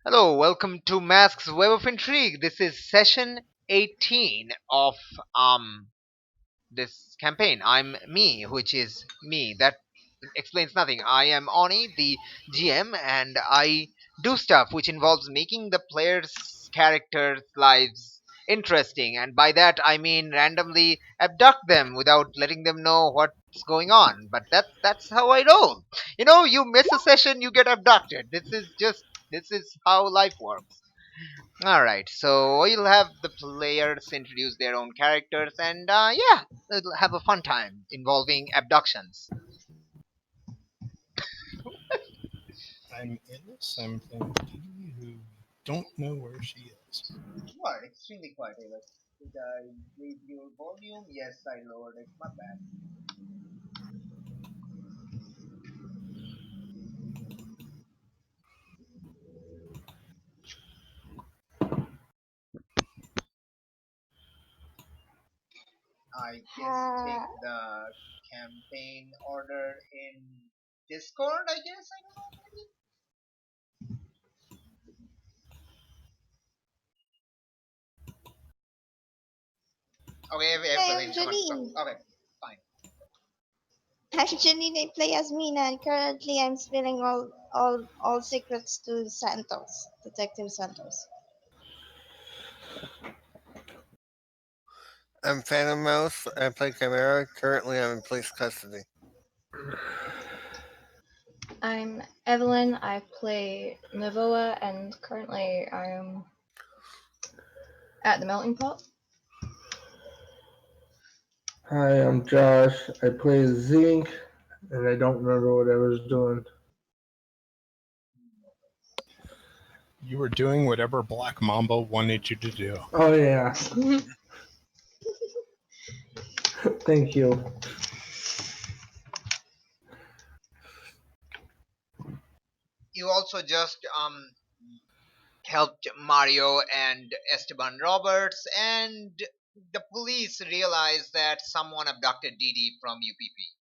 Hello, welcome to Mask's Web of Intrigue. This is session 18 of this campaign. I'm me, which is me. That explains nothing. I am Oni, the GM, and I do stuff which involves making the players' characters' lives interesting. And by that, I mean randomly abduct them without letting them know what's going on. But that's how I roll. You miss a session, you get abducted. This is how life works. All right, so we'll have the players introduce their own characters, and yeah, we'll have a fun time involving abductions. I'm Illis. I'm playing Dee who don't know where she is. You are extremely quiet, Taylor. Did I raise your volume? Yes, I lowered it. My bad. I guess take the campaign order in Discord. I guess I don't know. Maybe. Okay, Hi, everybody, I'm come on. Janine. Okay, fine. I'm Janine. I play as Mina, and currently I'm spilling all secrets to Santos, Detective Santos. I'm Phantom Mouse. I play Chimera. Currently, I'm in police custody. I'm Evelyn. I play Navoa, and currently I am at the melting pot. Hi, I'm Josh. I play Zeke, and I don't remember what I was doing. You were doing whatever Black Mamba wanted you to do. Oh, yeah. Thank you. You also just helped Mario and Esteban Roberts, and the police realized that someone abducted Didi from UPP.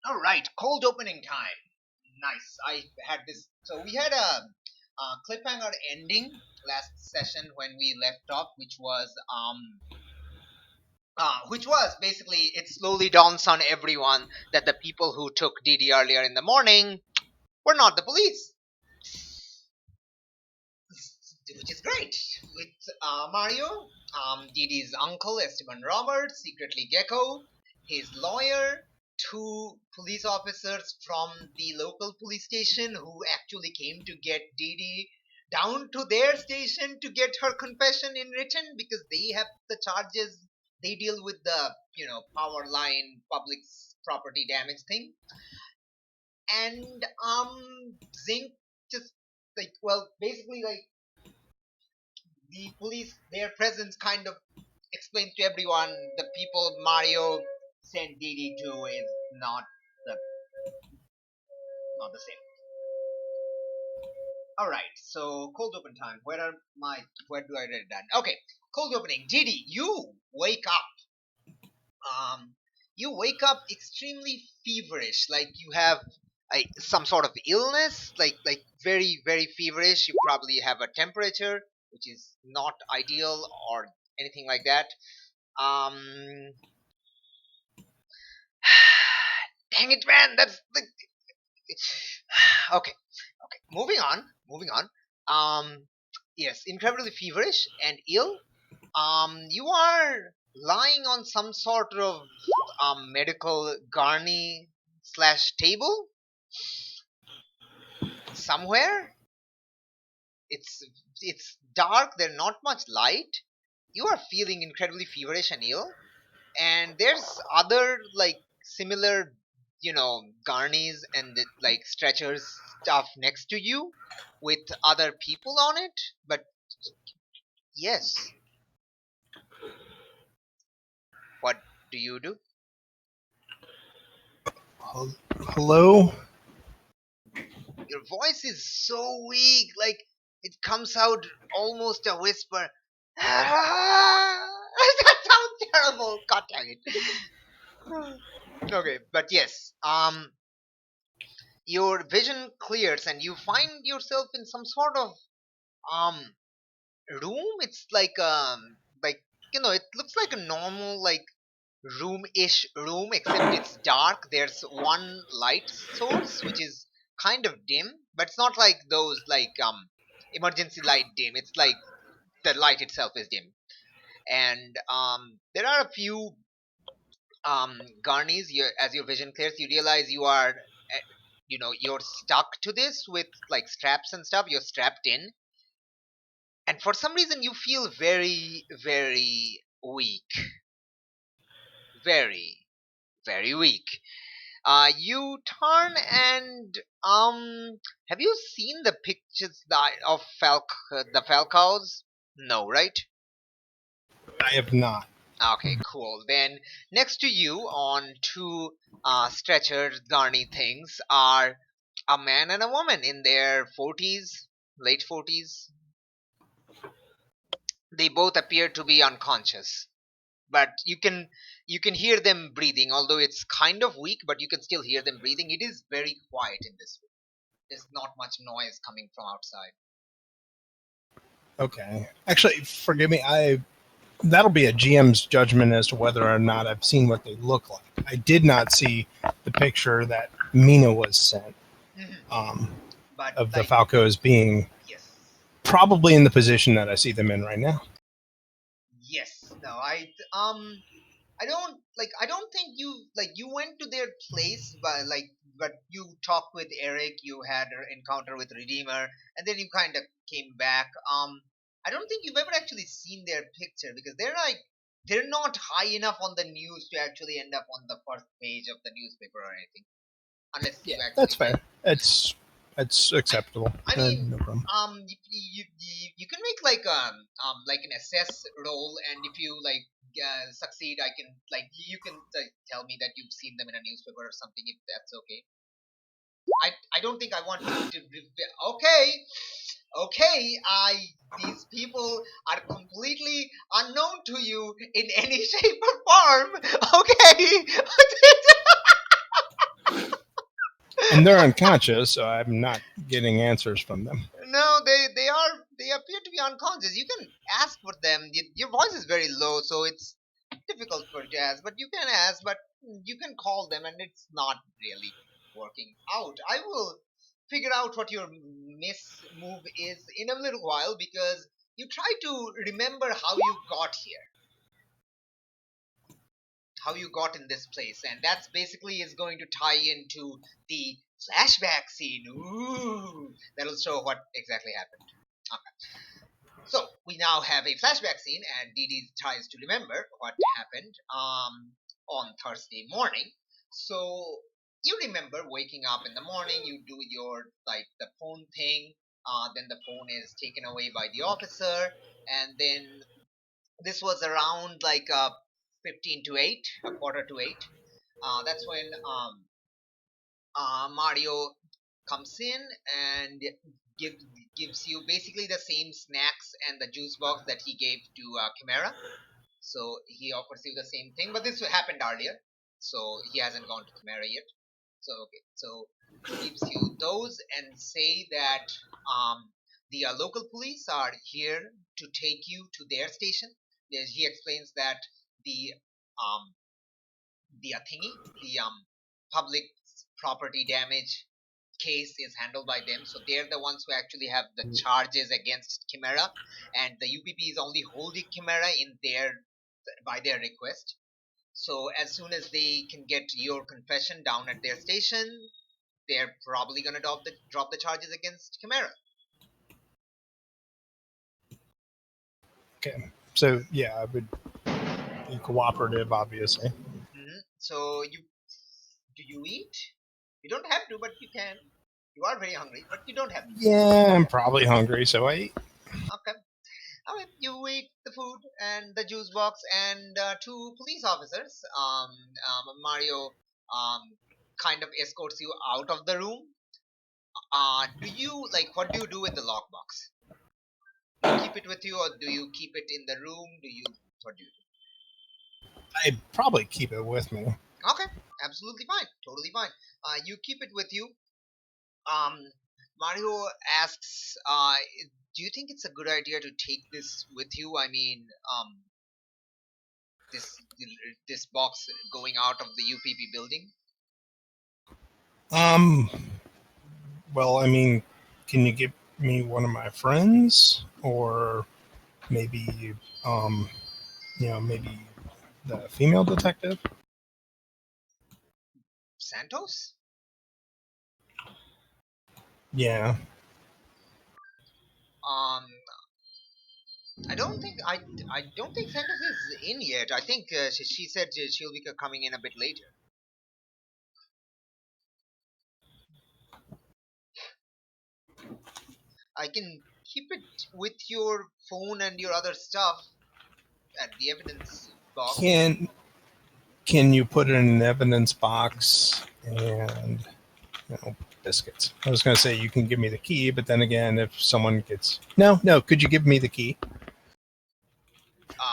All right, cold opening time. Nice. I had this. So we had a cliffhanger ending last session when we left off, which was basically it slowly dawns on everyone that the people who took Didi earlier in the morning were not the police, which is great. With Mario, Didi's uncle Esteban Roberts, secretly Gecko, his lawyer, two police officers from the local police station who actually came to get Didi down to their station to get her confession in written because they have the charges. They deal with the power line public property damage thing, and Zinc just basically the police, their presence kind of explains to everyone the people Mario sent Didi to is not the not the same. All right, so cold open time. Where do I write it down? Okay, cold opening. Didi, you wake up. You wake up extremely feverish, like you have some sort of illness, like very very feverish. You probably have a temperature which is not ideal or anything like that. Um, dang it, man. That's the okay. Okay. Moving on. Yes, incredibly feverish and ill. You are lying on some sort of medical gurney slash table somewhere. It's dark. There's not much light. You are feeling incredibly feverish and ill, and there's other like similar gurneys and like stretchers stuff next to you with other people on it, but yes, what do you do? Hello? Your voice is so weak, like it comes out almost a whisper. That sounds terrible. God dang it. Okay, but yes, your vision clears and you find yourself in some sort of um room. It's like it looks like a normal like room-ish room, except it's dark. There's one light source which is kind of dim, but it's not like those like emergency light dim. It's like the light itself is dim. And there are a few garnies. As your vision clears, you realize you are you're stuck to this with like straps and stuff. You're strapped in, and for some reason you feel very very weak, very very weak. You turn and have you seen the pictures of the falcons? No, right? I have not. Okay, cool. Then next to you on two stretcher garni things are a man and a woman in their 40s, late 40s. They both appear to be unconscious, but you can hear them breathing, although it's kind of weak, but you can still hear them breathing. It is very quiet in this room. There's not much noise coming from outside. Okay. Actually, forgive me. That'll be a GM's judgment as to whether or not I've seen what they look like. I did not see the picture that Mina was sent But of the like, Falcos being yes, probably in the position that I see them in right now. yes, no, I don't think you went to their place, but you talked with Eric, you had an encounter with Redeemer, and then you kind of came back. I don't think you've ever actually seen their picture because they're not high enough on the news to actually end up on the first page of the newspaper or anything, unless you Yeah, actually that's play. fair. It's acceptable. I mean, No problem. you can make like an assess roll, and if you like succeed, I can like you can tell me that you've seen them in a newspaper or something, if that's okay. I don't think I want to okay, okay. These people are completely unknown to you in any shape or form. Okay. And they're unconscious, so I'm not getting answers from them. No, they appear to be unconscious. You can ask for them. Your voice is very low, so it's difficult for you to ask. But you can ask, but you can call them, and it's not really working out. I will figure out what your miss move is in a little while because you try to remember how you got here, how you got in this place, and that's basically is going to tie into the flashback scene. Ooh, that'll show what exactly happened. So we now have a flashback scene, and Dee Dee tries to remember what happened on Thursday morning. So you remember waking up in the morning, you do your like the phone thing, then the phone is taken away by the officer, and then this was around like 15 to 8, a quarter to 8. That's when Mario comes in and give, gives you basically the same snacks and the juice box that he gave to Chimera. So he offers you the same thing, but this happened earlier, so he hasn't gone to Chimera yet. So okay, so he gives you those and say that the local police are here to take you to their station. He explains that the um, the thingy, the public property damage case is handled by them, so they're the ones who actually have the charges against Chimera, and the UPP is only holding Chimera in their by their request. So as soon as they can get your confession down at their station, they're probably gonna drop the charges against Chimera. Okay. So yeah, I would be cooperative, obviously. So do you eat? You don't have to, but you can. You are very hungry, but you don't have to. Yeah, I'm probably hungry, so I eat. Okay. Okay, you eat the food and the juice box and two police officers. Mario kind of escorts you out of the room. Do you what do you do with the lockbox? Do you keep it with you, or do you keep it in the room? What do you do? I'd probably keep it with me. Okay, absolutely fine, totally fine. You keep it with you. Um, Mario asks, do you think it's a good idea to take this with you? I mean, this this box going out of the UPP building. Um, well, I mean, can you give me one of my friends, or maybe, maybe the female detective? Santos? Yeah. Um, I don't think Santos is in yet. I think she said she'll be coming in a bit later. I can keep it with your phone and your other stuff at the evidence box. Can you put it in an evidence box and biscuits? I was going to say you can give me the key, but then again, if someone gets no, could you give me the key?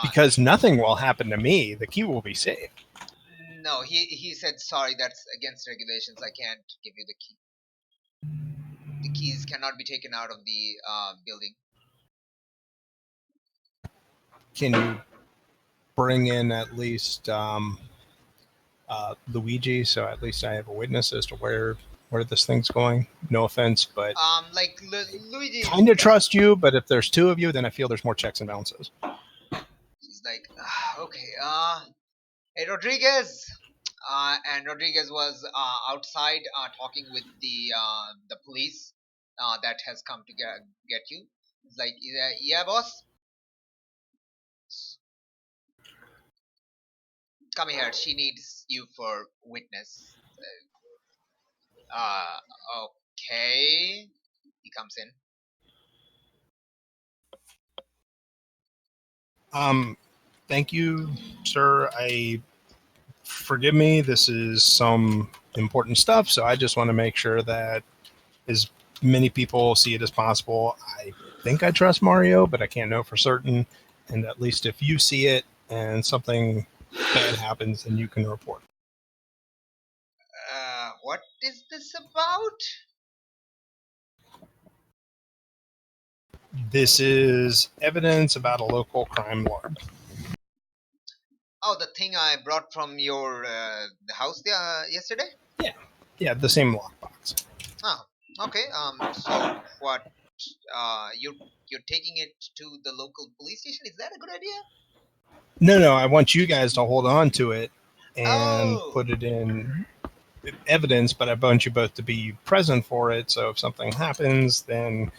Because nothing will happen to me. The key will be safe. No, he said sorry. That's against regulations. I can't give you the key. The keys cannot be taken out of the building. Can you bring in at least Luigi, so at least I have a witness as to where this thing's going? No offense, but Luigi kind of trust you. But if there's two of you, then I feel there's more checks and balances. He's like, okay, hey Rodriguez. And Rodriguez was outside talking with the police that has come to get you. He's like, yeah, boss. Come here. She needs you for witness. Uh, okay. He comes in. Thank you, sir. Forgive me. This is some important stuff, so I just want to make sure that as many people see it as possible. I think I trust Mario, but I can't know for certain. And at least if you see it and something bad happens, then you can report. What is this about? This is evidence about a local crime lord. Oh, the thing I brought from your house yesterday? Yeah, the same lockbox. Oh, okay. So what? You're taking it to the local police station? Is that a good idea? No, I want you guys to hold on to it and Oh. put it in evidence, but I want you both to be present for it. So if something happens, then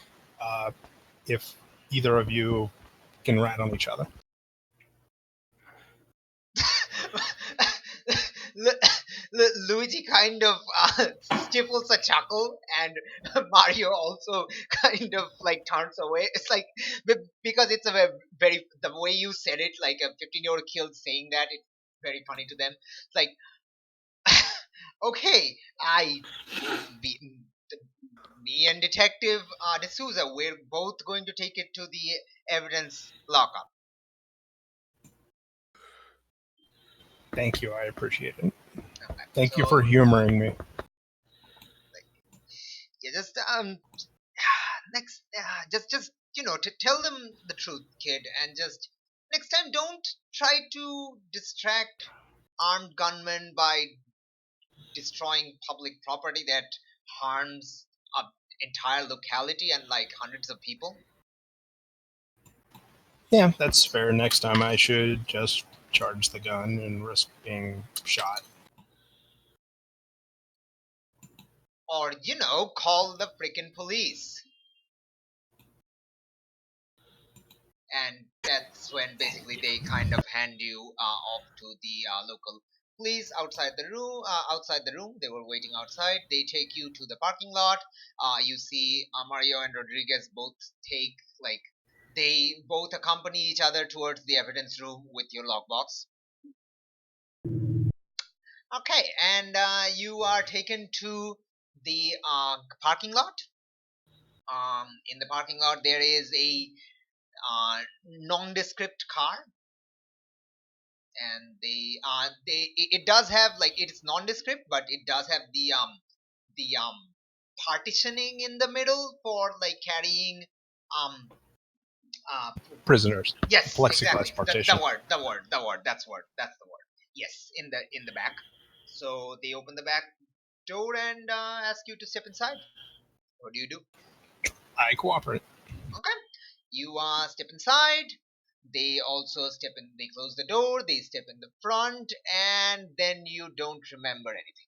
if either of you can rat on each other. Luigi kind of stifles a chuckle, and Mario also kind of turns away. It's like because it's a very the way you said it, like a 15-year-old kid saying that, it's very funny to them. It's like, okay, me and Detective D'Souza, we're both going to take it to the evidence lockup. Thank you. I appreciate it. Okay, Thank you so for humoring me. yeah, just next, just to tell them the truth, kid, and just next time don't try to distract armed gunmen by destroying public property that harms a entire locality and hundreds of people. Yeah, that's fair. Next time I should just charge the gun and risk being shot. Or call the freaking police. And that's when basically they kind of hand you off to the local police outside the room. They were waiting outside. They take you to the parking lot. You see Mario and Rodriguez both take they both accompany each other towards the evidence room with your lockbox. Okay, and you are taken to the parking lot. In the parking lot, there is a nondescript car, and it does have, like, it's nondescript, but it does have the partitioning in the middle for like carrying um uh Prisoners. yes, Plexiglass exactly, partition. that's the word. Yes, in the back. So they open the back door and ask you to step inside. What do you do? I cooperate. Okay, you step inside. They also step in. They close the door. They step in the front, and then you don't remember anything.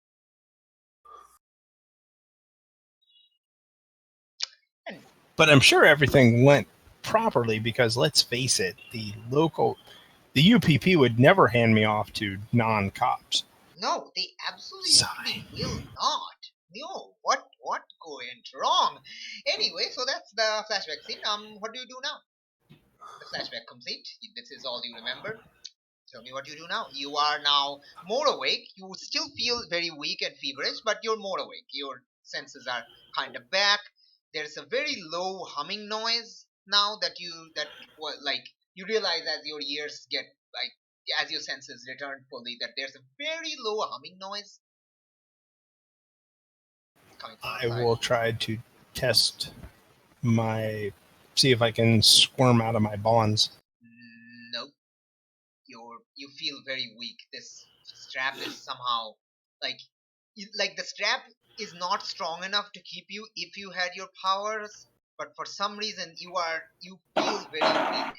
And But I'm sure everything went properly because let's face it, the UPP would never hand me off to non-cops. no, they absolutely Sigh. will not. No, what went wrong? Anyway, so that's the flashback scene. What do you do now? The flashback complete. This is all you remember. Tell me what you do now. You are now more awake. You still feel very weak and feverish, but you're more awake. Your senses are kind of back. There's a very low humming noise now like you realize as your ears get like as your senses return fully that there's a very low humming noise coming from I inside. will try to test see if I can squirm out of my bonds. No, you feel very weak. This strap is somehow like like the strap is not strong enough to keep you if you had your powers, but for some reason you feel very weak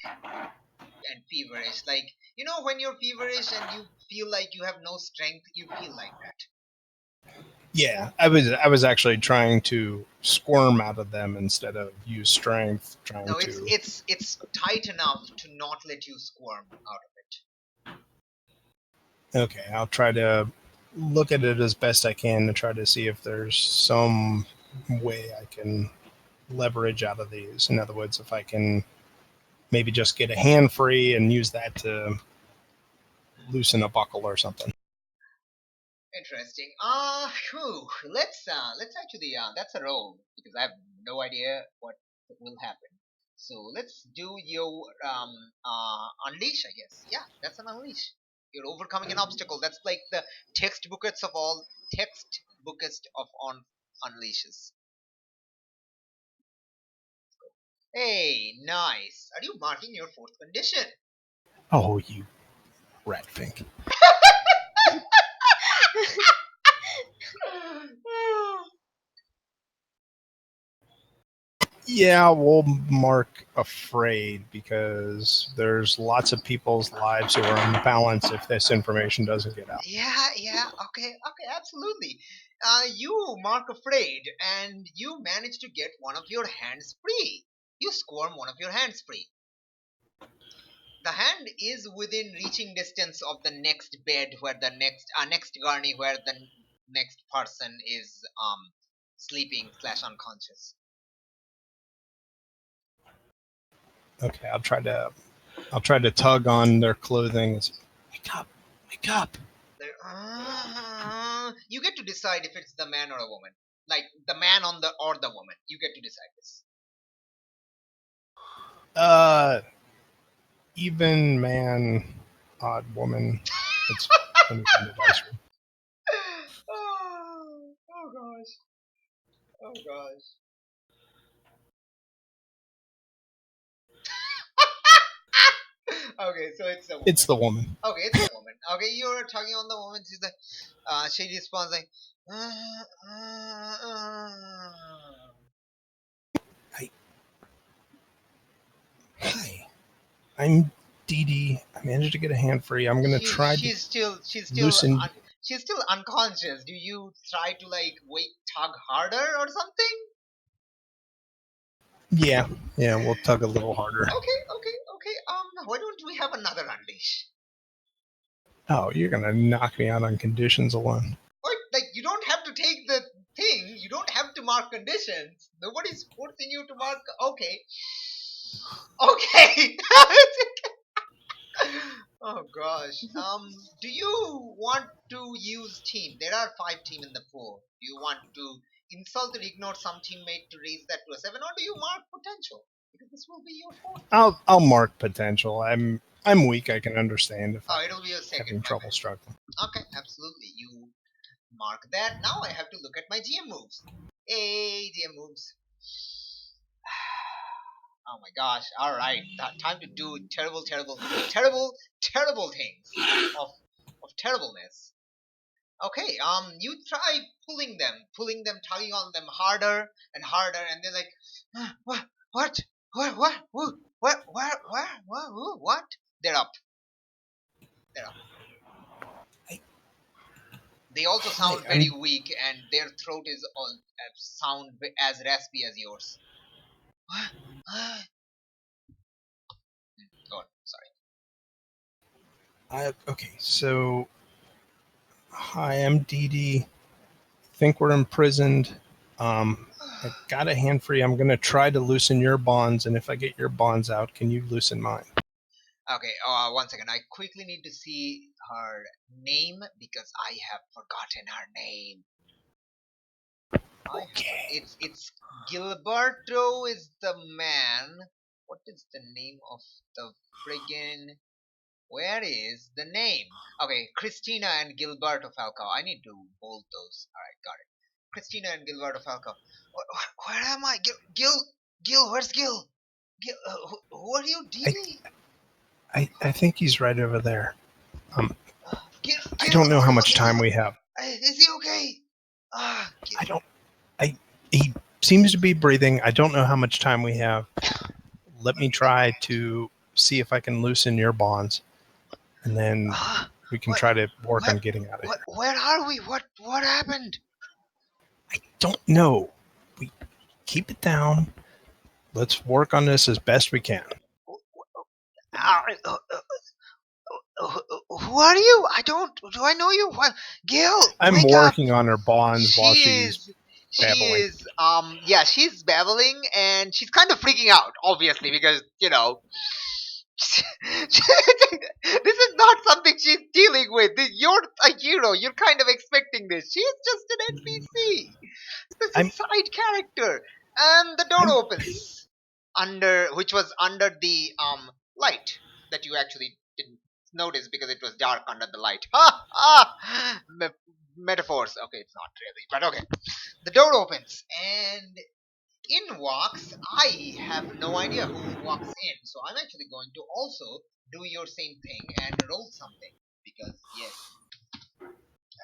and feverish. Like, you know, when you're feverish and you feel like you have no strength, you feel like that. Yeah, I was actually trying to squirm out of them instead of use strength. Trying No, to. it's tight enough to not let you squirm out of it. Okay, I'll try to look at it as best I can to try to see if there's some way I can leverage out of these. In other words, if I can maybe just get a hand free and use that to loosen a buckle or something. Interesting. Let's actually that's a roll because I have no idea what will happen. So let's do your unleash, I guess. Yeah, that's an unleash. You're overcoming an obstacle. That's like the textbookest of on unleashes. Hey, nice. Are you marking your fourth condition? Oh, you rat fink. Yeah, we'll mark afraid because there's lots of people's lives who are unbalanced if this information doesn't get out. Yeah, okay, absolutely. You mark afraid, and you manage to get one of your hands free. You squirm one of your hands free. The hand is within reaching distance of the next bed where the next gurney where the next person is sleeping slash unconscious. Okay, I'll try to tug on their clothing. Wake up, wake up. You get to decide if it's the man or a woman. Like the man or the woman. You get to decide this. Even man, odd woman. It's funny from the dice room. Oh gosh. Oh gosh. Okay, so it's a woman. It's the woman. Okay, it's a woman. Okay, you're talking on the woman. She's like, she responds like, Hi, I'm Dee Dee. I managed to get a hand free. I'm gonna try to loosen. She's still unconscious. Do you try to like tug harder or something? Yeah, we'll tug a little harder. Okay. Why don't we have another unleash? Oh, you're gonna knock me out on conditions alone. What? Like, you don't have to take the thing. You don't have to mark conditions. Nobody's forcing you to mark. Okay. Oh gosh. Do you want to use team? There are 5 team in the pool. Do you want to insult or ignore some teammate to raise that to a 7, or do you mark potential? Because this will be your fourth. I'll mark potential. I'm weak. I can understand if It'll be your I'm second. having trouble struggling. Okay, absolutely. You mark that. Now I have to look at my GM moves. Hey, GM moves. Oh my gosh! All right, time to do terrible things of terribleness. Okay, you try pulling them, tugging on them harder and harder, and they're like, what, what, what? They're up. They also sound very weak, and their throat is all sound as raspy as yours. Go on, sorry. Okay, so hi, I'm Dee Dee. Think we're imprisoned. I got a hand free. I'm going to try to loosen your bonds, and if I get your bonds out, can you loosen mine? Okay, 1 second. I quickly need to see her name because I have forgotten her name. Okay. It's Gilberto is the man. What is the name of the friggin'? Where is the name? Okay, Christina and Gilberto Falco. I need to bold those. All right, got it. Christina and Gilberto Falco. Where am I? Gil, where's Gil? Gil, who are you, Dee? I think he's right over there. Gil, I don't know how much time we have. Is he okay? He seems to be breathing. I don't know how much time we have. Let me try to see if I can loosen your bonds, and then we can try to work on getting out of here. Where are we? What happened? I don't know. We keep it down. Let's work on this as best we can. Who are you? Do I know you? What, Gil? I'm wake working up. on her bonds while she's babbling. She's babbling and she's kind of freaking out, obviously, because, this is not something she's dealing with. You're a hero. You're kind of expecting this. She's just an NPC. This is a side character. And the door opens which was under the light that you actually didn't notice because it was dark under the light. Metaphors. Okay, it's not really, but okay. The door opens and in walks. I have no idea who walks in, so I'm actually going to also do your same thing and roll something because yes.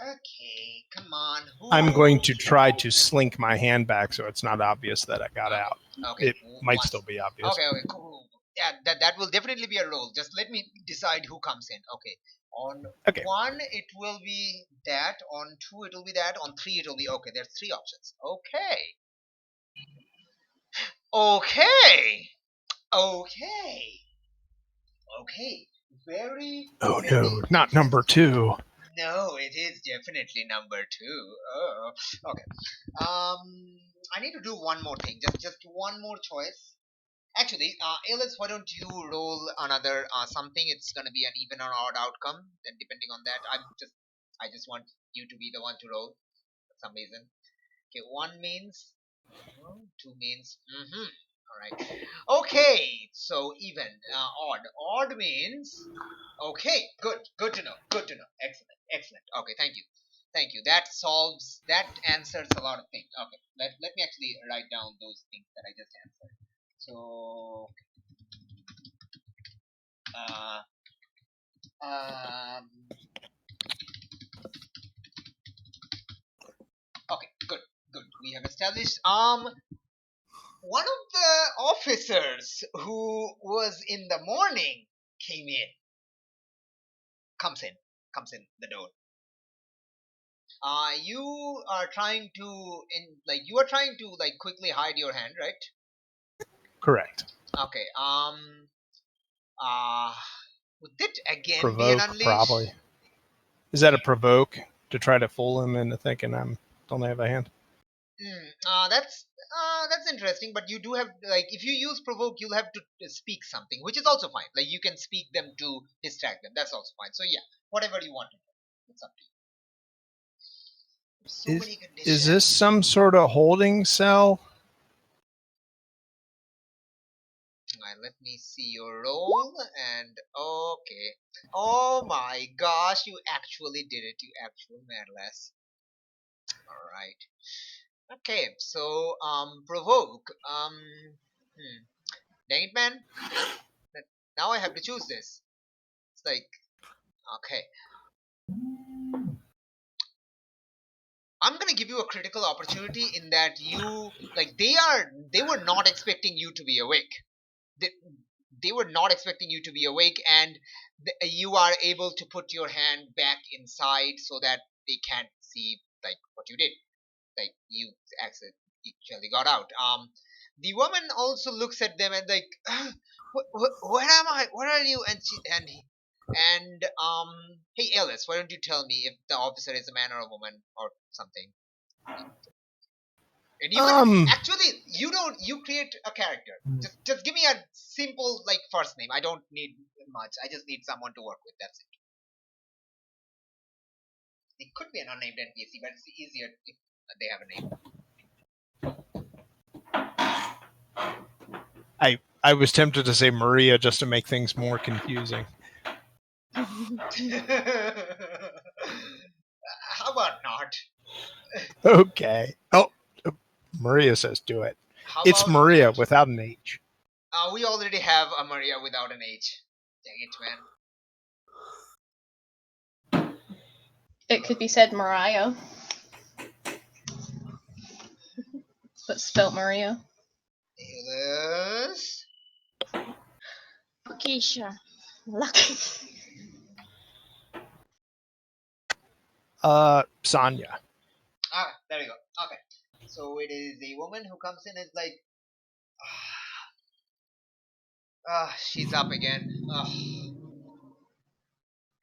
Okay, come on. I'm going to try to slink my hand back so it's not obvious that I got out. Okay. It might still be obvious. Okay, cool. Yeah, that will definitely be a roll. Just let me decide who comes in. Okay. On 1, it will be that. On 2, it will be that. On 3, it will be okay. There's 3 options. Okay. Very. Oh no, not number 2. No, it is definitely number 2. Oh, okay. I need to do one more thing. Just one more choice. Actually, Alice, why don't you roll another something? It's gonna be an even or odd outcome. Then depending on that, I just want you to be the one to roll for some reason. Okay, 1 means 2 means All right. Okay, so even odd means okay. Good to know. Excellent. Okay, thank you. That answers a lot of things. Okay, let me actually write down those things that I just answered. So, okay, good. We have established. One of the officers who was in the morning comes in the door. You are trying to quickly hide your hand, right? Correct. Okay. Would it again Provoke, be an unleash? probably. Is that a provoke to try to fool him into thinking I don't have a hand? That's interesting. But you do have if you use provoke, you'll have to speak something, which is also fine. Like you can speak them to distract them. That's also fine. So yeah, whatever you want to do, it's up to you. So many conditions. Is this some sort of holding cell? Let me see your roll, and okay. Oh my gosh, you actually did it, you actual madlass. Alright. Okay, so, provoke. Dang it, man. Now I have to choose this. It's like, okay. I'm gonna give you a critical opportunity in that you, like, they were not expecting you to be awake. They were not expecting you to be awake, and you are able to put your hand back inside so that they can't see, like, what you did. Like, you actually got out. The woman also looks at them and like, where am I? Where are you? Hey Ellis, why don't you tell me if the officer is a man or a woman or something? And you can actually, you create a character. Just give me a simple, like, first name. I don't need much. I just need someone to work with. That's it. It could be an unnamed NPC, but it's easier if they have a name. I was tempted to say Maria just to make things more confusing. How about not? Okay. Oh, Maria says do it. It's Maria without an H. We already have a Maria without an H. Dang it, man. It could be said Mariah, but spelt Maria. Yes. Okay, sure. Lucky. Sonia. There you go. Okay. So it is a woman who comes in and is like, she's up again.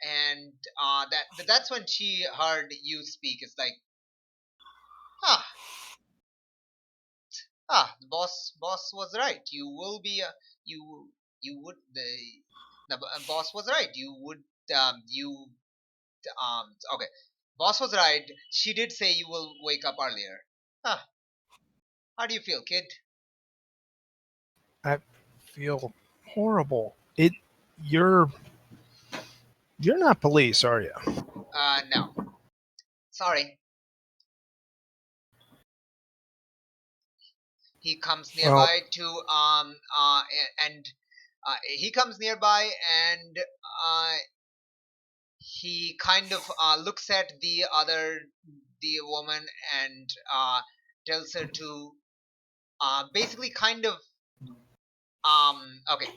And that's when she heard you speak. It's like, the boss was right. You will be you would the boss was right. Okay. Boss was right. She did say you will wake up earlier. How do you feel, kid? I feel horrible. You're not police, are you? No. Sorry. He comes nearby he comes nearby and he kind of looks at the woman and tells her to basically kind of okay.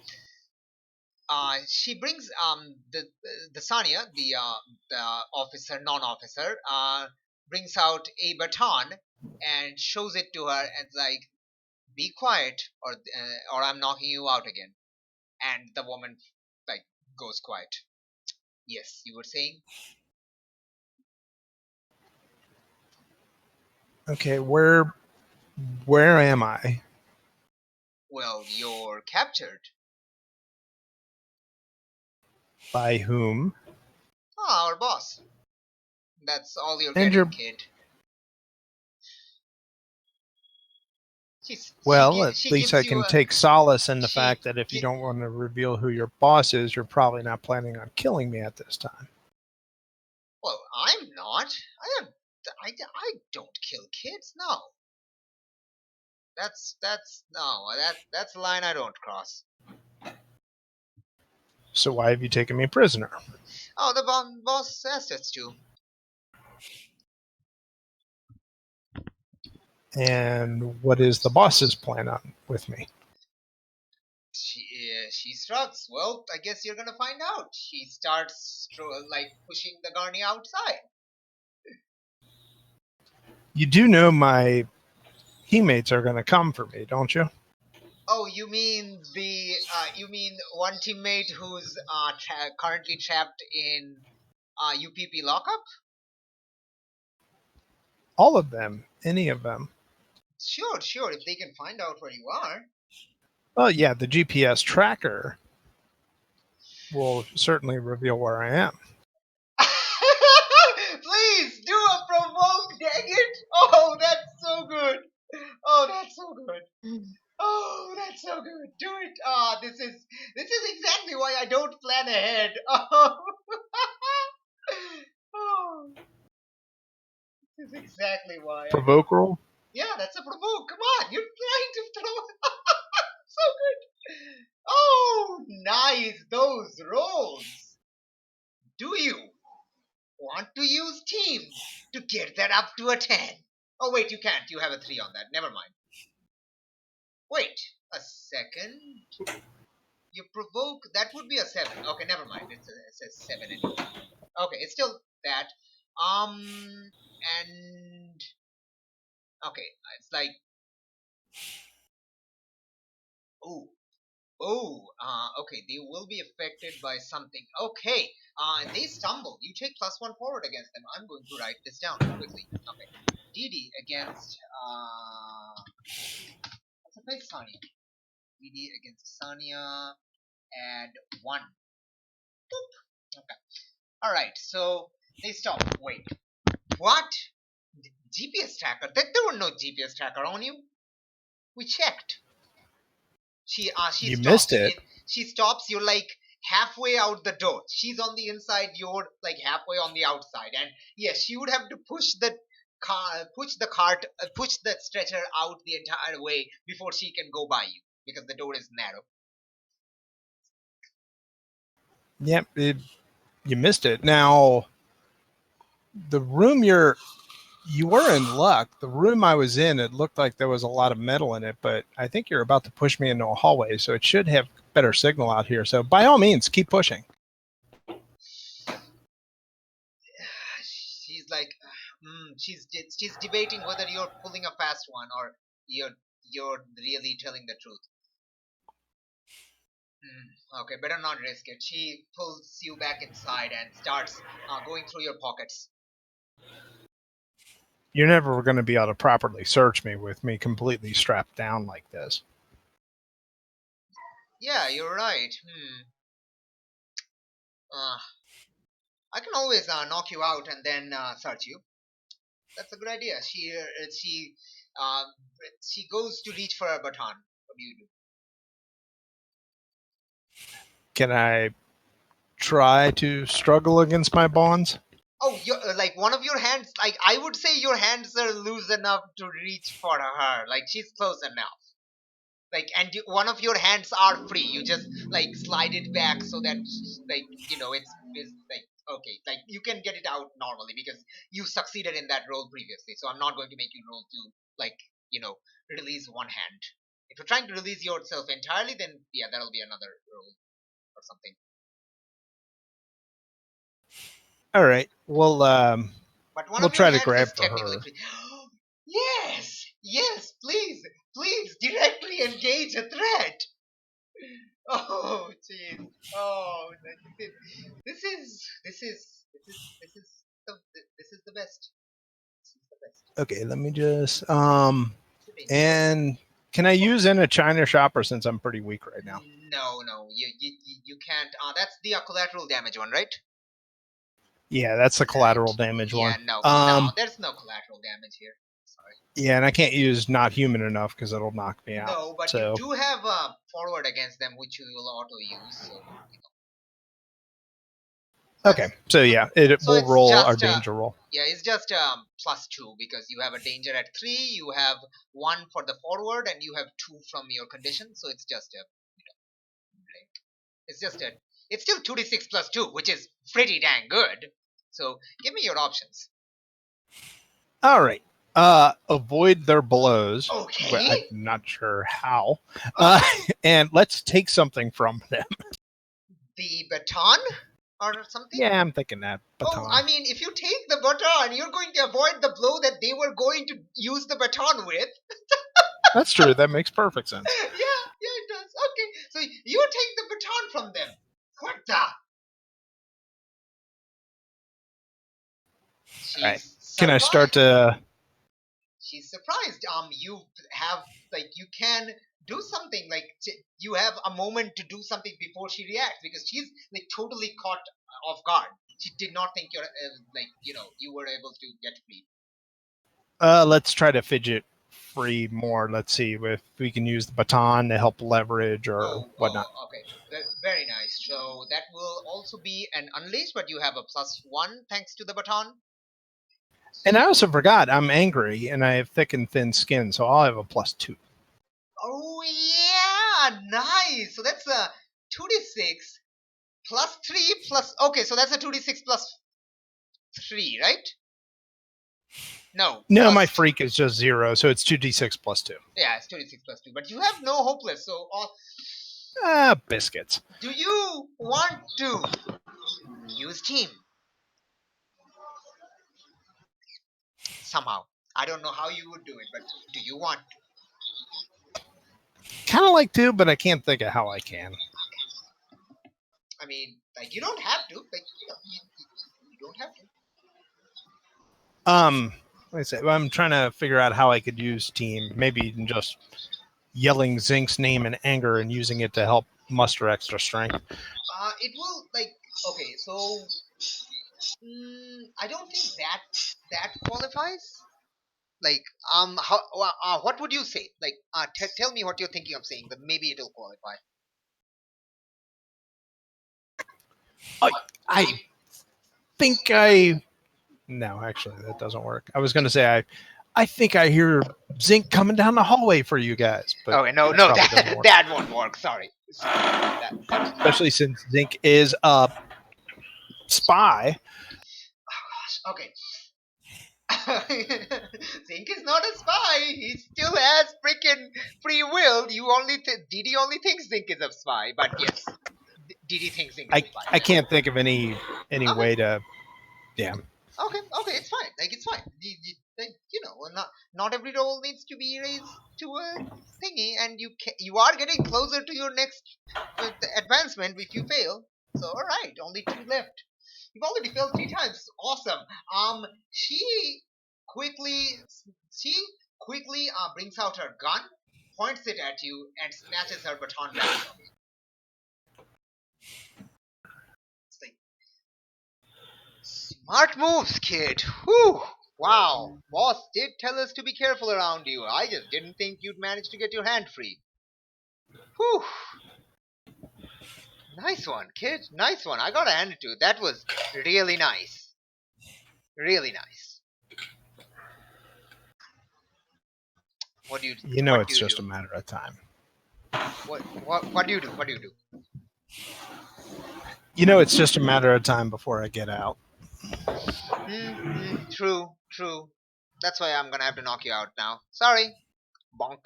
She brings the Sanya, the officer, non-officer, brings out a baton and shows it to her and like, be quiet or I'm knocking you out again. And the woman like goes quiet. Yes, you were saying? Okay, where am I? Well, you're captured. By whom? Our boss. That's all you're And getting, kid. At least I can take solace in the fact that if you don't want to reveal who your boss is, you're probably not planning on killing me at this time. Well, I'm not. I don't kill kids. No. That's a line I don't cross. So why have you taken me prisoner? Oh, the boss asked us to. And what is the boss's plan on with me? She shrugs. Well, I guess you're gonna find out. She starts like pushing the Garni outside. You do know my teammates are going to come for me, don't you? Oh, you mean one teammate who's currently trapped in UPP lockup? All of them. Any of them. Sure. If they can find out where you are. Well, yeah, the GPS tracker will certainly reveal where I am. Please do a provoke so good. Oh, that's so good. Oh, that's so good. Do it. Ah, this is exactly why I don't plan ahead. Oh, oh this is exactly why I don't. Provoke roll? Yeah, that's a provoke. Come on, you're trying to throw. So good. Oh, nice those rolls. Do you want to use teams to get that up to a 10? Oh wait, you can't. You have a 3 on that. Never mind. Wait a second. You provoke, that would be a 7. Okay, never mind. It says 7 anyway. Okay, it's still that. And okay, it's like, oh, okay, they will be affected by something. Okay, they stumble. You take +1 forward against them. I'm going to write this down quickly. Okay, DD against what's the place, Sanya? DD against Sanya, add 1. Okay. All right, so they stop. Wait, what? GPS tracker? There were no GPS tracker on you. We checked. She You stops. missed it. She stops. You're like halfway out the door. She's on the inside. You're like halfway on the outside. And yes, she would have to push the cart, push the stretcher out the entire way before she can go by you because the door is narrow. Yep, you missed it. Now, the room you were in luck. The room I was in, it looked like there was a lot of metal in it, but I think you're about to push me into a hallway, so it should have better signal out here. So by all means, keep pushing. She's like, she's debating whether you're pulling a fast one or you're really telling the truth. Okay, better not risk it. She pulls you back inside and starts going through your pockets. You're never going to be able to properly search me with me completely strapped down like this. Yeah, you're right. I can always knock you out and then search you. That's a good idea. Uh, she goes to reach for a baton. What do you do? Can I try to struggle against my bonds? Oh, you're, like one of your hands. Like I would say, your hands are loose enough to reach for her. Like she's close enough. Like and one of your hands are free. You just like slide it back so that like it's like okay, like you can get it out normally because you succeeded in that roll previously. So I'm not going to make you roll to like release one hand. If you're trying to release yourself entirely, then yeah, that'll be another roll or something. All right. But one We'll of your try to hands grab is for technically her. free. Yes, please, directly engage a threat. Oh, jeez. Oh, this is this is the best. This is the best. Okay, let me just and can I use in a China shopper since I'm pretty weak right now? No, you can't. That's the collateral damage one, right? Yeah, that's the collateral damage Yeah, one. no, there's no collateral damage here. Sorry. Yeah, and I can't use not human enough because it'll knock me out. No, but so you do have a forward against them, which you will auto use. So. okay, so yeah, we'll it's roll our just danger roll. yeah, it's just +2 because you have a danger at 3, you have 1 for the forward, and you have 2 from your condition. So it's just a like, it's still 2d6 +2, which is pretty dang good. So give me your options. All right. Avoid their blows. Okay. Well, I'm not sure how. And let's take something from them. The baton or something? Yeah, I'm thinking that baton. Oh, I mean, if you take the baton, you're going to avoid the blow that they were going to use the baton with. That's true. That makes perfect sense. Yeah, it does. Okay, so you take the baton from them. What the? All right. Can I start to? She's surprised. You have you can do something you have a moment to do something before she reacts because she's totally caught off guard. She did not think you're you were able to get free. Let's try to fidget free more. Let's see if we can use the baton to help leverage or whatnot. Okay. Very nice. So that will also be an unleash, but you have a +1 thanks to the baton. And I also forgot I'm angry and I have thick and thin skin, so I'll have a +2. Oh yeah, nice. So that's a 2d6 +3 plus. Okay, so that's a 2d6 +3, right? No. No, my freak is just 0, so it's 2d6 +2. Yeah, it's 2d6 +2. But you have no hopeless. So Biscuits. do you want to use team? Somehow. I don't know how you would do it, but do you want to? Kind of like to, but I can't think of how I can. I mean, like, you don't have to. Like, you don't have to. Like I said, I'm trying to figure out how I could use team. Maybe just yelling Zink's name in anger and using it to help muster extra strength. It will, like, okay, so I don't think that qualifies. Like, what would you say? Like, tell me what you're thinking of saying. That maybe it'll qualify. I think I. No, actually, that doesn't work. I was going to say I think I hear Zink coming down the hallway for you guys. But okay, no, that won't work. Sorry. Especially since Zink is a spy. Oh gosh. Okay. Zink is not a spy. He still has freaking free will. You only Didi only thinks Zink is a spy, but yes, Didi thinks Zink is a spy. I can't think of any way to. Yeah. Okay, it's fine. Like, it's fine. Not every role needs to be raised to a thingy, and you are getting closer to your next advancement if you fail. So, all right, only 2 left. You've already failed 3 times. Awesome. She quickly brings out her gun, points it at you, and snatches her baton back from you. It's like, smart moves, kid. Whew. Wow. Boss did tell us to be careful around you. I just didn't think you'd manage to get your hand free. Whew. Nice one, kid. Nice one. I gotta hand it to you. That was really nice. Really nice. What do you do? You know, it's just a matter of time. What do you do? What do you do? You know, it's just a matter of time before I get out. True. That's why I'm gonna have to knock you out now. Sorry. Bonk.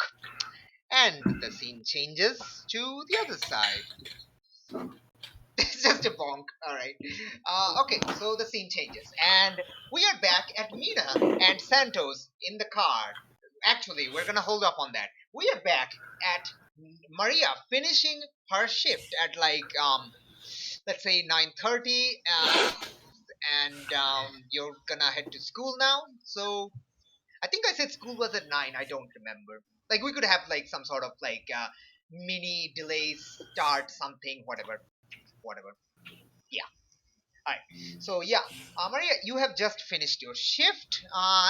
And the scene changes to the other side. It's just a bonk. Alright. Okay, so the scene changes. And we are back at Mina and Santos in the car. Actually, we're gonna hold up on that. We are back at Maria finishing her shift at like let's say 9:30, and you're gonna head to school now. So I think I said school was at 9. I don't remember. Like, we could have like some sort of like mini delay start something, whatever. Yeah. Alright. So yeah, Maria, you have just finished your shift.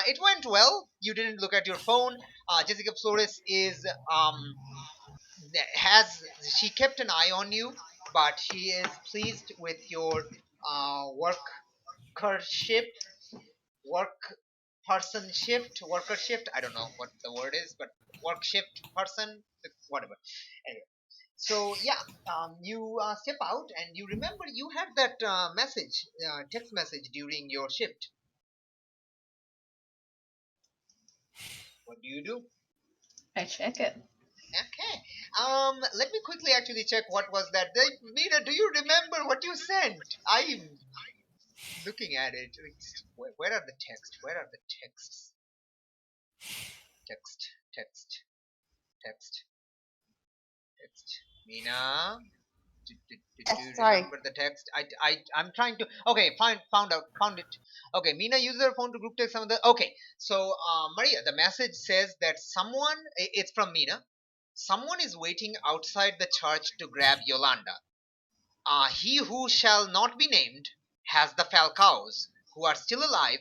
It went well. You didn't look at your phone. Jessica Flores is she kept an eye on you, but she is pleased with your workership, worker shift. I don't know what the word is, but work shift person, whatever. Anyway, so yeah, you step out and you remember you had that text message during your shift. What do you do? I check it. Okay. Let me quickly actually check what was that. Mina, do you remember what you sent? I'm looking at it. Where are the texts? Where are the texts? Text. Mina, do you Sorry. remember the text? I'm trying to. Okay, found it. Okay, Mina uses her phone to group text some of the. Okay, so Maria, the message says that it's from Mina. Someone is waiting outside the church to grab Yolanda. He who shall not be named has the Falcaos, who are still alive,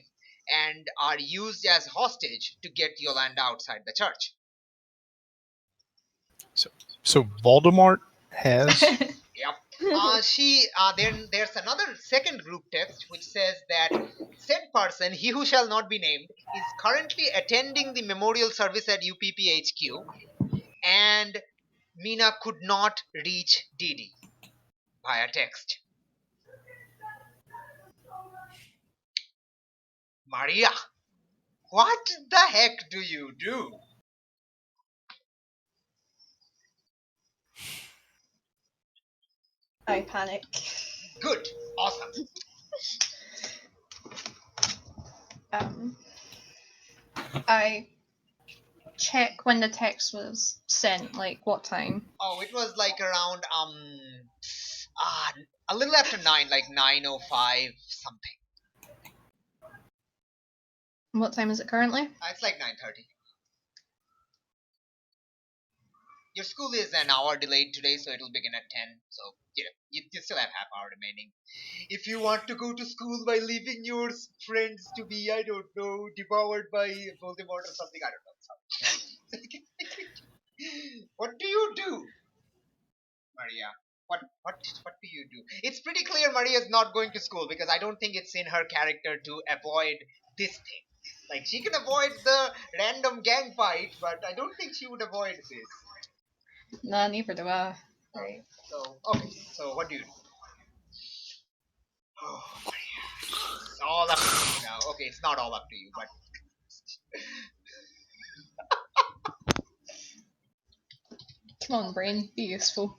and are used as hostage to get Yolanda outside the church. So Voldemort has. Yep. Then there's another second group text which says that said person, he who shall not be named, is currently attending the memorial service at UPPHQ, and Mina could not reach Didi via text. Maria, what the heck do you do? I panic. Good. Awesome. I check when the text was sent, like what time. Oh, it was like around a little after 9, like 9:05 something. What time is it currently? It's like 9:30. Your school is an hour delayed today, so it'll begin at 10. So, you still have half hour remaining. If you want to go to school by leaving your friends to be, I don't know, devoured by Voldemort or something, I don't know. What do you do, Maria? What do you do? It's pretty clear Maria is not going to school because I don't think it's in her character to avoid this thing. Like, she can avoid the random gang fight, but I don't think she would avoid this. No, neither do I. Right. So, okay. So, what do you do? Oh, Maria. It's all up to you now. Okay, it's not all up to you, but Come on, brain, be useful.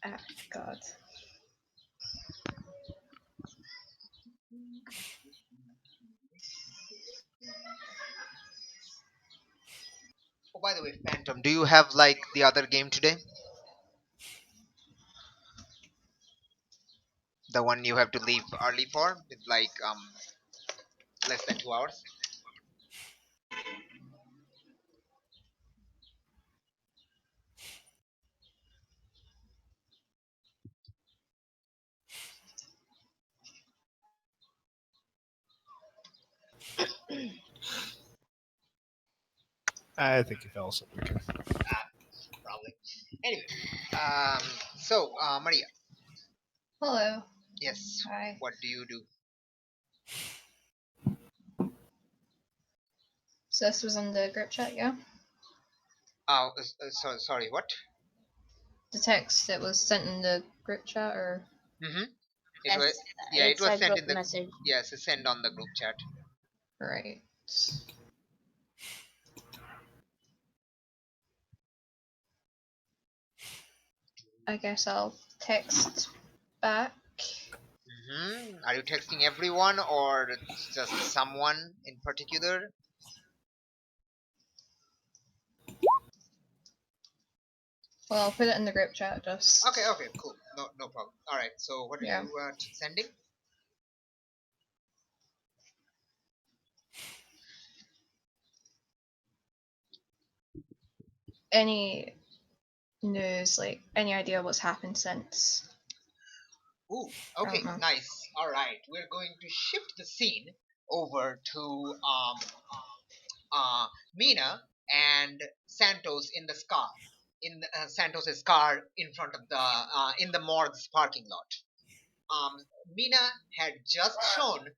Ah, God. oh, by the way, Phantom, do you have like the other game today? The one you have to leave early for, with like less than 2 hours? I think he fell asleep. Probably. Anyway, so Maria, Hello. yes, Hi. what do you do? So this was in the group chat, yeah? Oh, sorry, what? The text that was sent in the group chat, or? Mm-hmm. It Yes, was, yeah, it it's was a sent group in the, message. yes, it's sent on the group chat. Right. I guess I'll text back. Mm-hmm. Are you texting everyone or just someone in particular? Well, I'll put it in the group chat, just. Okay, cool. No problem. All right. So what are Yeah. you sending? Any news, like, any idea what's happened since? Ooh, okay, know. nice. All right, we're going to shift the scene over to Mina and Santos in the car, in Santos's car in front of the in the morgue's parking lot. Mina had just shown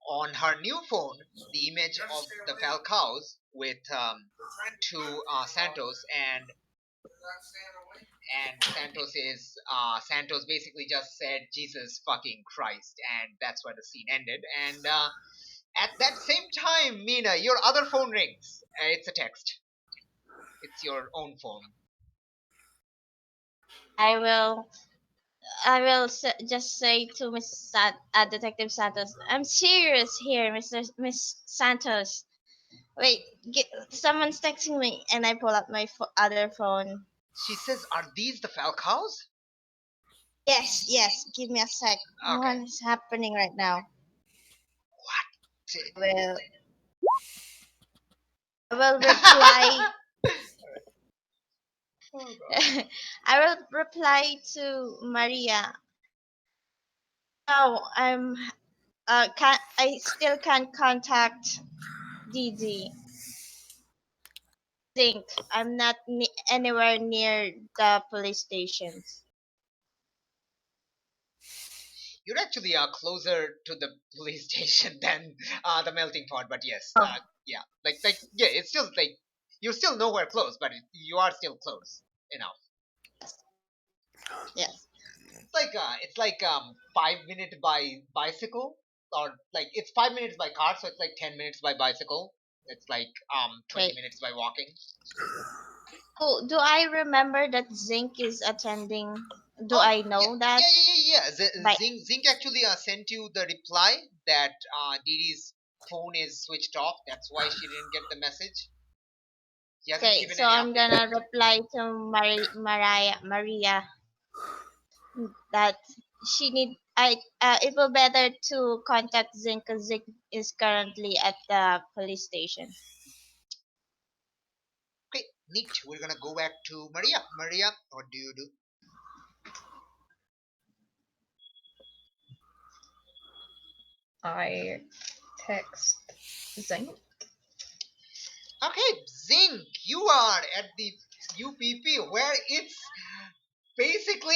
on her new phone the image of the Falcaos with to Santos, and Santos basically just said Jesus fucking Christ, and that's where the scene ended. And at that same time, Mina, your other phone rings. It's a text. It's your own phone. I will. Just say to Detective Santos, I'm serious here, Miss Santos. Wait, someone's texting me, and I pull up my other phone. She says, "Are these the Falcaos?" Yes, yes. Give me a sec. Okay. What is happening right now? Well, I will reply. I will reply to Maria. No, I still can't contact Didi. Think I'm not anywhere near the police stations. You're actually closer to the police station than the melting pot, but yes, Oh, yeah, yeah, it's still like you're still nowhere close, but you are still close enough. yes. It's like 5 minutes by bicycle, or like it's 5 minutes by car, so it's like 10 minutes by bicycle. It's like 20 Okay. minutes by walking. Oh, do I remember that Zinc is attending? Do Oh I yeah, know that? yeah. By Zink actually sent you the reply that Didi's phone is switched off. That's why she didn't get the message. He hasn't okay, given so any I'm update. gonna reply to Maria that she need I it will better to contact Zinc because Zinc is currently at the police station. Okay, neat. We're gonna go back to Maria. Maria, what do you do? I text Zing. Okay, Zink, you are at the UPP where it's basically,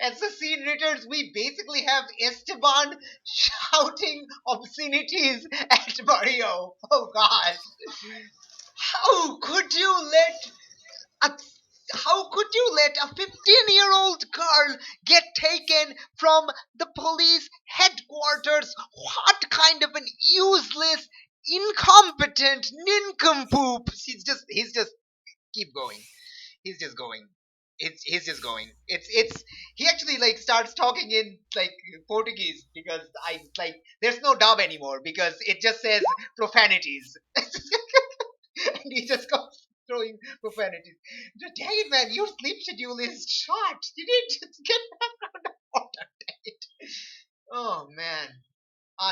as the scene returns, we basically have Esteban shouting obscenities at Mario. Oh God. How could you let a how could you let a 15-year-old girl get taken from the police headquarters? What kind of an useless, incompetent nincompoop? He's just keep going. He's just going. He's just going. It's he actually like starts talking in like Portuguese because I like there's no dub anymore because it just says profanities. And he just goes throwing profanities. Dang it, man, your sleep schedule is short. You didn't just get back on the water, dang it. Oh man.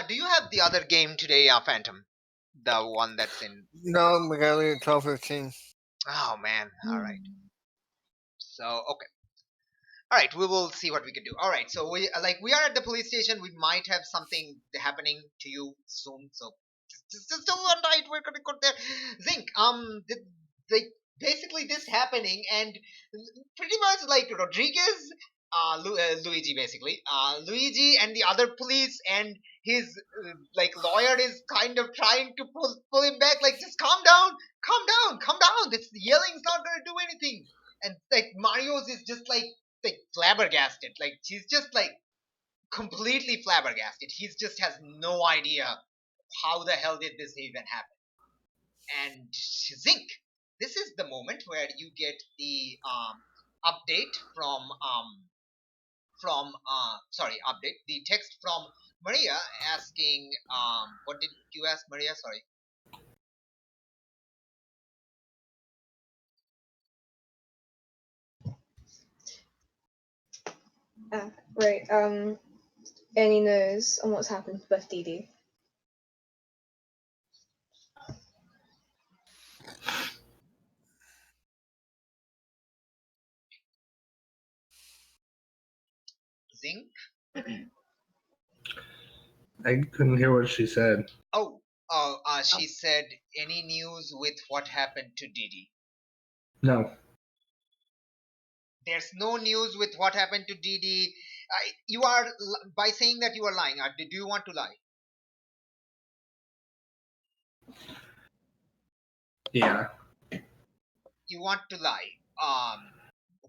Do you have the other game today, Phantom? The one that's in. No, we gotta leave at 12:15. Oh man. All right. So okay. All right, we will see what we can do. All right, so we are at the police station. We might have something happening to you soon. So just hold on tight. We're gonna go there. Zink, like basically this happening, and pretty much like Rodriguez, Luigi basically, Luigi and the other police and his like lawyer is kind of trying to pull him back. Like just calm down, calm down, calm down. This yelling's not gonna do anything. And like Mario's is just like flabbergasted. Like she's just like completely flabbergasted. He just has no idea how the hell did this even happen. And Zink, this is the moment where you get the update from sorry update the text from Maria asking what did you ask Maria? Sorry. Right. Any news on what's happened with Dee? Zink. I couldn't hear what she said. Oh, she said any news with what happened to Didi? No. There's no news with what happened to Didi. You are by saying that you are lying. Do you want to lie? Yeah. You want to lie.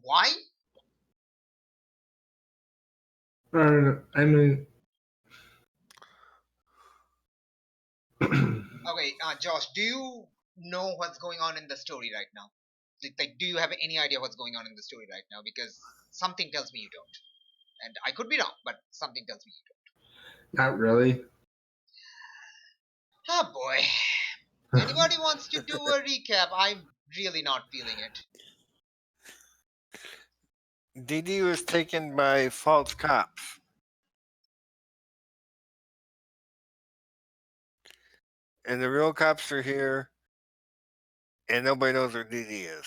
Why? I mean, Okay, Josh, do you know what's going on in the story right now? Like, do you have any idea what's going on in the story right now? Because something tells me you don't, and I could be wrong, but something tells me you don't. not really. Ah, boy. Anybody wants to do a recap? I'm really not feeling it. Didi was taken by false cops. and the real cops are here, and nobody knows where Dee Dee is.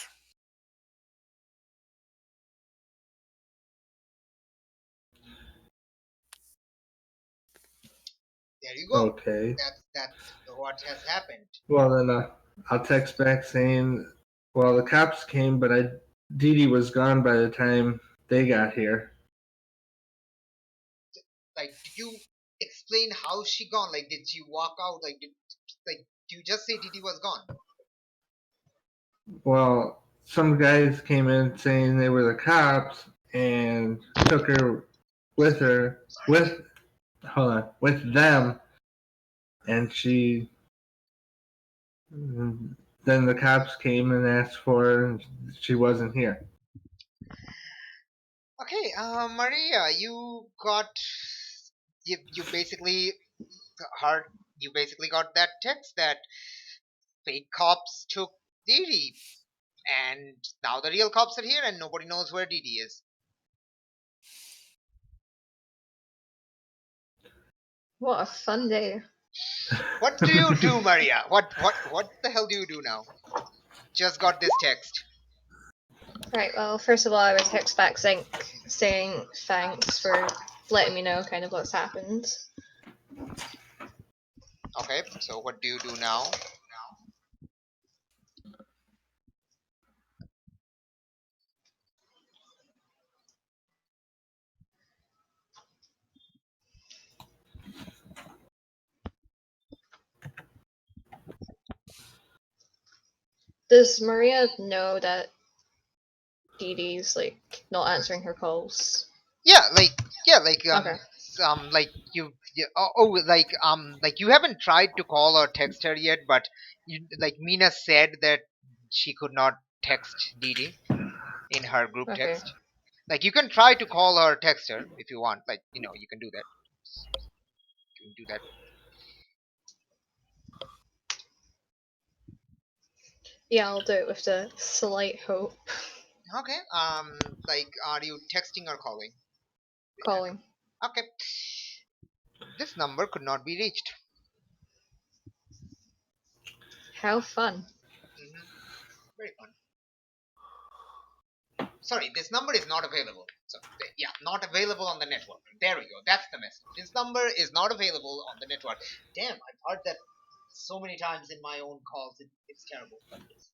There you go. Okay. That's what has happened. Well, then I'll text back saying, well, the cops came, but Dee Dee was gone by the time they got here. Like, did you explain how she gone? Like, did she walk out? Like, do you just say Didi was gone? Well, some guys came in saying they were the cops and took her with them, and then the cops came and asked for her, and she wasn't here. Okay, Maria, you basically heard you basically got that text that fake cops took Didi, and now the real cops are here, and nobody knows where Didi is. What a fun day. What do you do, Maria? What the hell do you do now? Just got this text. Right, well, first of all, I would text back Zinc saying thanks for letting me know kind of what's happened. Okay, so what do you do now? Does Maria know that Dee Dee's like not answering her calls? Yeah, like Okay. like you haven't tried to call or text her yet, but Mina said that she could not text Didi in her group Okay. text. Like, you can try to call her or text her if you want. Like, you can do that. You can do that. Yeah, I'll do it with the slight hope. Okay. Are you texting or calling? Calling. Okay. This number could not be reached. How fun. Very fun. Sorry, this number is not available. So, yeah, not available on the network. There we go. That's the message. This number is not available on the network. Damn, I've heard that so many times in my own calls. It's terrible. But yes.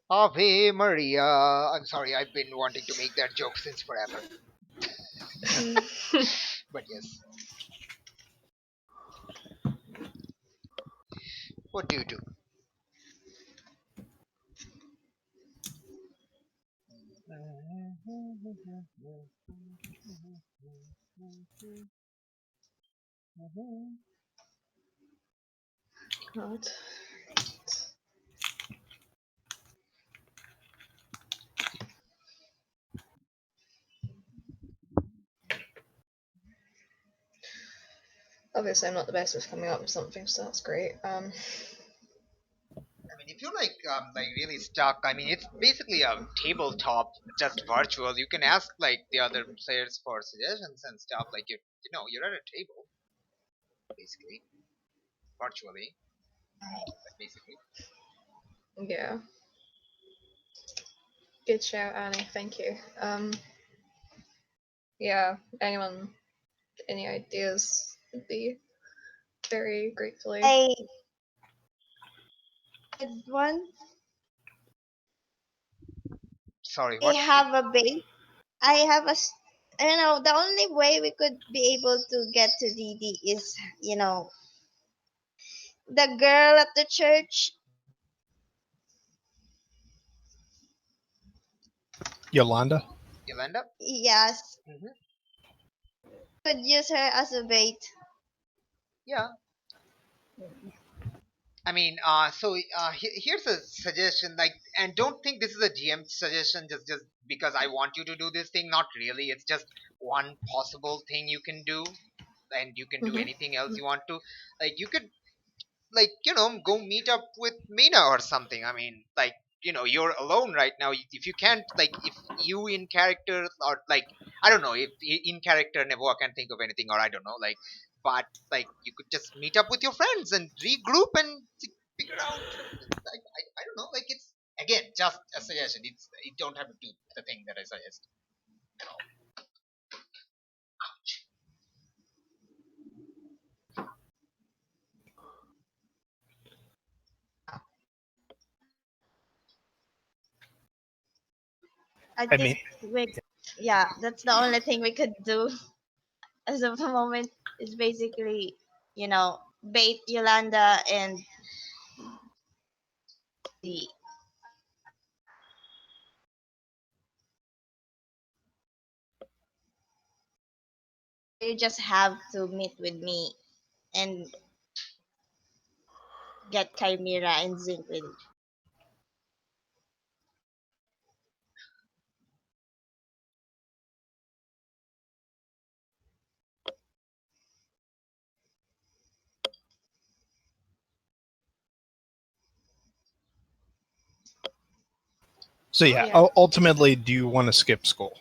Ave Maria. I'm sorry, I've been wanting to make that joke since forever. But yes. What do you do? God. Obviously, I'm not the best with coming up with something, so that's great. I mean, if you're really stuck, I mean, it's basically a tabletop, just virtual. You can ask the other players for suggestions and stuff. Like, you're at a table, basically, virtually, but basically. Yeah. Good shout, Annie. Thank you. Yeah. Anyone, any ideas would be very gratefully. I had one. Sorry, I what? have a base. I have a. I don't know. The only way we could be able to get to Didi is, the girl at the church. Yolanda? Yolanda? Yes. Hmm. Could use her as a bait. Yeah. I mean, here's a suggestion. Like, and don't think this is a GM suggestion just because I want you to do this thing. Not really. It's just one possible thing you can do, and you can do Mhm. anything else you want to. Like, you could, like, go meet up with Mina or something. I mean, like, you're alone right now. If you can't, like, if you in character, or like, I don't know if in character Nevoa can think of anything, or I don't know, like, but like, you could just meet up with your friends and regroup and figure out. Like, I don't know, like, it's again just a suggestion. You don't have to do the thing that I suggest at all. I I think mean, yeah, that's the only thing we could do as of the moment is basically, bait Yolanda and the you just have to meet with me and get Chimera and Zinc with it. so yeah, Yeah. ultimately, do you want to skip school?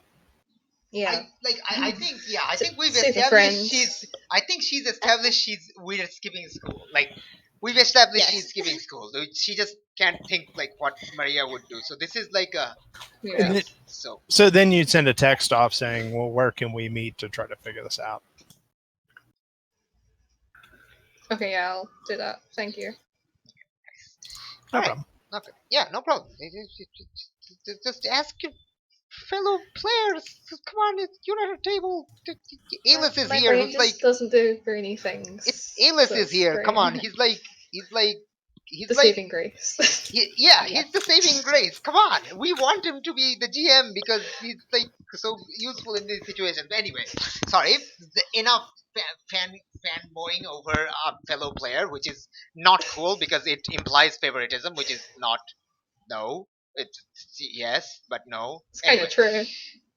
Yeah. I think, yeah, I think we've See the established friends. I think she's established we're skipping school. Like, we've established she's Yes. skipping school. She just can't think like what Maria would do. So this is like a Yeah. And yes. So so then you'd send a text off saying, "Well, where can we meet to try to figure this out?" Okay, yeah, I'll do that. Thank you. No all right, problem. okay, yeah, no problem. Just ask your fellow players. Come on, you're at a table. Alis is My here. brain Who's like, just doesn't do brainy things. Alis So is it's here. Come great. on, he's The like saving grace. yeah, Yeah. he's the saving grace. Come on, we want him to be the GM because he's like so useful in these situations. Anyway, sorry, enough fan fanboying over a fellow player, which is not cool because it implies favoritism, which is not. No, it's yes, but no. It's kind Anyway, of true.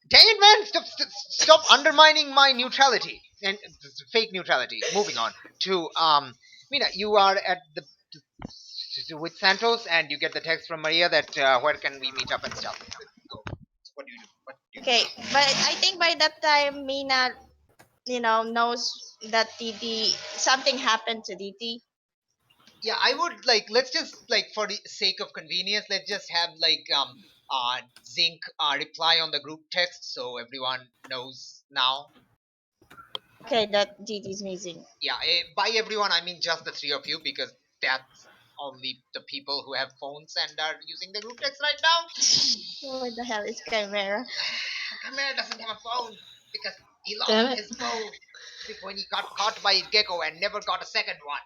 dang it, man! Stop undermining my neutrality and fake neutrality. Moving on to Mina, you are at the with Santos, and you get the text from Maria that where can we meet up and stuff. Go. What do you do? What do you Okay, do? but I think by that time Mina, knows that DD something happened to DD. Yeah, I would like, let's just like for the sake of convenience, let's just have like Zinc reply on the group text so everyone knows now. Okay, that DD is missing. Yeah, by everyone I mean just the three of you because that's only the people who have phones and are using the group text right now. What the hell is Chimera? Kamera doesn't have a phone because he lost Damn it. his phone when he got caught by Gecko and never got a second one.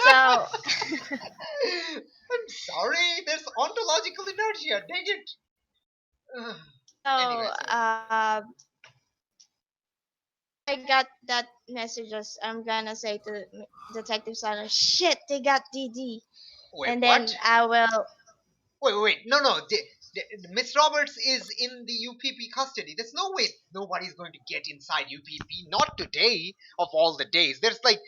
So I'm sorry, there's ontological inertia. Dang it. Ugh. so Anyway, so I got that messages. I'm gonna say to Detective Sana, shit, they got DD, wait, and what? then I will. Wait. No. Miss Roberts is in the UPP custody. There's no way nobody's going to get inside UPP. Not today, of all the days. There's like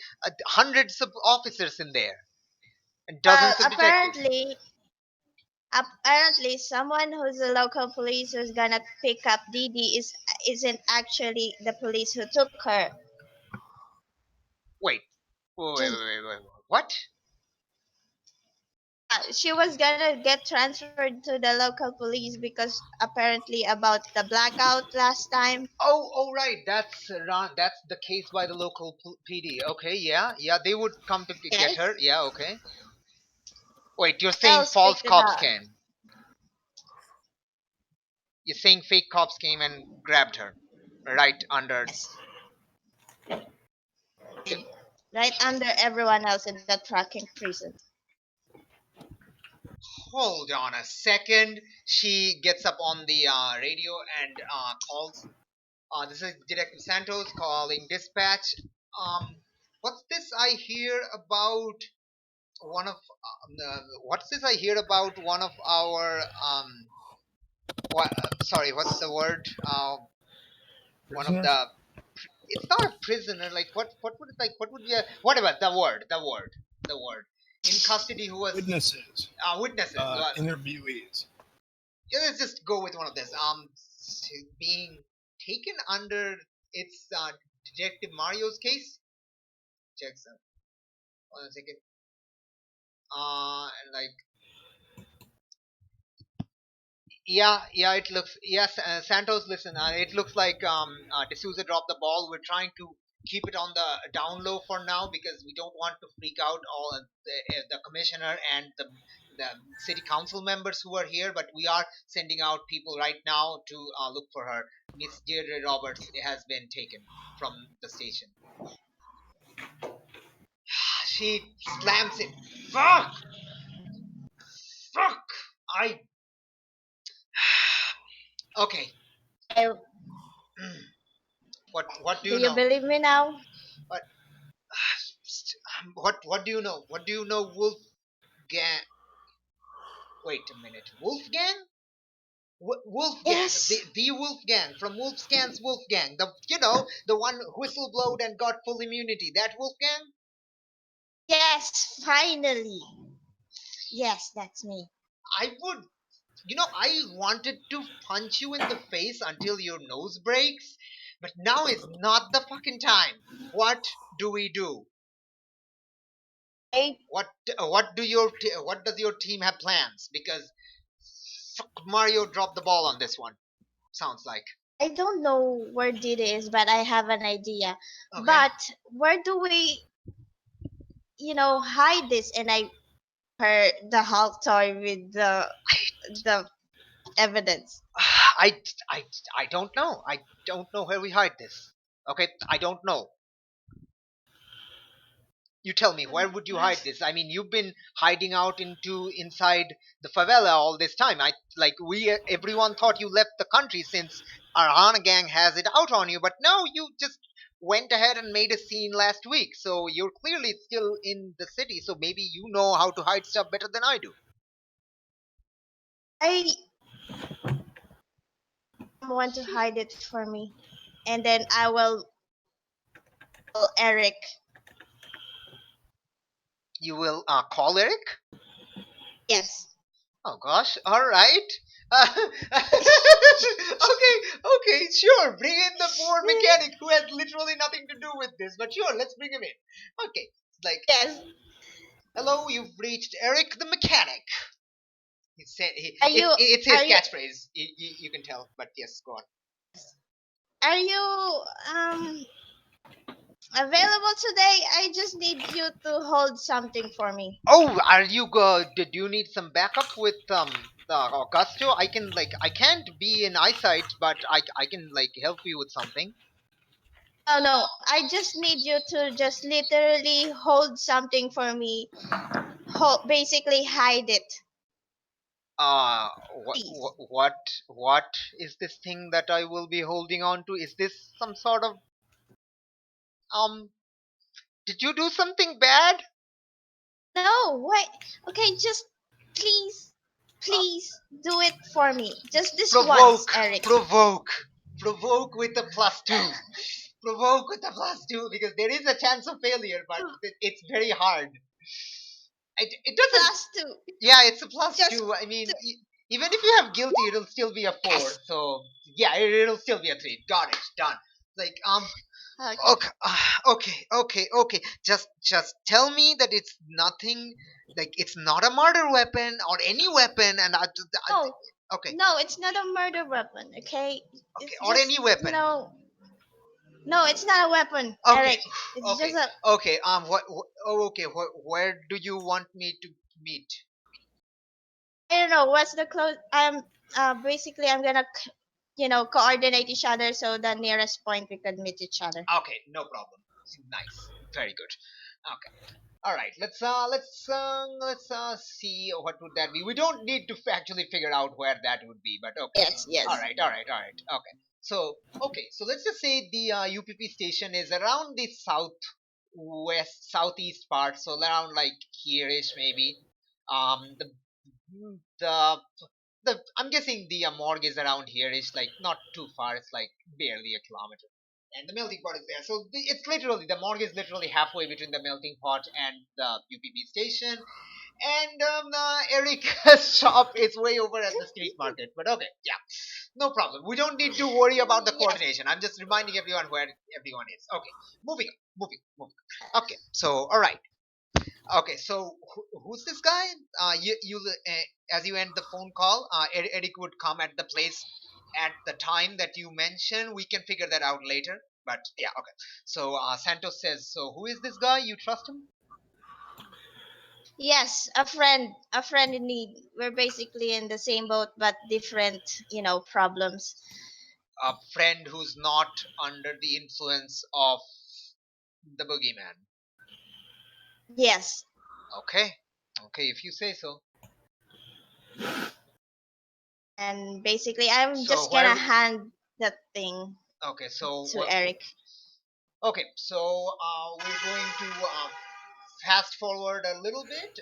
hundreds of officers in there and Well, dozens of detectives. apparently, someone who's a local police who's gonna pick up DD isn't actually the police who took her. Wait, wait, Just wait, wait, wait. What? she was gonna get transferred to the local police because apparently about the blackout last time. Oh, right. That's the case by the local PD. Okay, yeah. They would come to get her. Yes. Yeah, okay. Wait, you're saying Else false picked it cops up. came? You're saying fake cops came and grabbed her, right under? Yes. Right under everyone else in the tracking prison. Hold on a second. She gets up on the radio and calls. This is Detective Santos calling dispatch. What's this I hear about one of what's this I hear about one of our sorry, what's the word? One of Prisoner? the, it's not a prisoner. Like what would be a, whatever the word in custody who was Witnesses. witnesses. Interviewees. Yeah, let's just go with one of this. Being taken under, it's Detective Mario's case. Check some. Hold on a second. Like, yeah, it looks, yes, Santos, listen, it looks like D'Souza dropped the ball. We're trying to keep it on the down low for now because we don't want to freak out all the commissioner and the city council members who are here, but we are sending out people right now to look for her. Miss Deirdre Roberts has been taken from the station. She slams it. Fuck! Fuck! I. Okay. I, What do do you you know? believe me now? What what do you know? What do you know, Wolfgang? Wait a minute, Wolfgang? Wolfgang, Yes. the Wolfgang from Wolfscan's Wolfgang, the, the one whistle blowed and got full immunity. That Wolfgang? Yes, finally. Yes, that's me. I would, I wanted to punch you in the face until your nose breaks, but now is not the fucking time. What do we do? I What does your team have plans? Because fuck, Mario dropped the ball on this one. Sounds like. I don't know where Didi is, but I have an idea. Okay. But where do we, hide this? And I heard the Hulk toy with the evidence. I, I, I don't know. I don't know where we hide this. Okay, I don't know. You tell me, where would you hide this? I mean, you've been hiding out inside the favela all this time. Everyone thought you left the country since our Hana gang has it out on you, but no, you just went ahead and made a scene last week. So you're clearly still in the city. So maybe you know how to hide stuff better than I do. I want to hide it for me, and then I will tell Eric. You will call Eric? Yes. Oh gosh, alright. Okay, sure. Bring in the poor mechanic who has literally nothing to do with this, but sure, let's bring him in. Okay, like, Yes. hello, you've reached Eric the mechanic. He said, Are you it's his are you catchphrase. You can tell, but yes, go on. are you available today? I just need you to hold something for me. Oh, are you did you need some backup with the Augusto? I can't be in eyesight, but I can like help you with something. Oh no, I just need you to just literally hold something for me. Basically hide it, uh what please. what what what is this thing that I will be holding on to? Is this some sort of um did you do something bad? No, why? Okay, just please, uh, please do it for me. Just this once, provoke Eric. provoke provoke with a +2, provoke with a +2, because there is a chance of failure, but it's very hard. It doesn't. Plus two. Yeah, it's a plus Just two. I mean, two. even if you have guilty, it'll still be a 4. Yes. So yeah, it'll still be a 3. Got it. Done. Like Okay. okay. Just tell me that it's nothing. Like it's not a murder weapon or any weapon, and No, okay, no, it's not a murder weapon. Okay, okay, it's or just any weapon. no, it's not a weapon, Okay, Eric. It's okay, just a. okay. Oh, okay. Where do you want me to meet? I don't know what's the close. Basically I'm gonna coordinate each other so the nearest point we could meet each other. Okay, no problem. Nice, very good. Okay. All right, let's see what would that be. We don't need to actually figure out where that would be, but okay. Yes, yes. All right, all right, all right. Okay, so let's just say the UPP station is around the southeast part, so around like here-ish maybe. The the I'm guessing the morgue is around here-ish, like not too far. It's like barely a kilometer. And the melting pot is there. So it's literally, the morgue is literally halfway between the melting pot and the UPP station. And Erica's shop is way over at the street market. But okay, yeah, no problem. We don't need to worry about the Yes. coordination. I'm just reminding everyone where everyone is. Okay, moving on, moving on. Okay, so all right. Okay, so who's this guy? As you end the phone call, Eric would come at the place at the time that you mentioned. We can figure that out later. But yeah, okay. So Santos says, "So who is this guy? You trust him? Yes, a friend in need. We're basically in the same boat, but different, problems. A friend who's not under the influence of the boogeyman." Yes, Okay, okay, if you say so. and basically, I'm So just where? gonna hand that thing Okay, so to Eric. okay, so we're going to fast forward a little bit.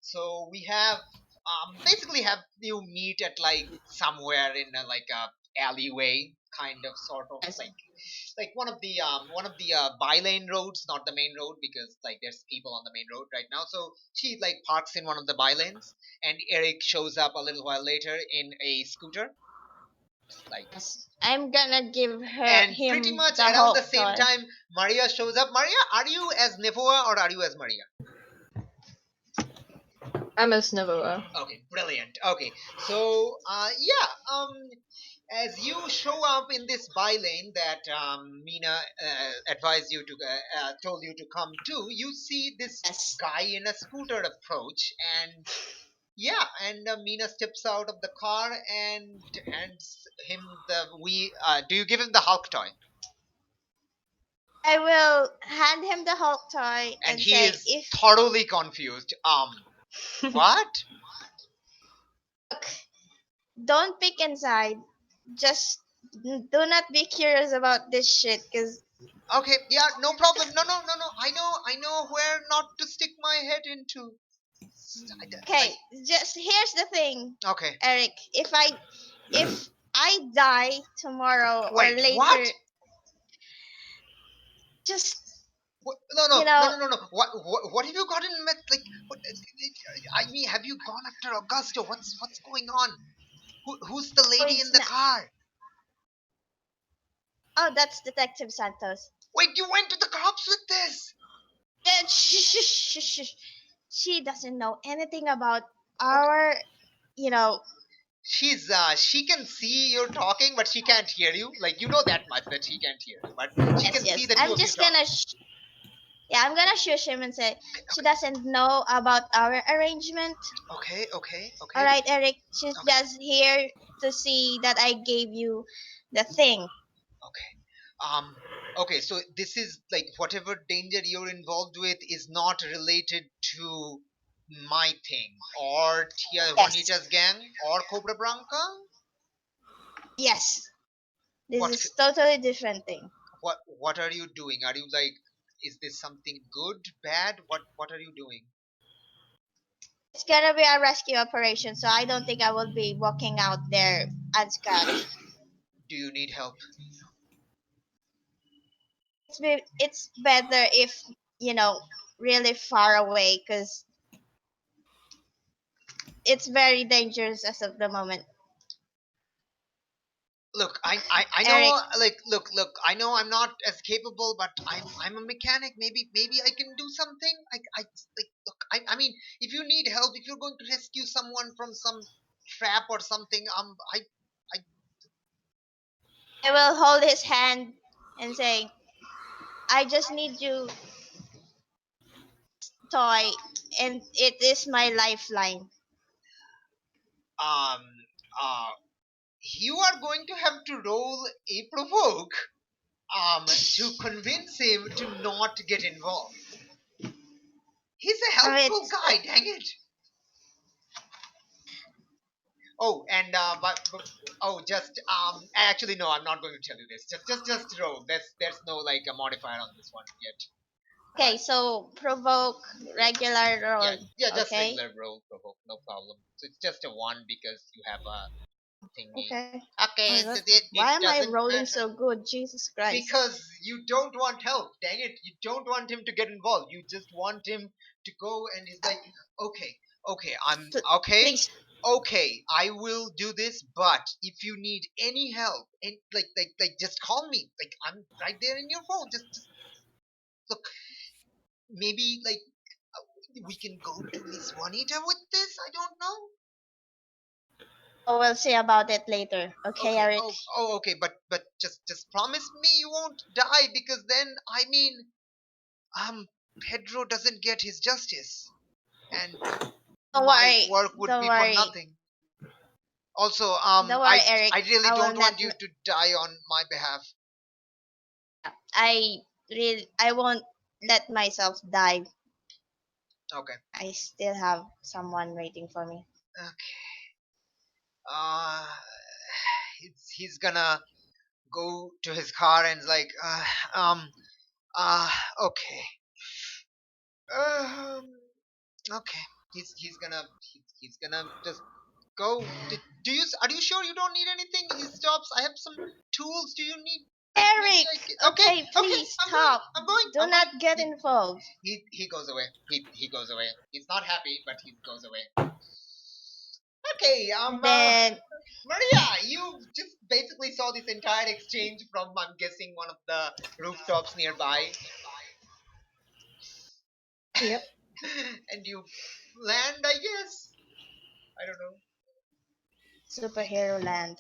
So we have basically have you meet at like somewhere in like a alleyway kind of sort of Yes. like one of the bylane roads, not the main road, because like there's people on the main road right now. So she like parks in one of the bylanes, and Eric shows up a little while later in a scooter, like. Yes. I'm gonna give And pretty him much the around the Hulk same toy. time, Maria shows up. Maria, are you as Nevoa or are you as Maria? I'm as Novoa. Okay, brilliant. Okay, so yeah, as you show up in this bylane that Mina advised you to told you to come to, you see this Yes. guy in a scooter approach, and yeah, and Mina steps out of the car and hands him the we. Do you give him the Hulk toy? I will hand him the Hulk toy And and he say, is if thoroughly confused. What? look, don't pick inside. Just do not be curious about this shit, cause Okay, yeah, no problem. No, no, no, no. I know where not to stick my head into. okay, Like, just here's the thing, okay. Eric. If I die tomorrow or Wait, later, what? just No, no, you no, know, no, no, no. What have you gotten met? Like, what, I mean, have you gone after Augusto? What's going on? Who's the oh, lady in it's the not. car? Oh, that's Detective Santos. Wait, you went to the cops with this? Shh, shh, shh, shh, shh. She doesn't know anything about our, you know. She can see you're talking, but she can't hear you. Like, you know that much that she can't hear you, but she Yes, can see yes. the two I'm of you just talk. gonna. Yeah, I'm gonna shush him and say she doesn't know about our arrangement. Okay, okay, All okay. right, Eric. She's Okay. just here to see that I gave you the thing. Okay. Okay, so this is like whatever danger you're involved with is not related to my thing or Tia Yes, Juanita's gang or Cobra Blanca. yes. This What is totally different thing. what are you doing? Are you like, is this something good, bad? What are you doing? It's gonna be a rescue operation, so I don't think I will be walking out there unscratched. Do you need help? It's better if really far away, because it's very dangerous as of the moment. Look, I Eric, know, like, look, I know I'm not as capable, but I'm a mechanic. Maybe I can do something. I like, look, I mean, if you need help, if you're going to rescue someone from some trap or something, I I will hold his hand and say, I just need you toy, and it is my lifeline. um uh you are going to have to roll a provoke. to convince him to not get involved. He's a I mean, helpful guy, dang it. Oh, and actually no, I'm not going to tell you this. Just roll. There's no like a modifier on this one yet. okay, so provoke regular roll. Yeah, just Okay. regular roll provoke, no problem. So it's just a one because you have a thingy. Okay. Okay, Oh, so why it am I doesn't rolling matter. so good? Jesus Christ. Because you don't want help, dang it. You don't want him to get involved. You just want him to go and he's like, okay, I'm okay. Please. Okay, I will do this, but if you need any help, and like just call me. Like I'm right there in your phone. Just look. Maybe like we can go to Miss Juanita with this. I don't know. Oh, we'll see about it later. Okay, Okay. Eric. Okay, but just promise me you won't die because then I mean, Pedro doesn't get his justice, and Don't my worry. work would Don't be for worry. nothing. Also, Don't worry, Eric. I really I will don't not. want you to die on my behalf. I won't let myself die. Okay. I still have someone waiting for me. Okay. Uh, he's gonna go to his car and like, okay. Um, okay. He's gonna just go. Do you are you sure you don't need anything? He stops. I have some tools. Do you need? Eric, okay, please stop. I'm going. Do not get involved. He goes away. He goes away. He's not happy, but he goes away. Okay. Then Maria, you just basically saw this entire exchange from, I'm guessing, one of the rooftops nearby. Yep. And you land, I guess. I don't know. superhero land.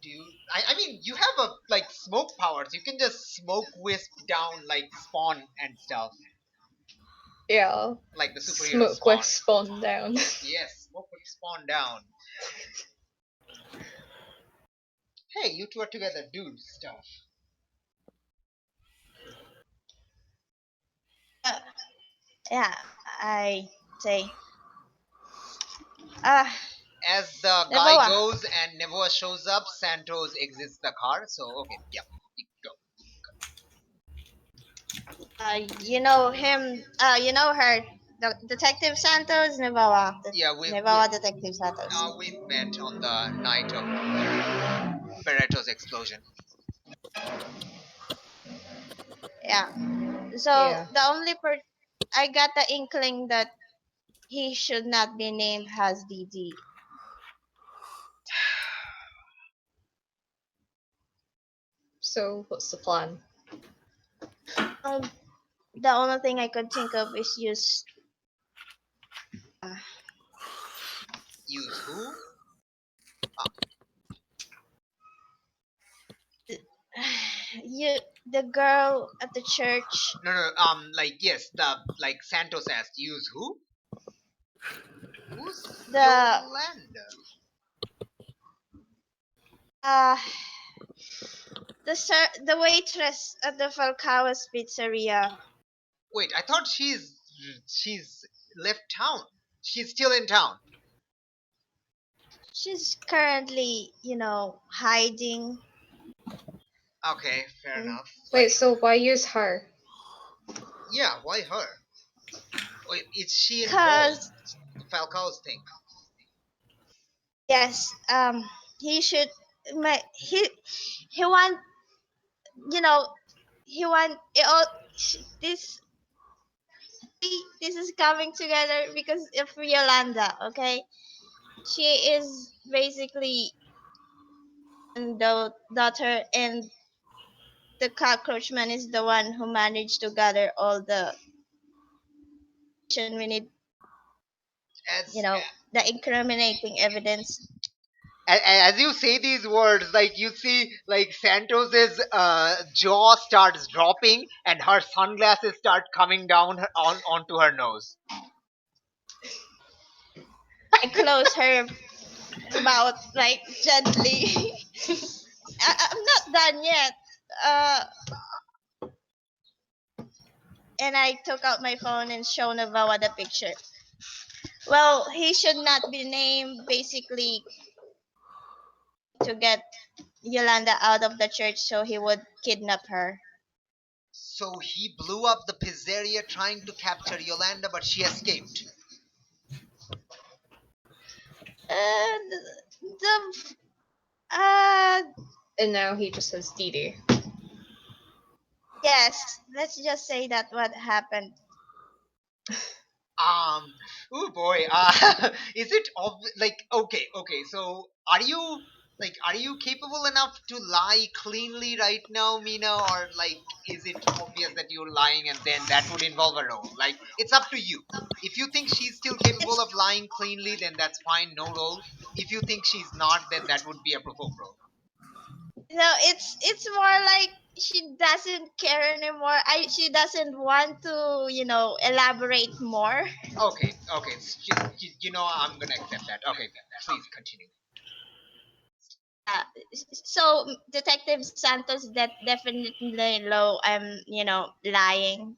Do you? I mean, you have a like smoke powers. You can just smoke wisp down like spawn and stuff, Yeah. like the superhero Smoke spawn. with spawn down. Yes, smoke would spawn down. Hey, you two are together, dude. Stuff. Uh, yeah, I say. Ah, As the guy Nevoa. goes and Nevoa shows up, Santos exits the car. So okay, yeah, go. You know him. You know her. The Detective Santos, Nevoa. Yeah, Nevoa Detective Santos. we met on the night of Barreto's explosion. Yeah. So Yeah. the only I got the inkling that he should not be named as DD. So what's the plan? Um, the only thing I could think of is use Use who? you the girl at the church. No. Like yes, the like Santos asked. Use who? Who's The Yolanda? uh the waitress at the Falcao's Pizzeria. Wait, I thought she's left town. She's still in town. She's currently, hiding. Okay, fair enough. Wait, so why use her? Yeah, why her? Wait, is she Cause involved? The Falcao's thing. yes, he should. He want, you know, he want it all. This this is coming together because of Yolanda. Okay, she is basically the daughter, and the cockroach man is the one who managed to gather all the we need, As the incriminating evidence. as you say these words, like you see, like Santos's jaw starts dropping, and her sunglasses start coming down onto her nose. I close her mouth like gently. I'm not done yet. uh, and I took out my phone and show Navawa the picture. Well, he should not be named, basically, to get Yolanda out of the church so he would kidnap her. So he blew up the pizzeria trying to capture Yolanda, but she escaped. The And now he just has Dee Dee. yes, let's just say that what happened. Oh boy. Is it like okay? So are you capable enough to lie cleanly right now, Mina, or like is it obvious that you're lying and then that would involve a roll? Like it's up to you. If you think she's still capable It's of lying cleanly, then that's fine, no roll. If you think she's not, then that would be a provoke roll. no, it's more like she doesn't care anymore. She doesn't want to, elaborate more. Okay. I'm gonna accept that. Okay, please continue. Uh, so Detective Santos, that definitely low. I'm, lying.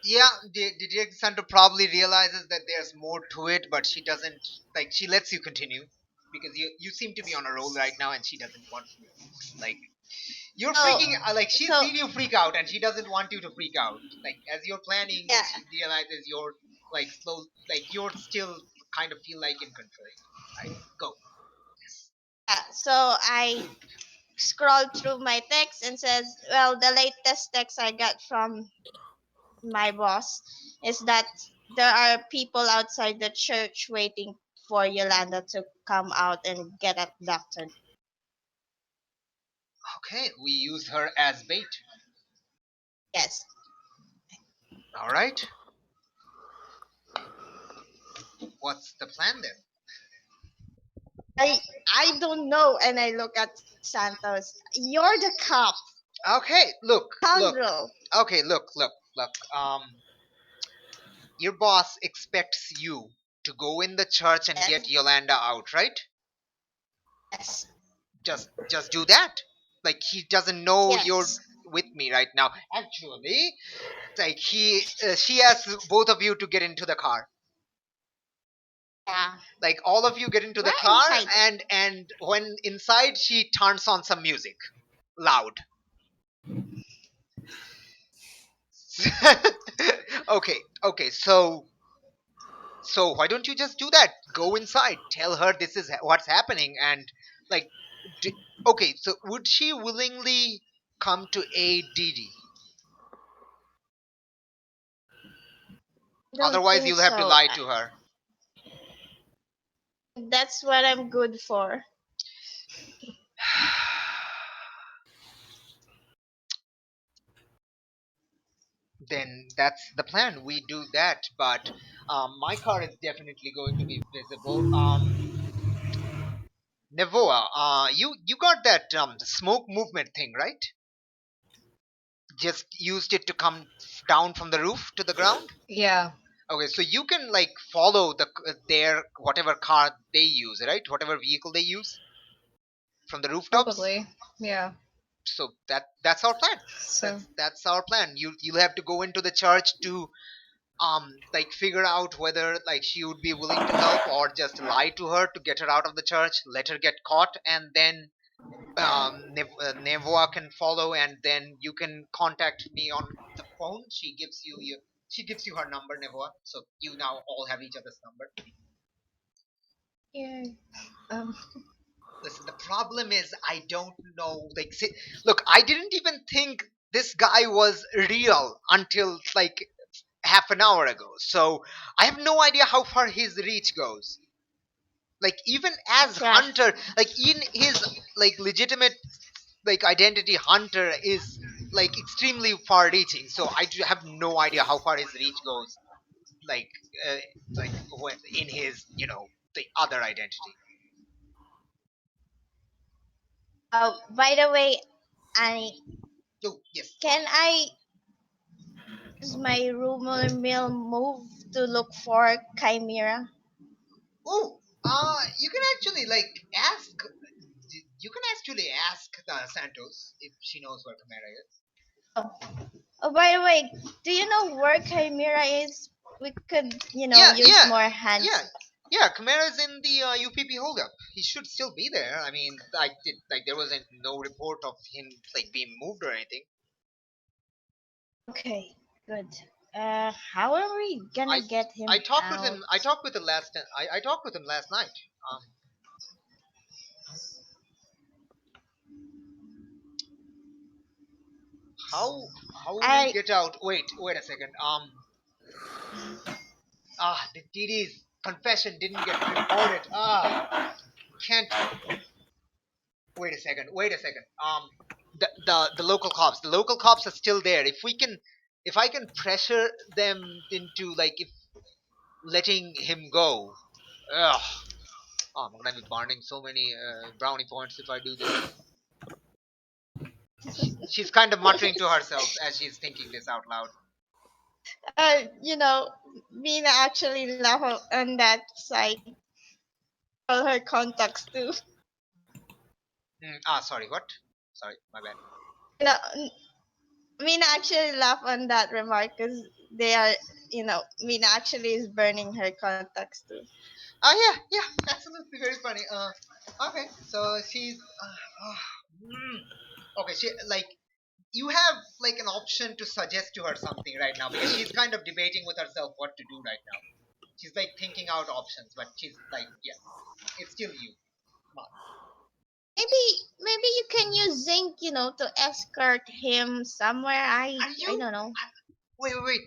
Yeah, Detective Santo probably realizes that there's more to it, but she doesn't like. She lets you continue because you seem to be on a roll right now, and she doesn't want like you're So freaking like she's so seen you freak out, and she doesn't want you to freak out. Like as you're planning, yeah, she realizes you're like slow, like you're still kind of feel like in control. Right? Go. so I scroll through my text and says, well, the latest text I got from my boss is that there are people outside the church waiting for Yolanda to come out and get abducted. Okay, we use her as bait. Yes. All right. What's the plan then? I I don't know, and I look at Santos. You're the cop, Okay, look. scoundrel. Okay, look. Your boss expects you to go in the church and Yes. get Yolanda out, right? Yes. Just do that. Like he doesn't know you're Yes. with me right now. Actually, like she asks both of you to get into the car. Yeah. Like all of you get into We're the car, inside. and when inside she turns on some music, loud. Okay. So why don't you just do that? Go inside, tell her this is what's happening, and like, okay. So would she willingly come to aid Didi? Don't Otherwise, think you'll have to so. lie to her. That's what I'm good for. Then that's the plan. We do that, but my car is definitely going to be visible. Nevoa, you got that smoke movement thing, right? Just used it to come down from the roof to the ground. Yeah, Okay, so you can like follow their whatever car they use, right? Whatever vehicle they use from the rooftops. probably. Yeah. So that's our plan. So That's our plan. You'll have to go into the church to like figure out whether like she would be willing to help or just lie to her to get her out of the church, let her get caught, and then Nevoa can follow, and then you can contact me on the phone. She gives you her number, Nevoa. So you now all have each other's number. yeah. Um. Listen, the problem is I don't know. Like, see, look, I didn't even think this guy was real until like half an hour ago. So I have no idea how far his reach goes. Like even as That's right. Hunter, like in his like legitimate like identity, Hunter is like extremely far reaching. So I have no idea how far his reach goes. Like uh, in his the other identity. By the way, Annie, Oh yes. can I use my rumor mill move to look for Chimera? Oh, you can actually like ask. You can actually ask Santos if she knows where Chimera is. Oh, by the way, do you know where Chimera is? We could, Yeah, use yeah, more hands. yeah, yeah. Chimera's in the UPP holdup. He should still be there. I mean, there wasn't no report of him like being moved or anything. Okay, good. How are we gonna get him I talked with out? him. I talked with him last. I talked with him last night. How how will we I get out? Wait a second. The DD's confession didn't get recorded. Can't. Wait a second. The local cops. The local cops are still there. If I can pressure them into like if letting him go. Ugh. Oh, I'm gonna be burning so many brownie points if I do this. She's kind of muttering to herself as she's thinking this out loud. Mina actually laugh on that side. All her contacts too. Sorry, what? Sorry, my bad. You know, Mina actually laugh on that remark because they are, Mina actually is burning her contacts too. Yeah, absolutely, very funny. Okay, so she's, okay, she like you have like an option to suggest to her something right now because she's kind of debating with herself what to do right now. She's like thinking out options, but she's like, yes, it's still you. Come on. Maybe you can use Zinc, to escort him somewhere. Are I you? don't know. Wait.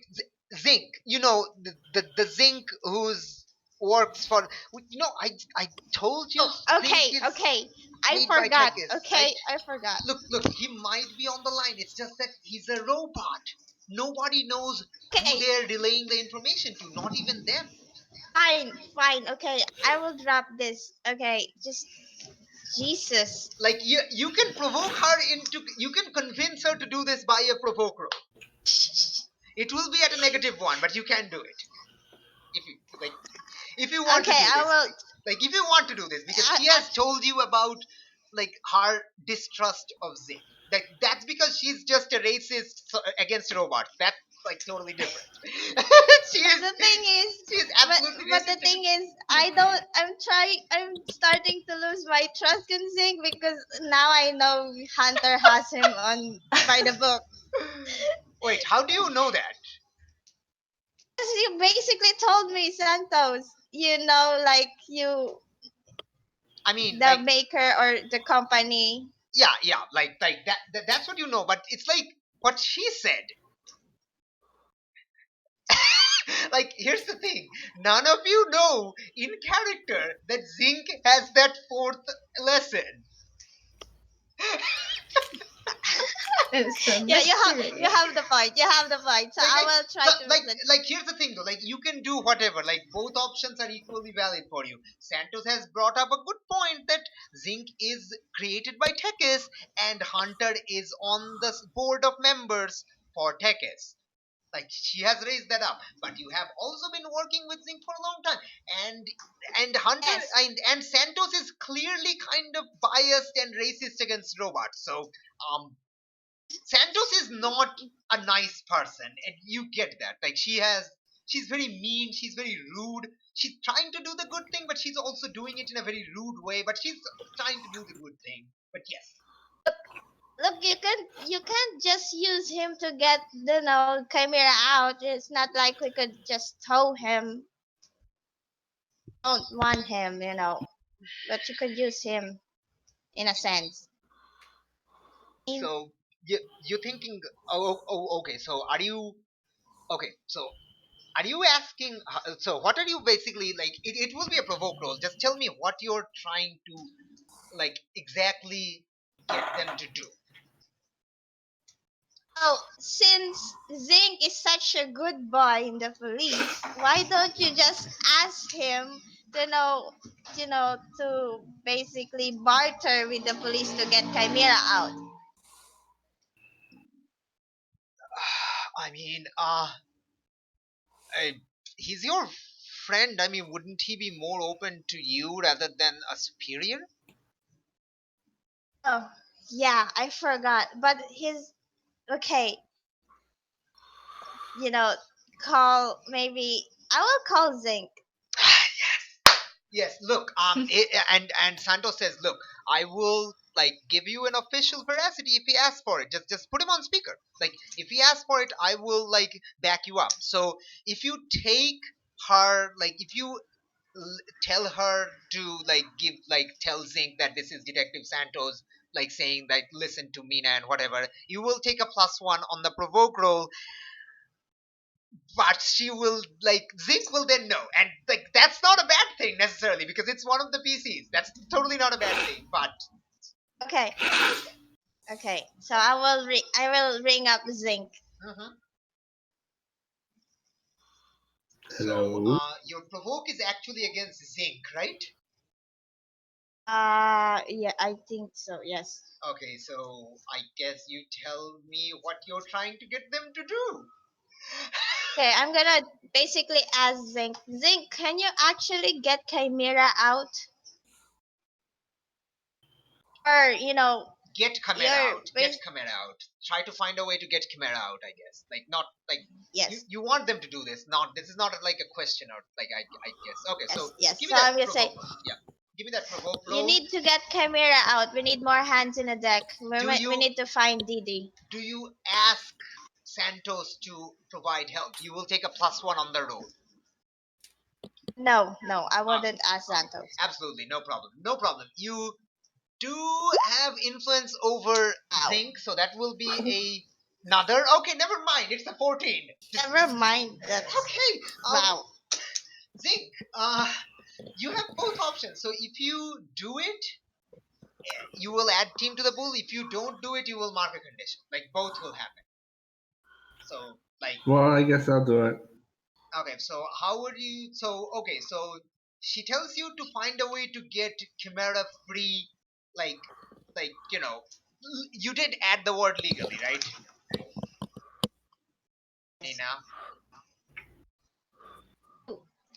Zinc. You know the Zinc who's works for. I told you Zinc is Okay. I made by forgot. Tekis, right? Okay, I forgot. Look, he might be on the line. It's just that he's a robot. Nobody knows who Okay, they're relaying the information to, not even them. fine. Okay, I will drop this. Okay, just Jesus. Like you can provoke her into, you can convince her to do this by a provoke roll. It will be at a -1, but you can do it if you like. If you want to Okay, do I this, will. like if you want to do this, because she has told you about like her distrust of Zing. That's because she's just a racist against robots. That's like totally different. she is The thing is, she is but absolutely but the racist. thing is, I don't. I'm starting to lose my trust in Zing because now I know Hunter has him on by the book. Wait, how do you know that? Because you basically told me, Santos. Like I mean, the maker or the company. yeah, like that's what you know. But it's like what she said. Like, here's the thing, none of you know in character that Zinc has that fourth lesson. It's a Yeah, mystery. you have the point. You have the point. So I will try to listen. Like here's the thing though, like you can do whatever, like both options are equally valid for you. Santos has brought up a good point that Zinc is created by Tekis and Hunter is on the board of members for Tekis. Like she has raised that up, but you have also been working with Zinc for a long time, and Hunter Yes. and Santos is clearly kind of biased and racist against robots. So Santos is not a nice person, and you get that. Like she's very mean, she's very rude. She's trying to do the good thing, but she's also doing it in a very rude way. But she's trying to do the good thing. But yes, Look, you can't just use him to get Chimera out. It's not like we could just tow him. Don't want him, but you could use him in a sense. so you're thinking, okay. So are you okay? So are you asking? So what are you basically like? It will be a provoke roll. Just tell me what you're trying to like exactly get them to do. Oh, since Zink is such a good boy in the police, why don't you just ask him to basically barter with the police to get Chimera out? I mean, uh, he's your friend. I mean, wouldn't he be more open to you rather than a superior? Oh, yeah, I forgot. But his okay, you know, call maybe I will call Zinc. Yes, look, and Santos says, look, I will like give you an official veracity if he asks for it. Just put him on speaker. Like if he asks for it, I will like back you up. So if you take her, like if you tell her to tell Zinc that this is Detective Santos, like saying that listen to Mina and whatever, you will take a +1 on the provoke roll, but she will Zinc will then know, and like that's not a bad thing necessarily because it's one of the PCs. That's totally not a bad thing. But Okay. Okay. So I will ring up Zinc. mhm. So Hello. your provoke is actually against Zinc, right? Yeah, I think so. Yes. Okay, so I guess you tell me what you're trying to get them to do. Okay, I'm gonna basically ask Zinc. Zinc, can you actually get Chimera out? Or Get Chimera you're out. Get Chimera out. Try to find a way to get Chimera out. I guess not like you yes, you want them to do this. Not this is not like a question or like I guess. Okay, yes, so yes. give me So I'm that gonna say provoke. Yeah, give me that provoke you roll. need to get Chimera out. We need more hands in the deck. Do We you need to find Didi. do you ask Santos to provide help? You will take a +1 on the roll. No, no, I Okay, wouldn't ask okay, Santos. absolutely no problem. No problem. You do have influence over Ow. Zinc, so that will be another. Okay, never mind. It's a 14. Never mind. That's Okay, wow. Zinc. You have both options. So if you do it, you will add team to the pool. If you don't do it, you will mark a condition. Like both will happen. So like Well, I guess I'll do it. okay. So how would you? So okay. So she tells you to find a way to get Chimera free. Like you did add the word legally, right, Nina?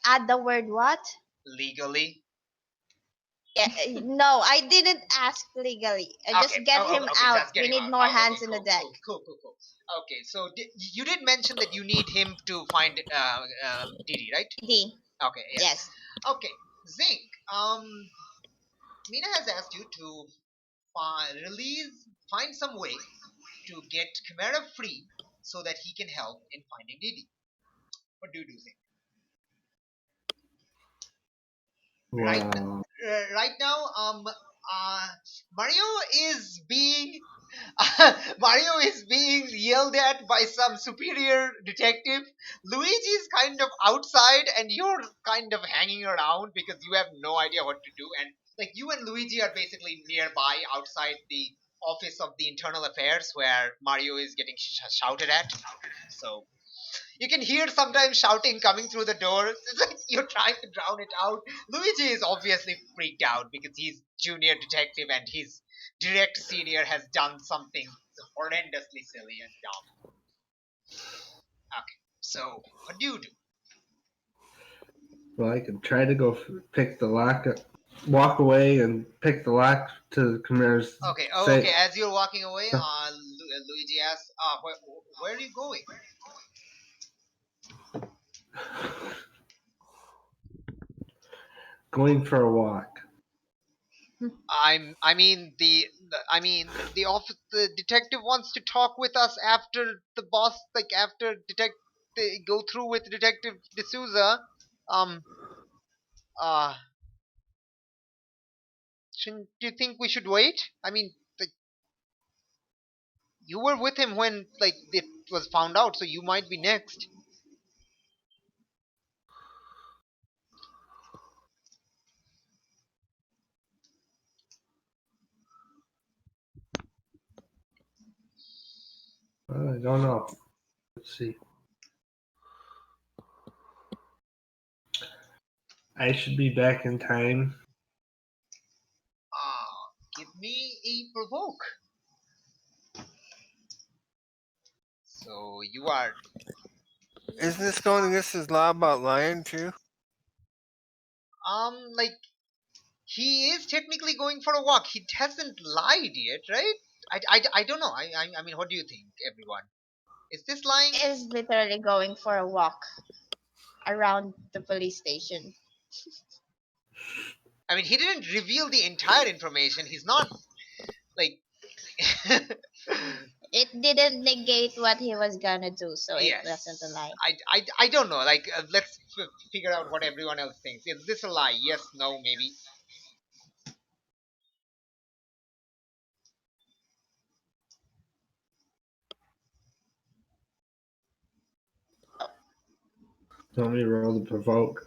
Add the word what? Legally. Yeah, no, I didn't ask legally. Just Okay. get Oh, him okay. Okay. out. Just get We him need out. more Oh, okay. hands in the Cool. deck. Cool. Cool. Cool. Cool. Okay. So you did mention that you need him to find Didi, right? D. Okay. Yes. Yes. Okay. Zinc. Mina has asked you to find some way to get Chimera free so that he can help in finding Didi. What do you do, Zinc? Right, Wow. right now, Mario is being Mario is being yelled at by some superior detective. Luigi is kind of outside, and you're kind of hanging around because you have no idea what to do. And like you and Luigi are basically nearby outside the office of the internal affairs where Mario is getting shouted at. So you can hear sometimes shouting coming through the door. It's like you're trying to drown it out. Luigi is obviously freaked out because he's junior detective and his direct senior has done something horrendously silly and dumb. Okay, so what do you do? Well, I could try to go pick the lock, walk away and pick the lock to Khmer's Okay, oh, okay. say. As you're walking away, Luigi asks, where are you going?" Going for a walk. The detective wants to talk with us after the boss, like after they go through with Detective D'Souza. Um, uh, shouldn't you think we should wait? I mean, like, you were with him when like it was found out, so you might be next. I don't know. Let's see. I should be back in time. Give me a provoke. So you are Isn't this going against his law about lying too? like He is technically going for a walk. He hasn't lied yet, right? I don't know. I mean, what do you think, everyone? Is this lying? Is literally going for a walk around the police station. I mean, he didn't reveal the entire information. He's not like. It didn't negate what he was gonna do, so it Yes. wasn't a lie. I don't know. Like, let's figure out what everyone else thinks. Is this a lie? Yes, no, maybe. Want me to roll the provoke?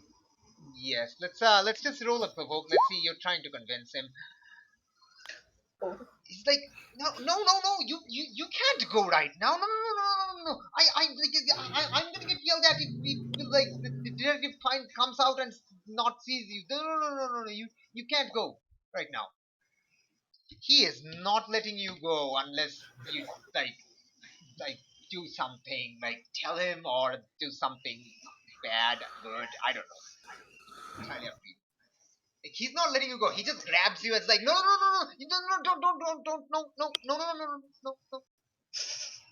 Yes. Let's just roll a provoke. Let's see. You're trying to convince him. He's like, no. You can't go right now. No. I'm gonna get yelled at if like the detective comes out and not sees you. No. You can't go right now. He is not letting you go unless you like do something, like tell him or do something bad, good. I don't know. Entirely up to you. Like, he's not letting you go. He just grabs you. It's like no. You don't no.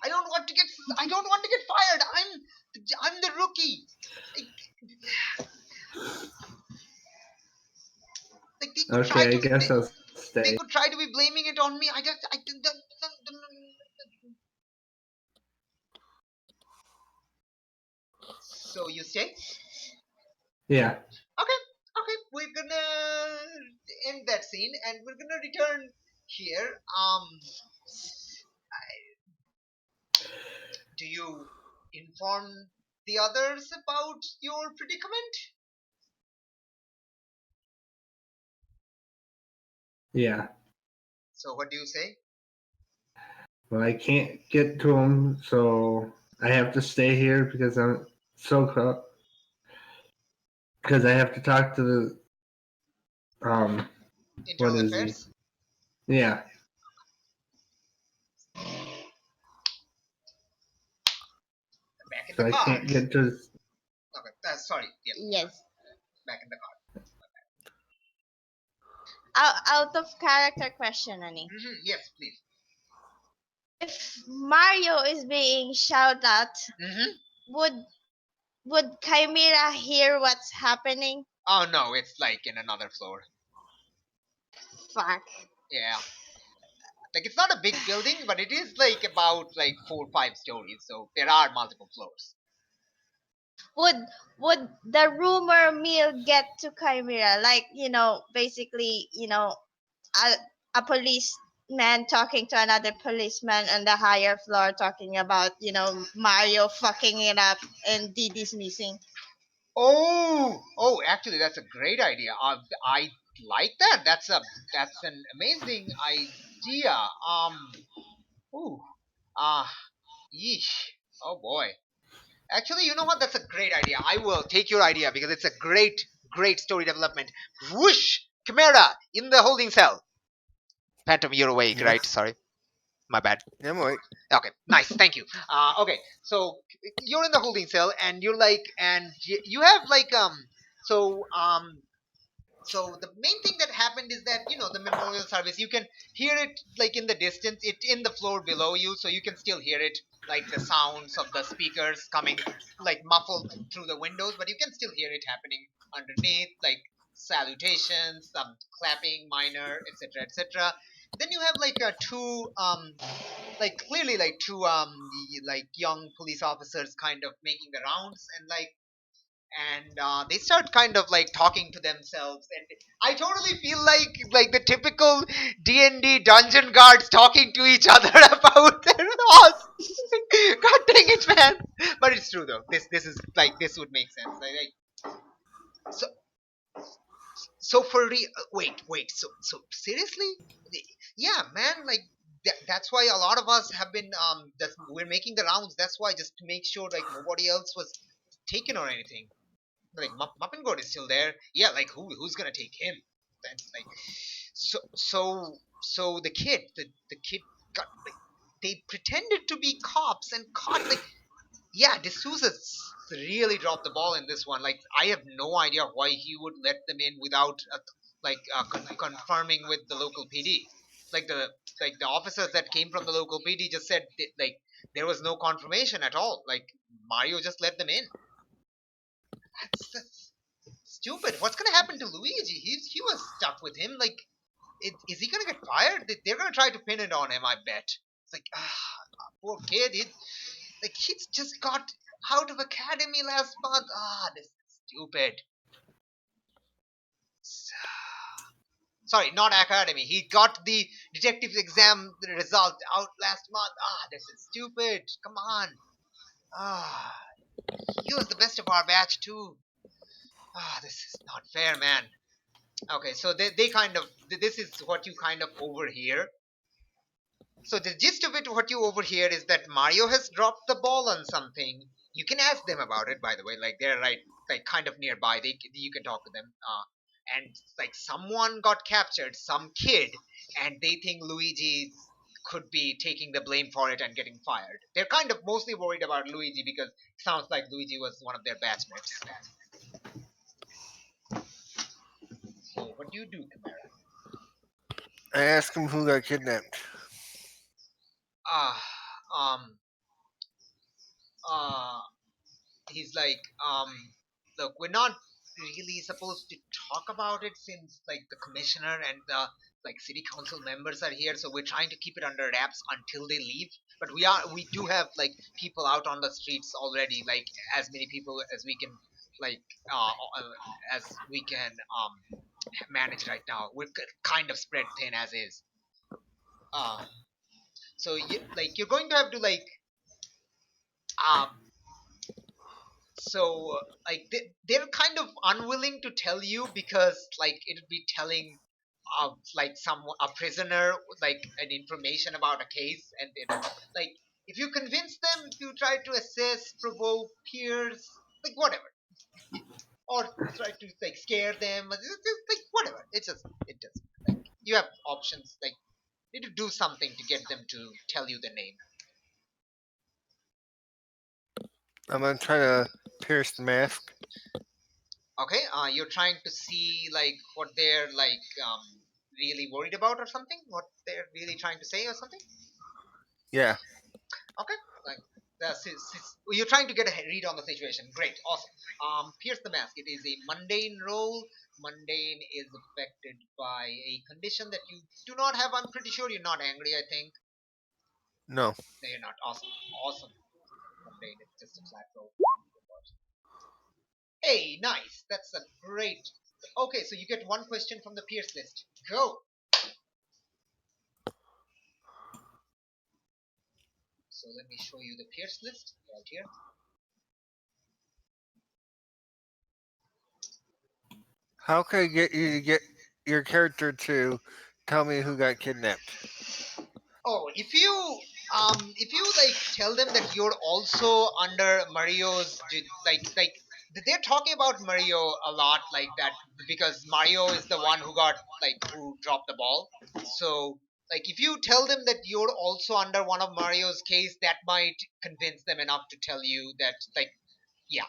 I don't want to get. I don't want to get fired. I'm the rookie. Like they could try Okay, I to. guess I'll They stay. could try to be blaming it on me. So you stay? Yeah. Okay, we're gonna end that scene and we're gonna return here. Do you inform the others about your predicament? Yeah. So what do you say? Well, I can't get to him, so I have to stay here because I'm so because I have to talk to the what Internal is he? affairs? Yeah. Back in So the I car. can't get to. Okay, sorry. Yeah, Yes. back in the car. Out of character question, Annie. Yes, please. If Mario is being shouted at, would Chimera hear what's happening? Oh no, it's like in another floor. Fuck. Yeah. Like it's not a big building, but it is like about like 4 or 5 stories, so there are multiple floors. Would the rumor mill get to Chimera? Like, basically, a, a policeman talking to another policeman on the higher floor talking about, Mario fucking it up and Didi's missing. Oh, actually, that's a great idea. I like that. That's an amazing idea. Ooh, ah, yeesh. Oh boy. Actually, you know what? That's a great idea. I will take your idea because it's a great story development. Whoosh! Chimera in the holding cell. Phantom, you're awake, right? Yes. Sorry, my bad. Yeah, I'm awake. Okay, nice, thank you. Okay, so you're in the holding cell, and you're like, and you have like so so the main thing that happened is that the memorial service, you can hear it like in the distance, it in the floor below you, so you can still hear it, like the sounds of the speakers coming like muffled through the windows, but you can still hear it happening underneath, like salutations, some clapping, minor, etc. Then you have like two like clearly like two like young police officers kind of making the rounds, and they start kind of like talking to themselves, and I totally feel like the typical D&D dungeon guards talking to each other about their laws. God dang it, man. But it's true though. This is like, this would make sense. So so for real, wait, so seriously? Yeah, man, like that's why a lot of us have been we're making the rounds. That's why, just to make sure like nobody else was taken or anything. Like Muppingord is still there. Yeah, like who's gonna take him? That's like so the kid got like, they pretended to be cops and caught like, yeah, D'Souza really dropped the ball in this one. Like I have no idea why he would let them in without like confirming with the local PD. Like the officers that came from the local PD just said like there was no confirmation at all. Like Mario just let them in. That's stupid. What's gonna happen to Luigi? He was stuck with him. Like, is he gonna get fired? They're gonna try to pin it on him. I bet. It's like poor kid. He's just got out of academy last month. This is stupid. Sorry, not academy. He got the detective exam result out last month. This is stupid. Come on. He was the best of our batch too. This is not fair, man. Okay, so they kind of, this is what you kind of overhear. So the gist of it, what you overhear is that Mario has dropped the ball on something. You can ask them about it, by the way. Like they're right, like kind of nearby. You can talk to them. And like someone got captured, some kid, and they think Luigi could be taking the blame for it and getting fired. They're kind of mostly worried about Luigi because it sounds like Luigi was one of their batchmates. So what do you do, Chimera? I asked him who got kidnapped. Ah, um, uh, he's like, look, we're not really supposed to talk about it since like the commissioner and the like city council members are here, so we're trying to keep it under wraps until they leave. But we do have like people out on the streets already, like as many people as we can, like as we can manage right now. We're kind of spread thin as is. Uh, so you're going to have to like um so like they're kind of unwilling to tell you because like it would be telling like some a prisoner like an information about a case, and they don't like if you convince them, if you try to assess, provoke, pierce, like whatever, or try to like scare them, it's like whatever, it does like you have options, like you need to do something to get them to tell you the name. I'm gonna try to pierce the mask. Okay, you're trying to see like what they're like really worried about or something, what they're really trying to say or something. Yeah. Okay, like you're trying to get a read on the situation. Great, awesome. Pierce the mask. It is a mundane role. Mundane is affected by a condition that you do not have. I'm pretty sure you're not angry. I think No. no, you're not. Awesome, awesome. Mundane is just a flat roll. Hey, nice. That's a great. Okay, so you get one question from the Pierce list. Go. So let me show you the Pierce list right here. How can I get you to get your character to tell me who got kidnapped? Oh, if you like tell them that you're also under Mario's like they're talking about Mario a lot like that because Mario is the one who got like who dropped the ball. So like if you tell them that you're also under one of Mario's case, that might convince them enough to tell you that like yeah.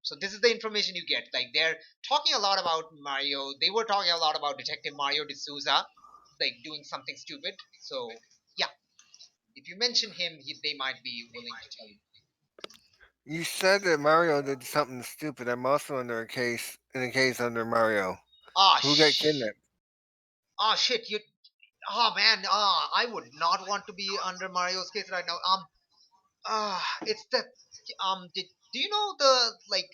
So this is the information you get. Like they're talking a lot about Mario. They were talking a lot about Detective Mario D'Souza, like doing something stupid. So yeah, if you mention him, they might be willing to tell you. You said that Mario did something stupid. I'm also under a case in a case under Mario. Ah, Who got kidnapped? shit, you. Man, I would not want to be under Mario's case right now. It's the do you know the like?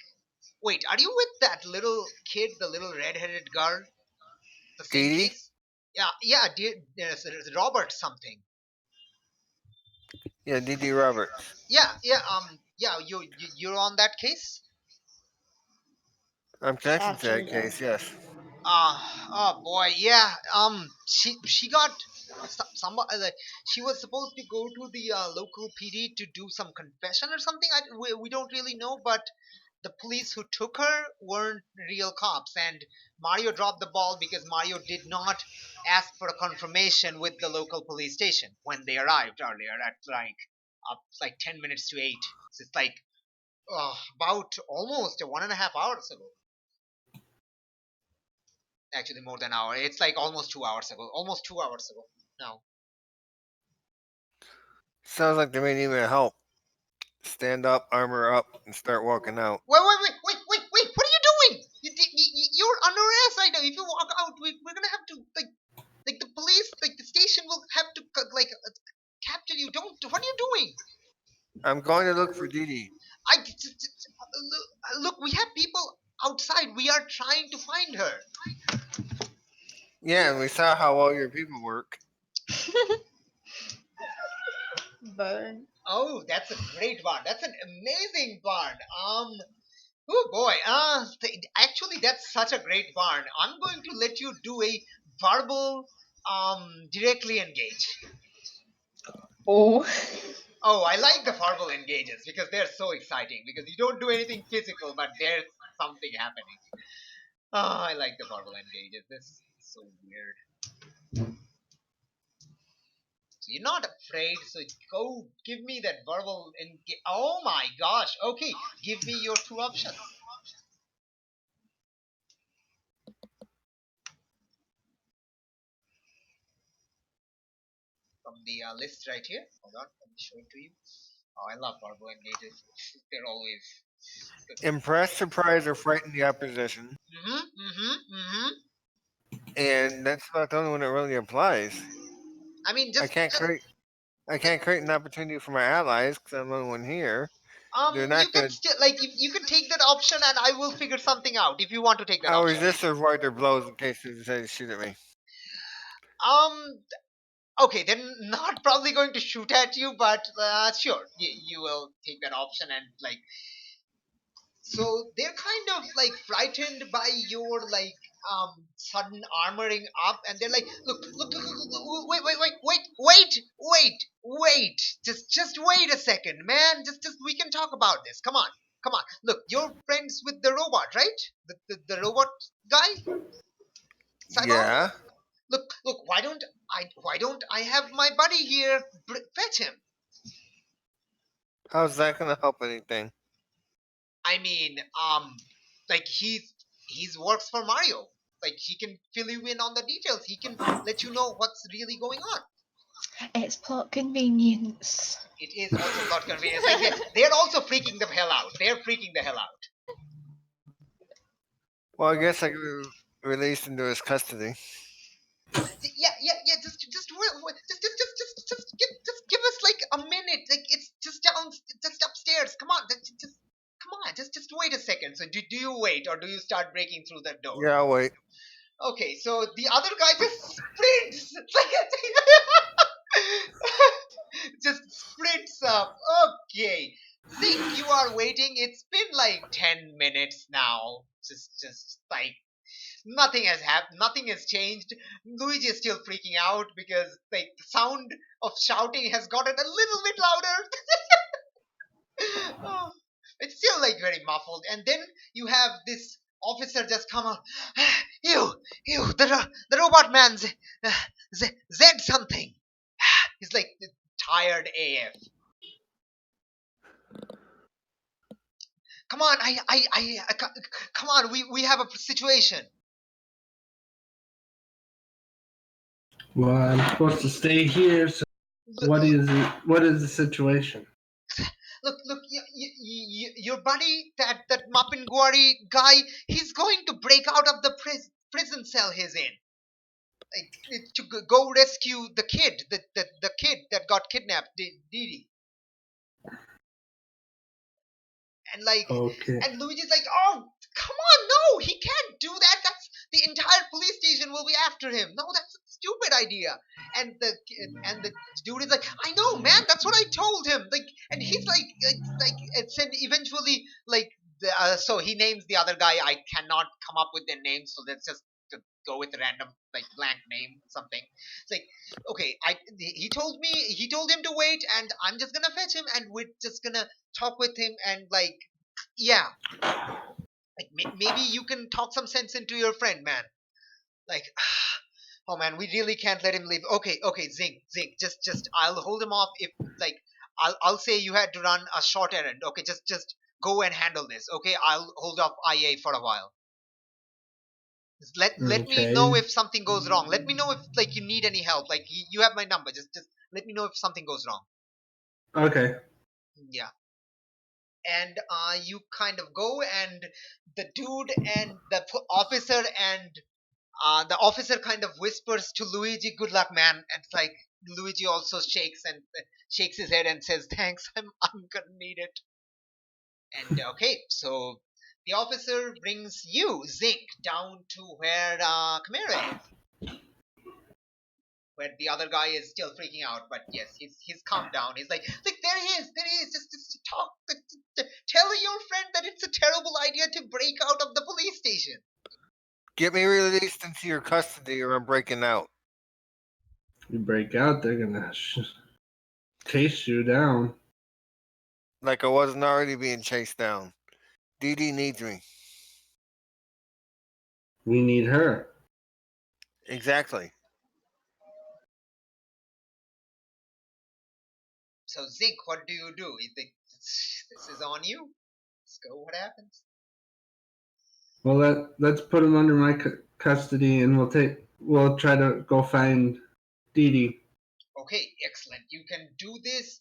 Wait, are you with that little kid, the little red-headed girl? The Dee same Dee? case? Yeah, there's Robert something. Yeah, Dee Dee Roberts. Yeah, you're on that case. I'm connected to that Actually, case, yes. Oh boy, yeah. She got some she was supposed to go to the local PD to do some confession or something. We don't really know, but the police who took her weren't real cops, and Mario dropped the ball because Mario did not ask for a confirmation with the local police station when they arrived earlier at like 10 minutes to 8. So it's like about almost 1.5 hours ago. Actually, more than an hour. It's like almost 2 hours ago. Almost 2 hours ago. No. Sounds like they may need my help. Stand up, armor up, and start walking out. Wait! What are you doing? You're under arrest right now. If you walk out, we're gonna have to like the police, like the station will have to capture you. Don't. What are you doing? I'm going to look for Dee Dee. Look. We have people outside. We are trying to find her. Yeah, and we saw how well your people work. Burn. Oh, that's a great barn. That's an amazing barn. Oh boy. Actually, that's such a great barn. I'm going to let you do a verbal, directly engage. Oh. Oh, I like the verbal engages because they're so exciting. Because you don't do anything physical, but there's something happening. Oh, I like the verbal engages. This is so weird. So you're not afraid, so go give me that verbal engage. Oh my gosh. Okay, give me your two options. From the list right here. Hold on, let me show it to you. Oh, I love verbal engages. They're always good. Impress, surprise, or frighten the opposition. And that's about the only one that really applies. I mean, I can't create. I can't create an opportunity for my allies because I'm the only one here. They're you not can good. still like if you can take that option, and I will figure something out if you want to take that I'll option. resist or avoid their blows in case they decide to shoot at me. Um. Okay, they're not probably going to shoot at you, but sure, you will take that option and like. So they're kind of like frightened by your like sudden armoring up, and they're like, look, wait, just wait a second, man. Just we can talk about this. Come on. Look, you're friends with the robot, right? The robot guy, cyborg. Yeah. Look. Why don't I have my buddy here fetch him? How's that going to help anything? I mean, like he's works for Mario. Like he can fill you in on the details. He can let you know what's really going on. It's plot convenience. It is also plot convenience. Like they're also freaking the hell out. They're freaking the hell out. Well, I guess I could be released into his custody. Yeah. Just give us like a minute. Like it's just upstairs. Come on, come on. Just wait a second. So do you wait or do you start breaking through that door? Yeah, I'll wait. Okay, so the other guy just sprints. Just sprints up. Okay. Zink, you are waiting. It's been like 10 minutes now. Just like nothing has happened. Nothing has changed. Luigi is still freaking out because like the sound of shouting has gotten a little bit louder. Oh, it's still like very muffled. And then you have this officer just come up. You, the robot man, Zed something. He's like tired AF. Come on, come on. We have a situation. Well, I'm supposed to stay here. So what is it? What is the situation? Look, your buddy, that Mapinguari guy, he's going to break out of the prison cell he's in. Like, to go rescue the kid, the kid that got kidnapped, Didi. And like, Okay. and Luigi's like, oh, come on, no, he can't do that. That's the entire police station will be after him. No, that's a stupid idea. And the dude is like, I know, man. That's what I told him. Like, and he's like, and said eventually, like, so he names the other guy. I cannot come up with their names, so let's just go with a random like blank name something. It's like, okay, he told him to wait, and I'm just gonna fetch him, and we're just gonna talk with him, and like, yeah, like maybe you can talk some sense into your friend, man. Like, oh man, we really can't let him leave. Okay, Zink, just I'll hold him off if like I'll say you had to run a short errand. Okay, just go and handle this. Okay, I'll hold off IA for a while. Let me Okay. know if something goes wrong. Let me know if like you need any help. Like you have my number. Just let me know if something goes wrong. Okay. Yeah. And you kind of go, and the dude and the officer and the officer kind of whispers to Luigi, "Good luck, man." And it's like Luigi also shakes his head and says, "Thanks, I'm gonna need it." And okay, so the officer brings you, Zinc, down to where Chimera is, where the other guy is still freaking out. But yes, he's calmed down. He's like, there he is. Just talk, tell your friend that it's a terrible idea to break out of the police station. Get me released into your custody, or I'm breaking out. You break out, they're gonna chase you down. Like I wasn't already being chased down. Dee Dee needs me. We need her. Exactly. So Zinc, what do? You think this is on you? Let's go. What happens? Well, let's put him under my custody, and we'll try to go find Dee Dee. Okay, excellent. You can do this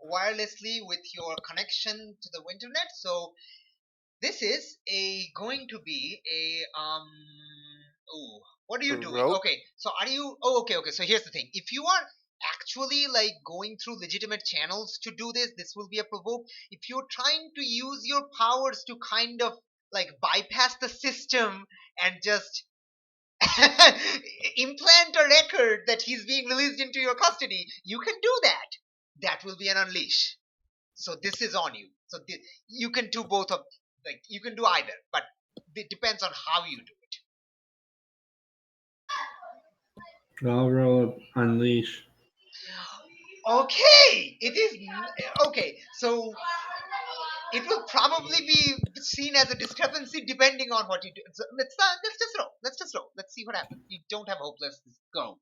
wirelessly with your connection to the internet. So this is going to be a oh, what are you doing? Rope? Okay, so are you? Oh, okay. So here's the thing. If you are actually like going through legitimate channels to do this, this will be a provoke. If you're trying to use your powers to kind of like bypass the system and just implant a record that he's being released into your custody, you can do that. That will be an unleash. So this is on you. So you can do both of, like you can do either, but it depends on how you do it. I'll roll up unleash. Okay, it is okay. So it will probably be seen as a discrepancy depending on what you do. So let's just roll. Let's just roll. Let's see what happens. You don't have hopeless. Go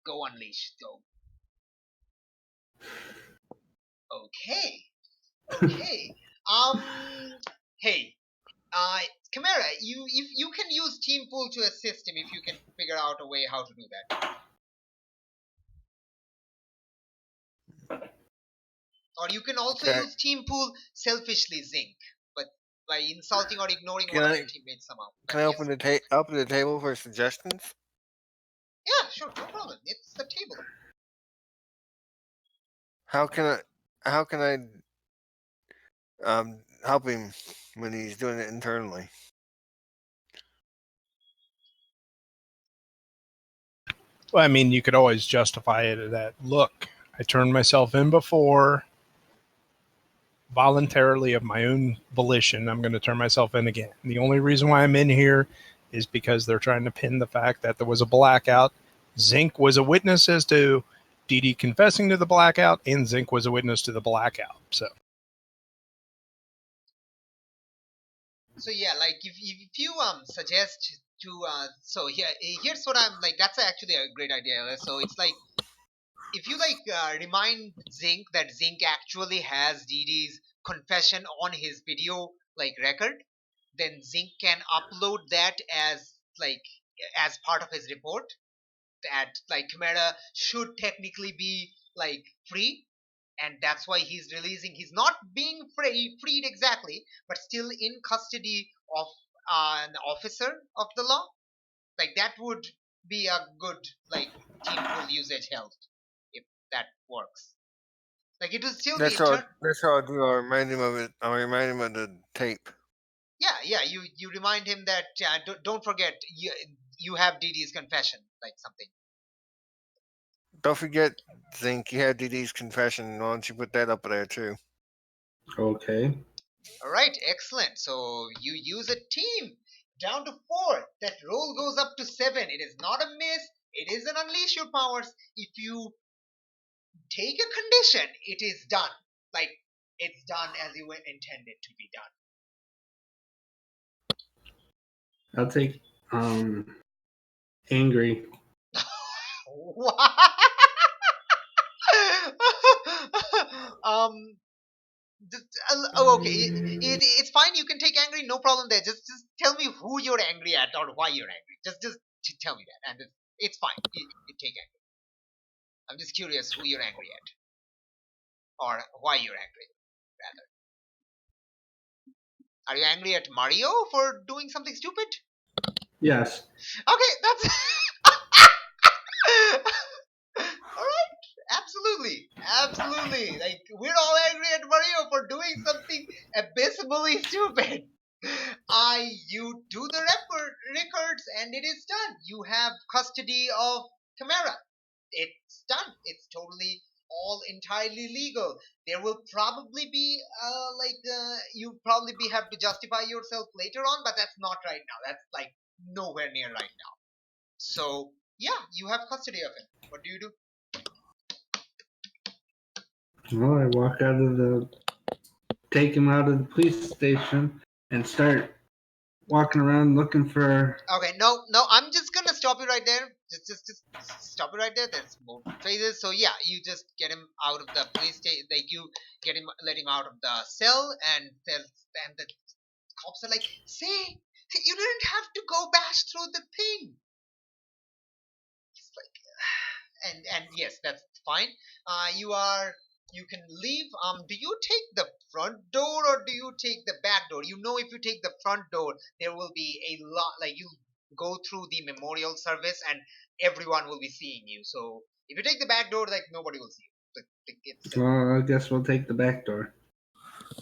unleash. Go. Okay. Hey. Chimera, you can use team pool to assist him if you can figure out a way how to do that. Or you can also Okay. use team pool selfishly, Zinc, but by insulting or ignoring Can one I- of your teammates somehow. But Can I yes. open the table for suggestions? Yeah, sure, no problem. It's the table. How can I help him when he's doing it internally? Well, I mean, you could always justify it that, look, I turned myself in before voluntarily of my own volition. I'm going to turn myself in again. The only reason why I'm in here is because they're trying to pin the fact that there was a blackout. Zinc was a witness as to Dee Dee confessing to the blackout, and Zinc was a witness to the blackout. So yeah, like if you suggest to so here's what I'm like. That's actually a great idea. So it's like if you like remind Zinc that Zinc actually has Dee Dee's confession on his video like record, then Zinc can upload that as part of his report. That like Chimera should technically be like free, and that's why he's releasing. He's not being freed exactly, but still in custody of an officer of the law. Like that would be a good like team pool usage health if that works. Like it will still be That's how I do. I'll remind him of it. I'll remind him of the tape. yeah. You remind him that don't forget you have Dee Dee's confession, like something. Don't forget, Zinc, you had Dee Dee's confession. Why don't you put that up there too? Okay. All right, excellent. So you use a team down to 4. That roll goes up to 7. It is not a miss. It is an unleash your powers. If you take a condition, it is done. Like it's done as you intended to be done. I'll take angry. um. Okay. It's fine. You can take angry. No problem there. Just tell me who you're angry at or why you're angry. Just tell me that, and it's fine. You take anger. I'm just curious who you're angry at or why you're angry. Rather, are you angry at Mario for doing something stupid? Yes. Okay, that's all right. Absolutely, absolutely. Like we're all angry at Mario for doing something abysmally stupid. You do the records and it is done. You have custody of Chimera. It's done. It's totally all entirely legal. There will probably be you probably have to justify yourself later on, but that's not right now. That's like nowhere near right now. So yeah, you have custody of him. What do you do? Well, I walk out of the, take him out of the police station and start walking around looking for. Okay, no, I'm just gonna stop you right there. Just stop you right there. There's more phases. So yeah, you just get him out of the police station. Like you let him out of the cell, and the cops are like, "Say, you didn't have to go bash through the thing." It's like, and yes, that's fine. You can leave. Do you take the front door or do you take the back door? You know, if you take the front door, there will be a lot. Like you go through the memorial service, and everyone will be seeing you. So if you take the back door, like nobody will see you. It's Well, I guess we'll take the back door.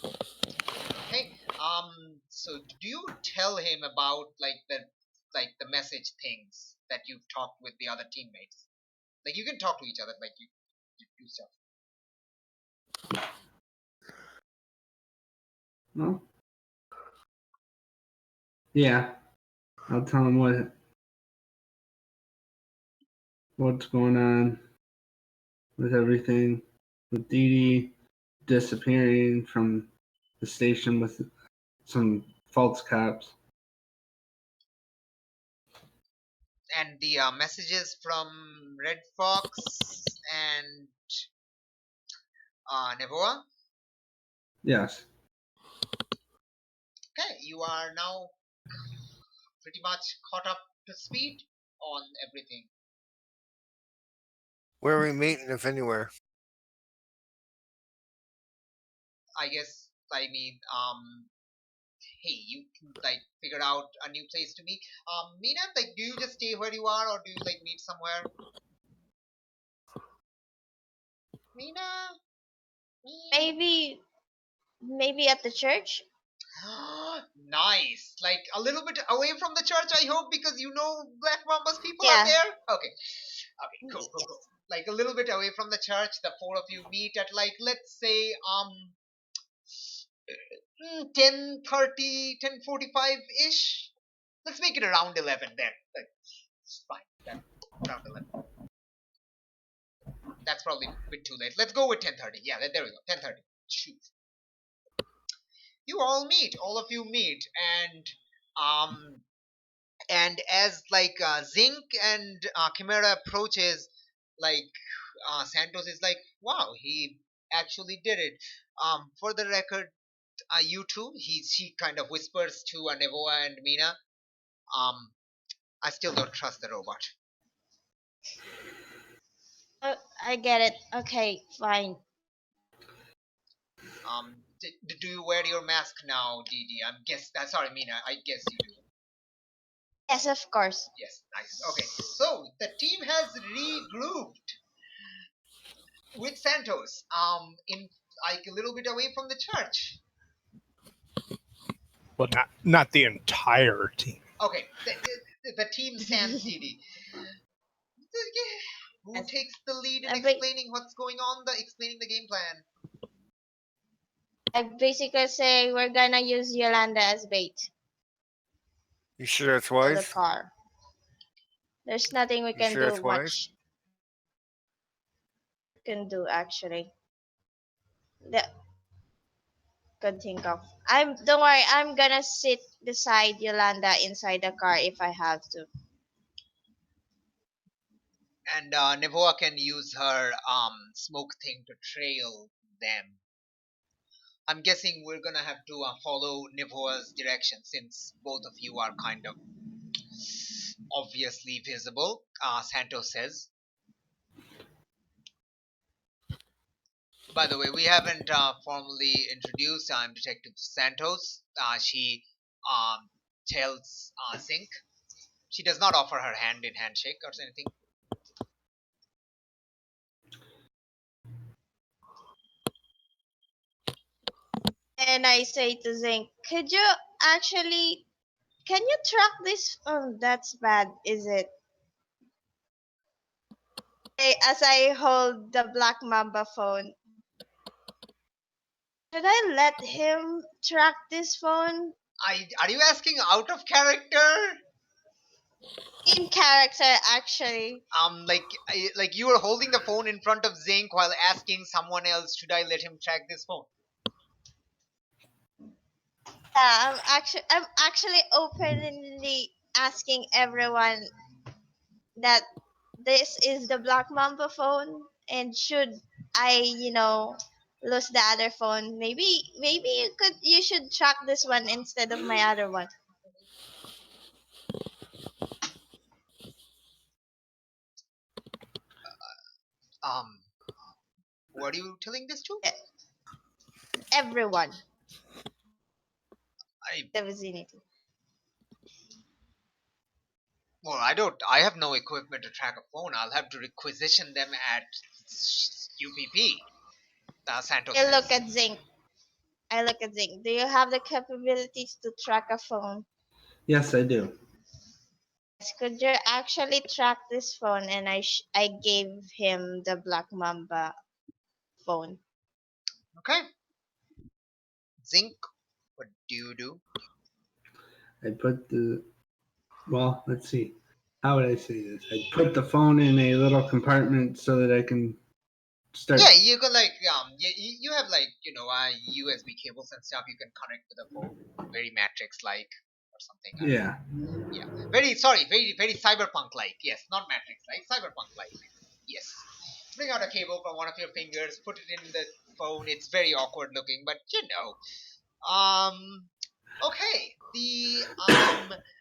okay. So do you tell him about the message things that you've talked with the other teammates? Like you can talk to each other, like you do stuff. No? Yeah. I'll tell him what's going on with everything. With Dee Dee disappearing from the station with some false cops. And the messages from Red Fox and Nevoa. Yes. Okay, you are now pretty much caught up to speed on everything. Where are we meeting, if anywhere? I guess. I mean, hey, you can like figure out a new place to meet. Mina, like, do you just stay where you are, or do you like meet somewhere? Mina, Maybe at the church. nice. Like a little bit away from the church, I hope, because you know Black Mamba's people are Yeah. there. Okay. Okay, cool. Like a little bit away from the church, the four of you meet at like let's say 10:30, 10:45 ish. Let's make it around 11 then. That's fine. That around 11. That's probably a bit too late. Let's go with 10:30. Yeah, there we go. 10:30. Shoot. You all of you meet, um and as Zinc and Chimera approaches, like Santos is like, wow, he actually did it. For the record, you two, she kind of whispers to Nevoa and Mina, um, I still don't trust the robot. I get it. Okay, fine. Do you wear your mask now, Didi? I'm guess that's sorry, Mina. I guess you do. Yes, of course. Yes, nice. Okay, so the team has regrouped with Santos. In like a little bit away from the church. But not the entire team. Okay, the team sans Didi. Who Yes. takes the lead in I ba- explaining what's going on? Explaining the game plan. I basically say we're gonna use Yolanda as bait You sure that's for the wise? car. There's nothing we You can sure do that's wise? much. Can do actually. That could think of. Don't worry. I'm gonna sit beside Yolanda inside the car if I have to. And Nevoa can use her smoke thing to trail them. I'm guessing we're gonna have to follow Nivoa's direction since both of you are kind of obviously visible. Santos says. By the way, we haven't formally introduced. I'm Detective Santos. She tells Zink. She does not offer her hand in handshake or anything. And I say to Zink, could you actually, can you track this? Oh, that's bad, is it? As I hold the Black Mamba phone, should I let him track this phone? Are you asking out of character? In character, actually. Like you were holding the phone in front of Zink while asking someone else, should I let him track this phone? Yeah, I'm actually openly asking everyone that this is the Black Mamba phone, and should I, lose the other phone, maybe you should track this one instead of my other one. Um, who are you telling this to? Everyone I in the vicinity. Well, I don't. I have no equipment to track a phone. I'll have to requisition them at UPP. Santos I look says. at Zinc. I look at Zinc. Do you have the capabilities to track a phone? Yes, I do. Yes, could you actually track this phone? And I gave him the Black Mamba phone. Okay. Zinc, what do you do? I put the. Well, let's see. How would I say this? I put the phone in a little compartment so that I can start. Yeah, you can you have USB cables and stuff you can connect with the phone. Very Matrix like or something. Yeah. Yeah. Very cyberpunk like. Yes, not Matrix like, cyberpunk like. Yes. Bring out a cable from one of your fingers, put it in the phone. It's very awkward looking, but you know. Okay.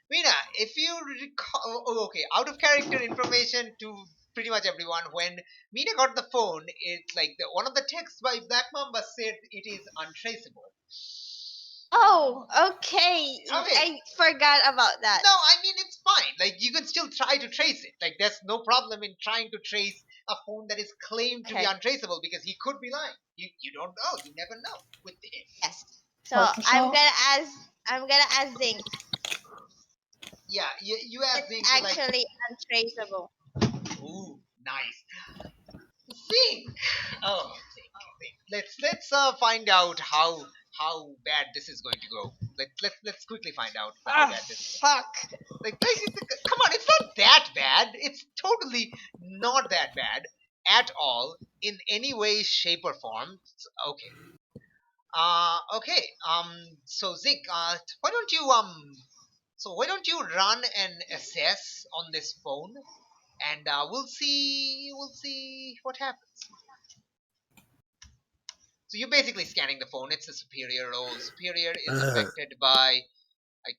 Mina, if you recall, okay, out of character information to pretty much everyone. When Mina got the phone, it's like one of the texts by Black Mamba said it is untraceable. Oh, okay. Okay. I forgot about that. No, I mean it's fine. Like you can still try to trace it. Like there's no problem in trying to trace a phone that is claimed to be Okay. untraceable because he could be lying. You don't know. You never know with him. Yes. So What the hell? I'm gonna ask Zink. Yeah, you ask It's Zink to like. actually untraceable. Ooh, nice. Zink. Oh, Zink. Let's find out how bad this is going to go. Let's quickly find out how bad this is. Fuck. Come on, it's not that bad. It's totally not that bad at all in any way, shape, or form. Okay. Okay. So Zink, why don't you run an assess on this phone, and we'll see what happens. So you're basically scanning the phone. It's a superior role. Superior is affected by like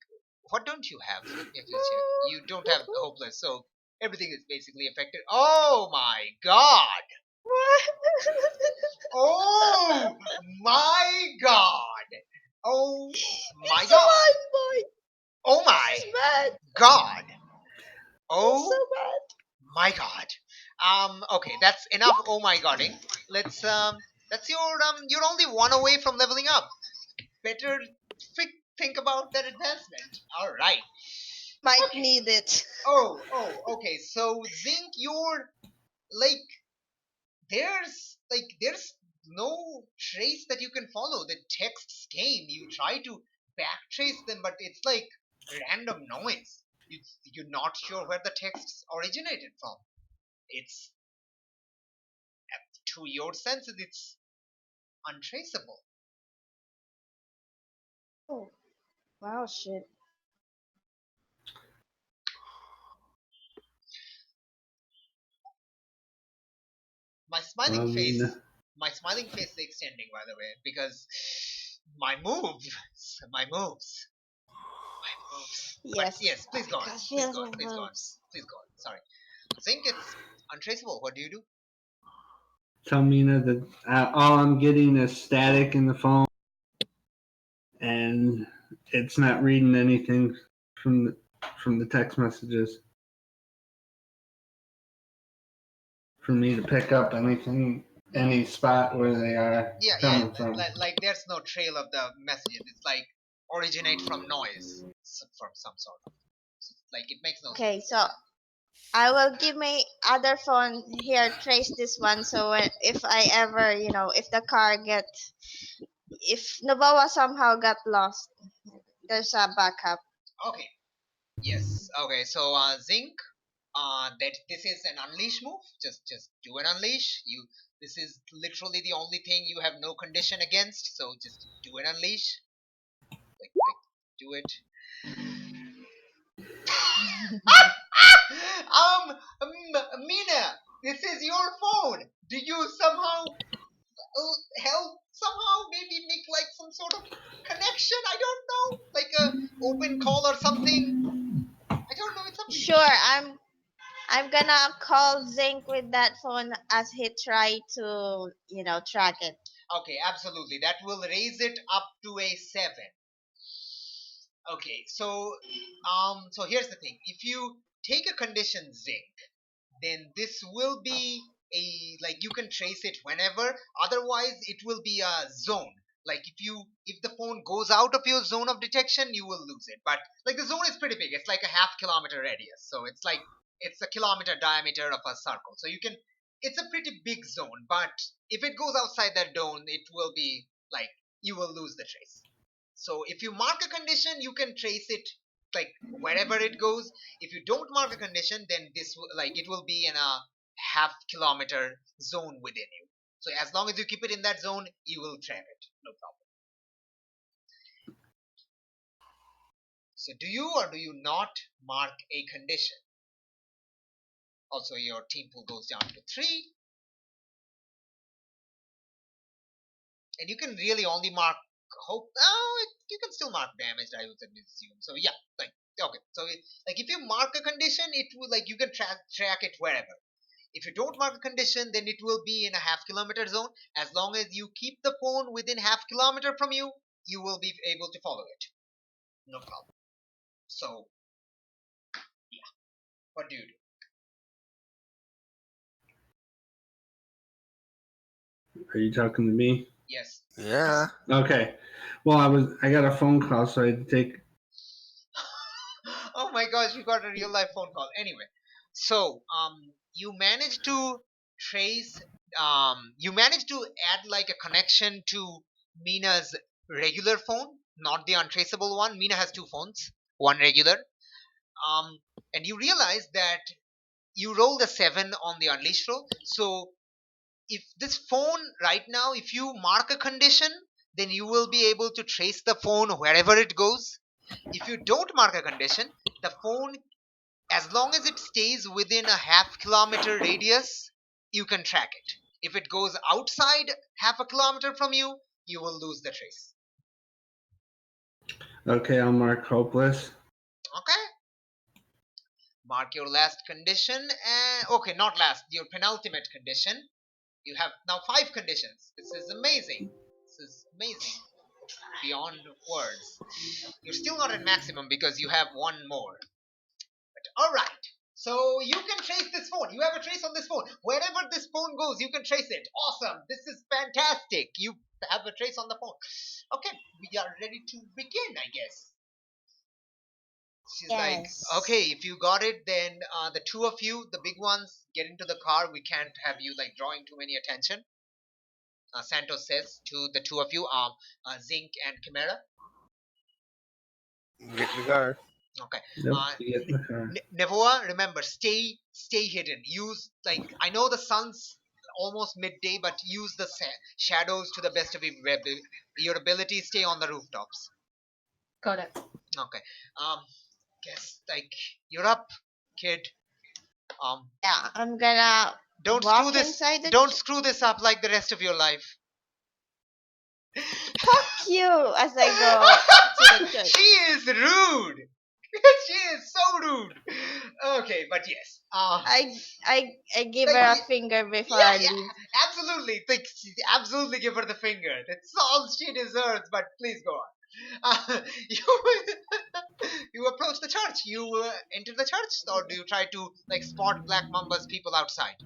what don't you have? Let me actually check. You don't have hopeless, so everything is basically affected. Oh my god! Oh my god! Oh my It's a god! bad boy. Oh This my is bad. god! It's Oh so bad. my god! Okay, that's enough. Oh my godding. That's you're only one away from leveling up. Better think about that advancement. All right. Might Okay. need it. Okay. So Zinc, you're like there's no trace that you can follow. The texts came. You try to backtrace them, but it's like random noise. You're not sure where the texts originated from. It's to your senses, it's untraceable. Oh, wow, shit. My smiling Well, face, Mina. my smiling face is extending, by the way, because My moves. My moves. My moves. But Yes. yes, please go on. Because Please feels go on. my Please go on. moves. Please go on. Sorry. Zinc, it's untraceable. What do you do? Tell Mina that all I'm getting is static in the phone, and it's not reading anything from the text messages for me to pick up anything, any spot where they are Yeah, yeah. coming from. Like there's no trail of the messages. It's like originate from noise from some sort. Like it makes no Okay, sense. so I will give my other phone here, trace this one, so if I ever, if the car if Novoa somehow got lost, there's a backup. Okay. Yes. Okay. So Zinc, that this is an unleash move. Just do an unleash. This is literally the only thing you have no condition against. So just do an unleash. Like do it. Mina, this is your phone. Do you somehow help? Somehow maybe make like some sort of connection? I don't know, like a open call or something. I don't know. It's up to you. Sure, I'm gonna call Zinc with that phone as he try to, track it. Okay, absolutely. That will raise it up to a 7. Okay, so here's the thing. If you take a condition zinc, then this will be a like you can trace it whenever. Otherwise, it will be a zone. Like if the phone goes out of your zone of detection, you will lose it. But like the zone is pretty big. It's like a half-kilometer radius. So it's a kilometer diameter of a circle. So it's a pretty big zone. But if it goes outside that zone, it will be like you will lose the trace. So if you mark a condition, you can trace it like wherever it goes. If you don't mark a condition, then it will be in a half-kilometer zone within you. So as long as you keep it in that zone, you will track it. No problem. So do you or do you not mark a condition? Also, your team pool goes down to 3. And you can really only mark hope. You can still mark damaged, I would assume. So yeah, like okay. So like if you mark a condition, it will like you can track it wherever. If you don't mark a condition, then it will be in a half-kilometer zone. As long as you keep the phone within half-kilometer from you, you will be able to follow it. No problem. So yeah, what do you do? Are you talking to me? Yes. Yeah. Okay. Well, I got a phone call, so I had to take. Oh my gosh, you got a real life phone call. Anyway, so you managed to trace you managed to add like a connection to Mina's regular phone, not the untraceable one. Mina has 2 phones, one regular. Um and you realize that you rolled a 7 on the unleash roll. So if this phone right now, if you mark a condition, then you will be able to trace the phone wherever it goes. If you don't mark a condition, the phone, as long as it stays within a half-kilometer radius, you can track it. If it goes outside half a kilometer from you, you will lose the trace. Okay, I'll mark hopeless. Okay? Mark your last condition. And okay, not last, your penultimate condition. You have now 5 conditions. This is amazing. This is amazing. Beyond words. You're still not at maximum because you have 1 more. Alright. So you can trace this phone. You have a trace on this phone. Wherever this phone goes, you can trace it. Awesome. This is fantastic. You have a trace on the phone. Okay, we are ready to begin, I guess. She's like, Yes. okay, if you got it, then the 2 of you, the big ones, get into the car. We can't have you like drawing too many attention. Santos says to the 2 of you, Zinc and Chimera. Get in the car. Okay. Yep, you get in the car. Nevoa, remember, stay hidden. Use like I know the sun's almost midday, but use the shadows to the best of your ability. Stay on the rooftops. Got it. Okay. Guess like you're up, kid. Yeah, I'm gonna Don't screw walk this. inside the. Don't screw this up like the rest of your life. Fuck you! As I go to the church. She is rude. She is so rude. Okay, but yes. I give Like, her a finger before yeah, I yeah, leave. absolutely. Like, absolutely give her the finger. That's all she deserves. But please go on. You you approach the church. You enter the church, or do you try to like spot Black Mamba's people outside?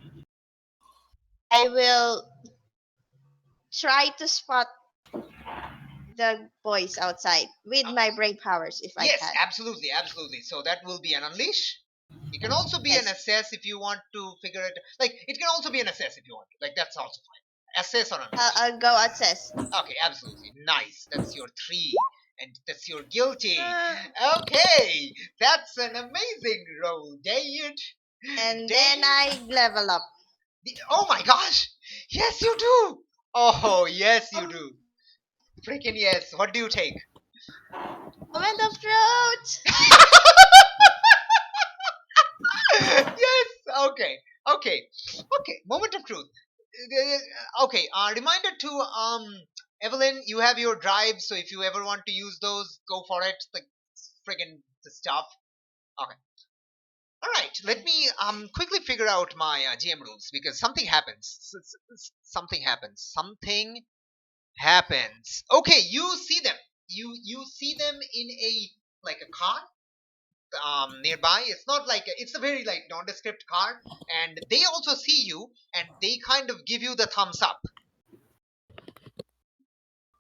I will try to spot the boys outside with Uh, my brain powers if I yes, can. absolutely, absolutely. So that will be an unleash. It can also be an Yes. assess if you want to figure it. Like it can also be an assess if you want to. Like that's also fine. Assess or unleash. I'll go assess. Okay, absolutely. Nice. That's your 3. And that's your guilty. Uh, Okay. That's an amazing roll. Dang it. and then Dang. I level up. Oh my gosh. Yes, you do. Oh, yes, you do. Freaking yes. What do you take? Moment of truth! Yes. Okay. Okay. Okay. Moment of truth. Okay. Reminder to Evelyn, you have your drive, so if you ever want to use those, go for it. Like friggin' the stuff. Okay. All right. Let me quickly figure out my GM rules because something happens. Something happens. Something happens. Okay. You see them. You see them in a like a car nearby. It's not like it's a very like nondescript car, and they also see you, and they kind of give you the thumbs up.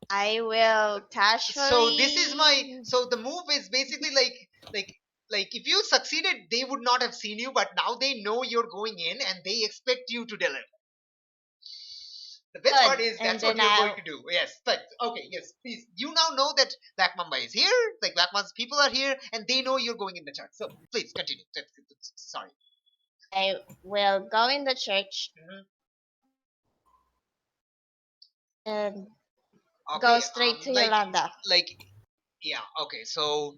I will casually. So this is my. So the move is basically like if you succeeded, they would not have seen you, but now they know you're going in, and they expect you to deliver. The best Good. part is And that's what then you're going I'll- to do. Yes, but okay, yes, please. You now know that Black Mamba is here. Like Black Mamba's people are here, and they know you're going in the church. So please continue. Sorry. I will go in the church Mhm. and go Okay, straight to like Yolanda. like yeah, okay. So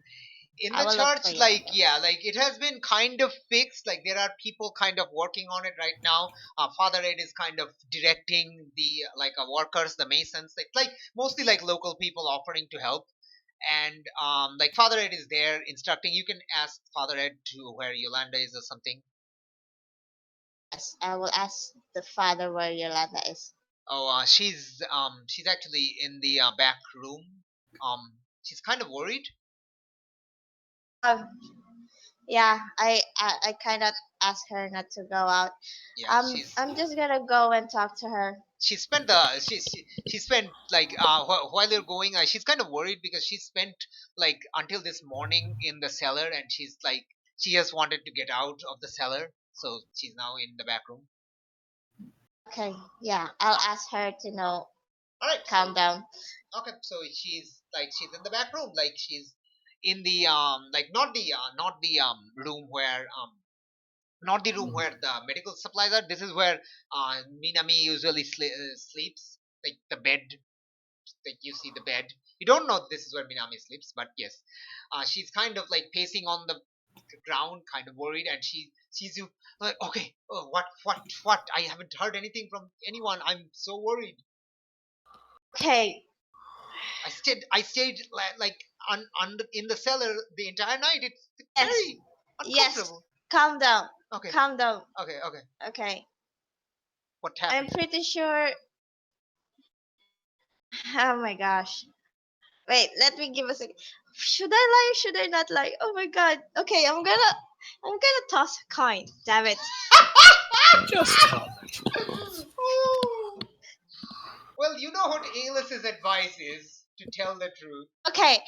in I the will look for church, like Yolanda. yeah, like it has been kind of fixed. Like there are people kind of working on it right now. Father Ed is kind of directing the like workers, the masons, like mostly like local people offering to help. And like Father Ed is there instructing. You can ask Father Ed to where Yolanda is or something. Yes, I will ask the father where Yolanda is. Oh, she's actually in the back room. She's kind of worried. Um, yeah, I kind of asked her not to go out. Yeah, I'm just gonna go and talk to her. she spent she spent like while you're going she's kind of worried because she spent like until this morning in the cellar, and she's like she just wanted to get out of the cellar, so she's now in the back room. Okay, yeah, I'll ask her to know. All right, Calm down. okay, so she's in the back room, like she's in the like not the room where not the room where the medical supplies are. This is where Minami usually sleeps, like the bed. Like you see the bed. You don't know this is where Minami sleeps, but yes, she's kind of like pacing on the ground, kind of worried, and she sees you. Like, okay, oh, what? I haven't heard anything from anyone. I'm so worried. Okay, I stayed like in the cellar the entire night. It's yes, very yes, uncomfortable. calm down. Okay, Calm down. okay. Okay, What I'm happened? pretty sure. Oh my gosh. Wait, let me give a second. Should I lie? Should I not lie? Oh my god. Okay, I'm gonna toss a coin. Damn it. Just tell the truth. Well, you know what Alis's advice is to tell the truth. Okay,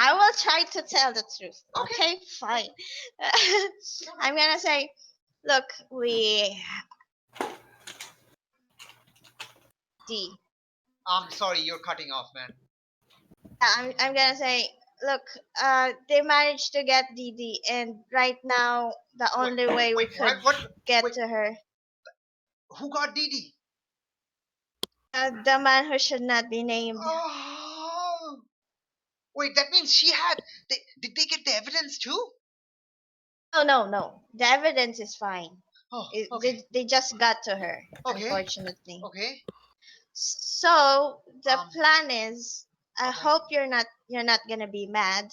I will try to tell the truth. Okay. Okay, fine. I'm gonna say, look, we D. Sorry, you're cutting off, man. I'm gonna say, look, they managed to get DD, and right now the only way we Wait, could what? get Wait, to her, who got Didi? the man who should not be named. Oh, wait, that means she had. Did they get the evidence too? No, no, no. The evidence is fine. Oh, okay, They just got to her, okay, unfortunately. okay. So the Um, plan is, I okay. hope you're not gonna be mad,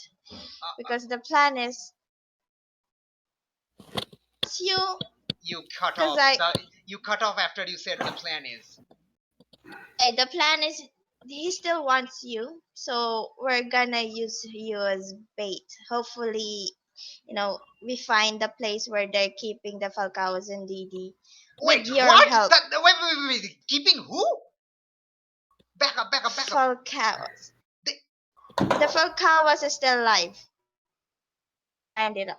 because the plan is you, You cut because off you cut off after you said the plan is. the plan is he still wants you, so we're gonna use you as bait. Hopefully, we find the place where they're keeping the Falcaos and Didi with Wait, your what? help. Wait. Keeping who? Back up. Falcaos. They, The Falcaos is still alive. Find it out.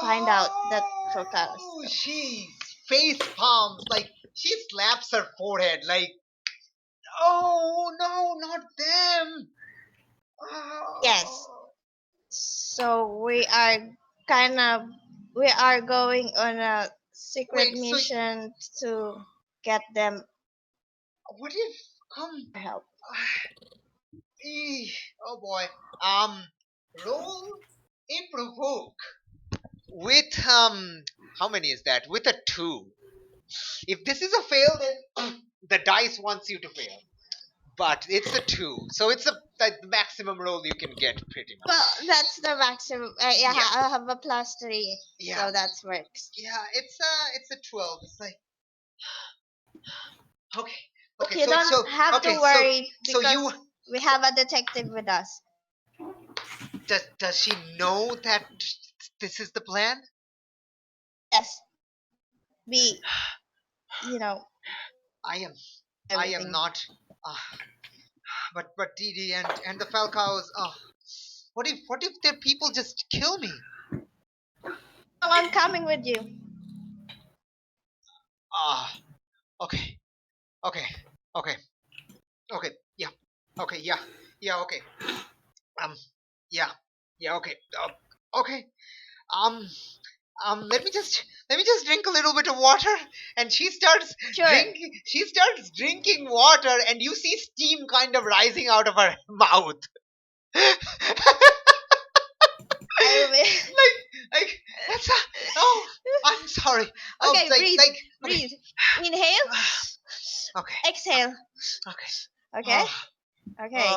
Find out that Falcaos. oh, she's face palms like she slaps her forehead like, oh no, not them. Yes. Oh. So we are going on a secret Wait, so mission to get them what if help. oh boy, roll a provoke with how many is that? With a 2. If this is a fail, then the dice wants you to fail. But it's a 2, so it's like the maximum roll you can get, pretty much. Well, that's the maximum. Yeah, Yeah. I have a +3, Yeah. so that works. Yeah, it's a 12. It's like, okay, Look, you don't have to okay, worry so because you we have a detective with us. does she know that this is the plan? Yes, we, you know, I am everything. not. Uh, but Didi and the Falcaos. What if their people just kill me? Oh, I'm coming with you. Ah, okay, okay, okay, okay. Yeah, okay, yeah, okay. Um, yeah, okay. Okay. Um, let me just drink a little bit of water. And Sure. she starts drinking water, and you see steam kind of rising out of her mouth. I will. like that's oh, I'm sorry. Oh, Okay, breathe. okay. Breathe. Inhale. Okay, Exhale. okay. Okay. Oh, Okay.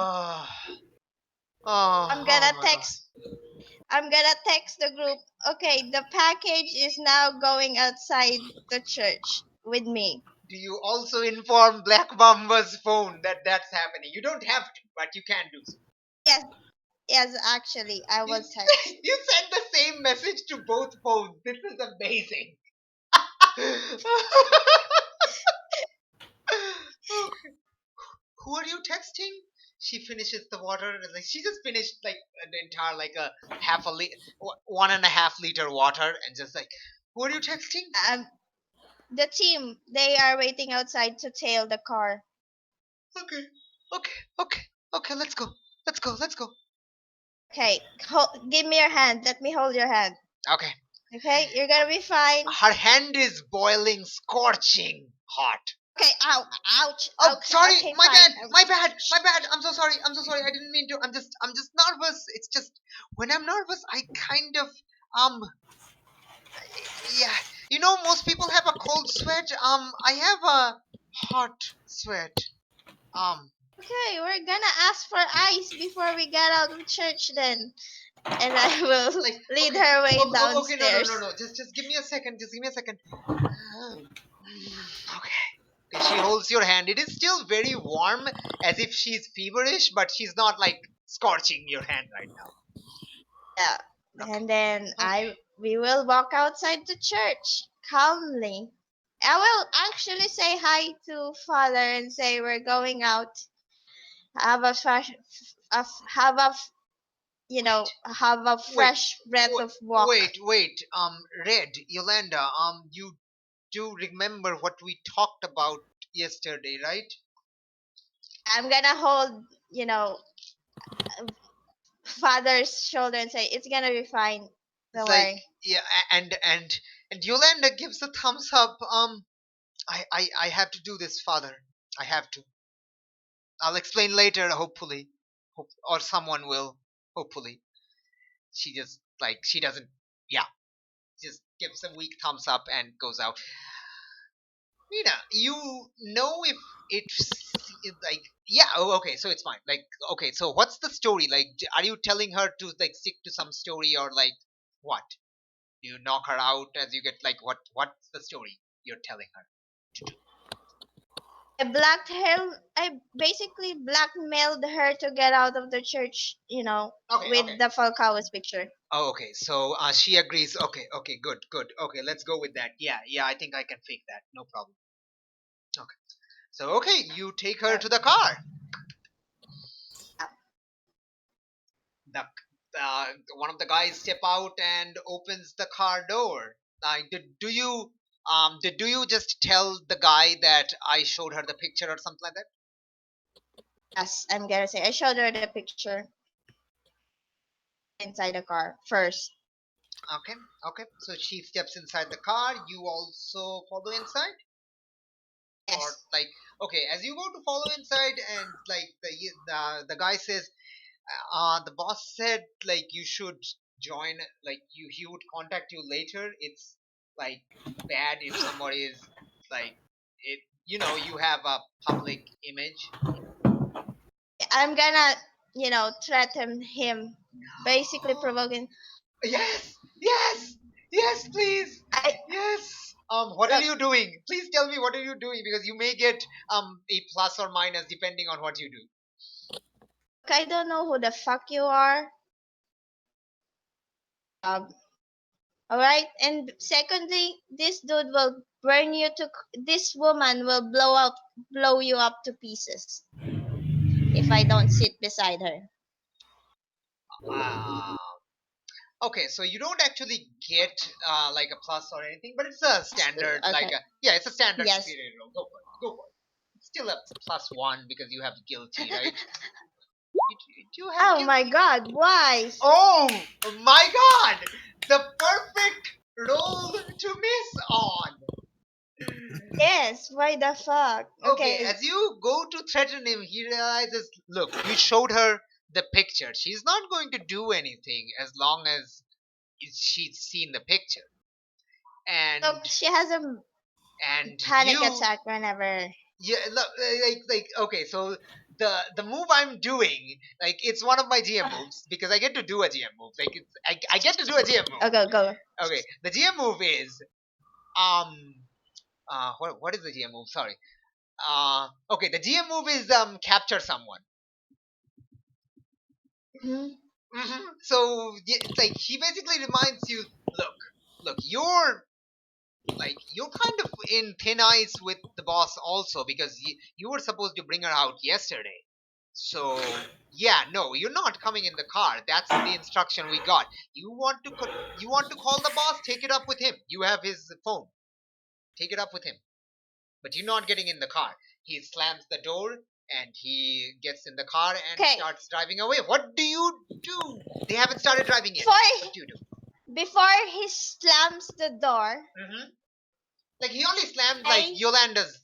oh, I'm oh gonna my god. text. I'm gonna text the group. Okay, the package is now going outside the church with me. Do you also inform Black Bomber's phone that that's happening? You don't have to, but you can do so. Yes, yes. Actually, I You, was text. you send the same message to both phones. This is amazing. Okay. Who are you texting? She finishes the water. Like she just finished like an entire like a 1.5 liter water, and just like, who are you texting? Um, the team, they are waiting outside to tail the car. Okay, okay. Let's go. Okay, give me your hand. Let me hold your hand. Okay. Okay, you're gonna be fine. Her hand is boiling, scorching hot. Okay, ow, ouch. Oh, Okay, sorry, okay, my fine. bad. I'm so sorry. I didn't mean to. I'm just nervous. It's just when I'm nervous, I kind of um, yeah. You know, most people have a cold sweat. I have a hot sweat. Um, Okay, we're gonna ask for ice before we get out of church then. And I will like lead okay, her way okay, downstairs. no. Just give me a second. Okay. She holds your hand. It is still very warm, as if she's feverish, but she's not like scorching your hand right now. Yeah. Okay. And then Okay. we will walk outside the church calmly. I will actually say hi to father and say we're going out. Have a fresh, have a have a Wait, fresh breath of walk. wait. Red, Yolanda, you do remember what we talked about yesterday, right? I'm gonna hold father's shoulder and say it's gonna be fine. It's Don't like, worry. yeah, and Yolanda gives a thumbs up. I have to do this, father. I have to. I'll explain later, hopefully. Or someone will, hopefully. She just, like, she doesn't, yeah, just gives a weak thumbs up and goes out. Mina, you know if like yeah, oh, okay, so it's fine. Like okay, so what's the story? Like are you telling her to like stick to some story or like what? Do you knock her out as you get like what's the story you're telling her to do? I basically blackmailed her to get out of the church, Okay, with okay. the Falcao's picture. Oh, okay. So she agrees. Okay, okay, good, good. Okay, let's go with that. Yeah, yeah, I think I can fake that. No problem. Okay. So okay, you take her to the car. The one of the guys step out and opens the car door. Do you just tell the guy that I showed her the picture or something like that? Yes, I'm gonna say I showed her the picture inside the car first. Okay, okay. So she steps inside the car. You also follow inside, or Yes. like okay, as you go to follow inside, and like the guy says, the boss said like you should join. Like he would contact you later. It's like bad if somebody is like it. You know, you have a public image. I'm gonna, threaten him, basically provoking. Yes, yes, yes, please, I yes. What are look, you doing? Please tell me what are you doing because you may get a plus or minus depending on what you do. I don't know who the fuck you are. All right, and secondly, this dude will burn you to. This woman will blow you up to pieces if I don't sit beside her. Uh, okay, so you don't actually get like a plus or anything, but it's a standard like Okay. a yeah, it's a standard Yes. superior roll. Go for it. Go for it. It's still a +1 because you have guilty, right? You have Oh my guilty. God! Why? Oh my god! The perfect roll to miss on. Yes. Why the fuck? Okay, Okay. as you go to threaten him, he realizes, look, you showed her the picture. She's not going to do anything as long as she's seen the picture. Look, And she has a panic you attack whenever. yeah look, like okay, so the move I'm doing, like it's one of my GM moves because I get to do a GM move. Like I get to do a GM move. Go. Okay, the GM move is um what is the GM move? Sorry. Okay, the GM move is capture someone. Hmm. So it's like he basically reminds you, look, look, you're kind of in thin ice with the boss also because you were supposed to bring her out yesterday. So yeah, no, you're not coming in the car. That's the instruction we got. You want to call the boss? Take it up with him. You have his phone. Take it up with him. But you're not getting in the car. He slams the door and he gets in the car and Okay. starts driving away. What do you do? They haven't started driving yet. What Before do you do? before he slams the door, Mm-hmm. Like he only slams like I Yolanda's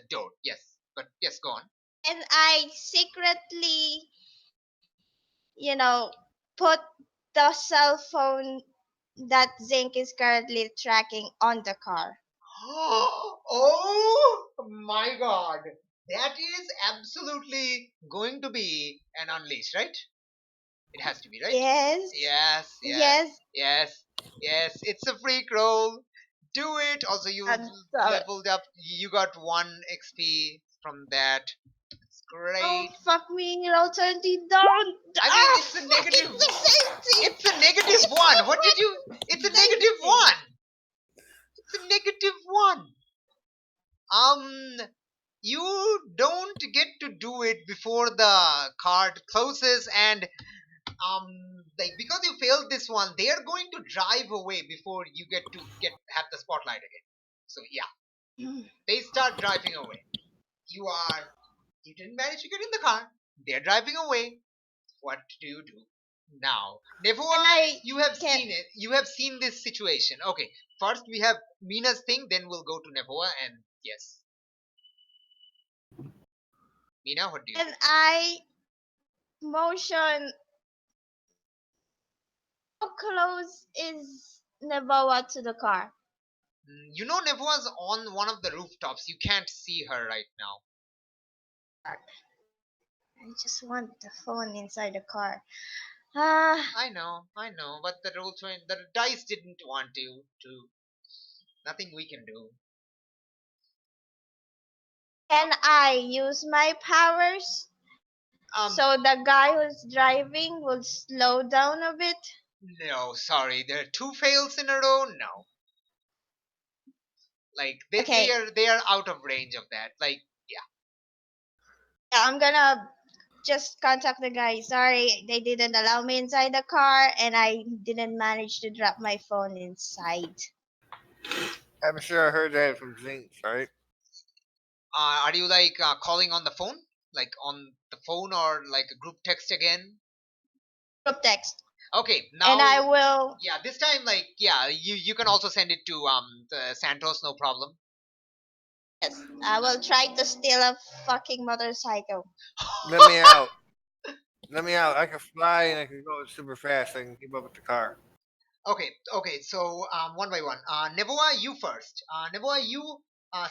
door. Yes, but yes, go on. and I secretly, you know, put the cell phone that Zinc is currently tracking on the car. Oh my god. That is absolutely going to be an unleash, right? It has to be, right? Yes. Yes, yes, Yes. yes, yes. It's a freak roll. Do it. Also, you So, leveled up. You got 1 XP from that. It's oh great. fuck me, roll 20 don't. I mean, Ah, it's a fucking negative. safety. It's a negative 1. What did you? It's a negative Safety. one. It's a negative 1. Um, you don't get to do it before the card closes, and like because you failed this one, they are going to drive away before you get to have the spotlight again. So yeah, they start driving away. You are you didn't manage to get in the car. They're driving away. What do you do now? And Nevoa, I you have can seen it. You have seen this situation. Okay, first we have Mina's thing, then we'll go to Nevoa, and yes, Mina, what do you do? and I motion. How close is Nevoa to the car? You know Nevoa's on one of the rooftops. You can't see her right now. I just want the phone inside the car. I know, but the dice didn't want you to. Nothing we can do. Can I use my powers Um, so the guy who's driving will slow down a bit? no, sorry. There are two fails in a row. No, like Okay. they are out of range of that. Like, yeah. Yeah, I'm gonna just contact the guy. Sorry, they didn't allow me inside the car, and I didn't manage to drop my phone inside. I'm sure I heard that from Zinks, right? Are you like calling on the phone, like on the phone, or like a group text again? Group text, Okay, and now I will. yeah, this time like yeah, you can also send it to the Santos, no problem. Yes, I will try to steal a fucking motorcycle. Let me out. Let me out. I can fly and I can go super fast. I can keep up with the car. Okay. So one by one. Nevoa, you first. Nevoa, you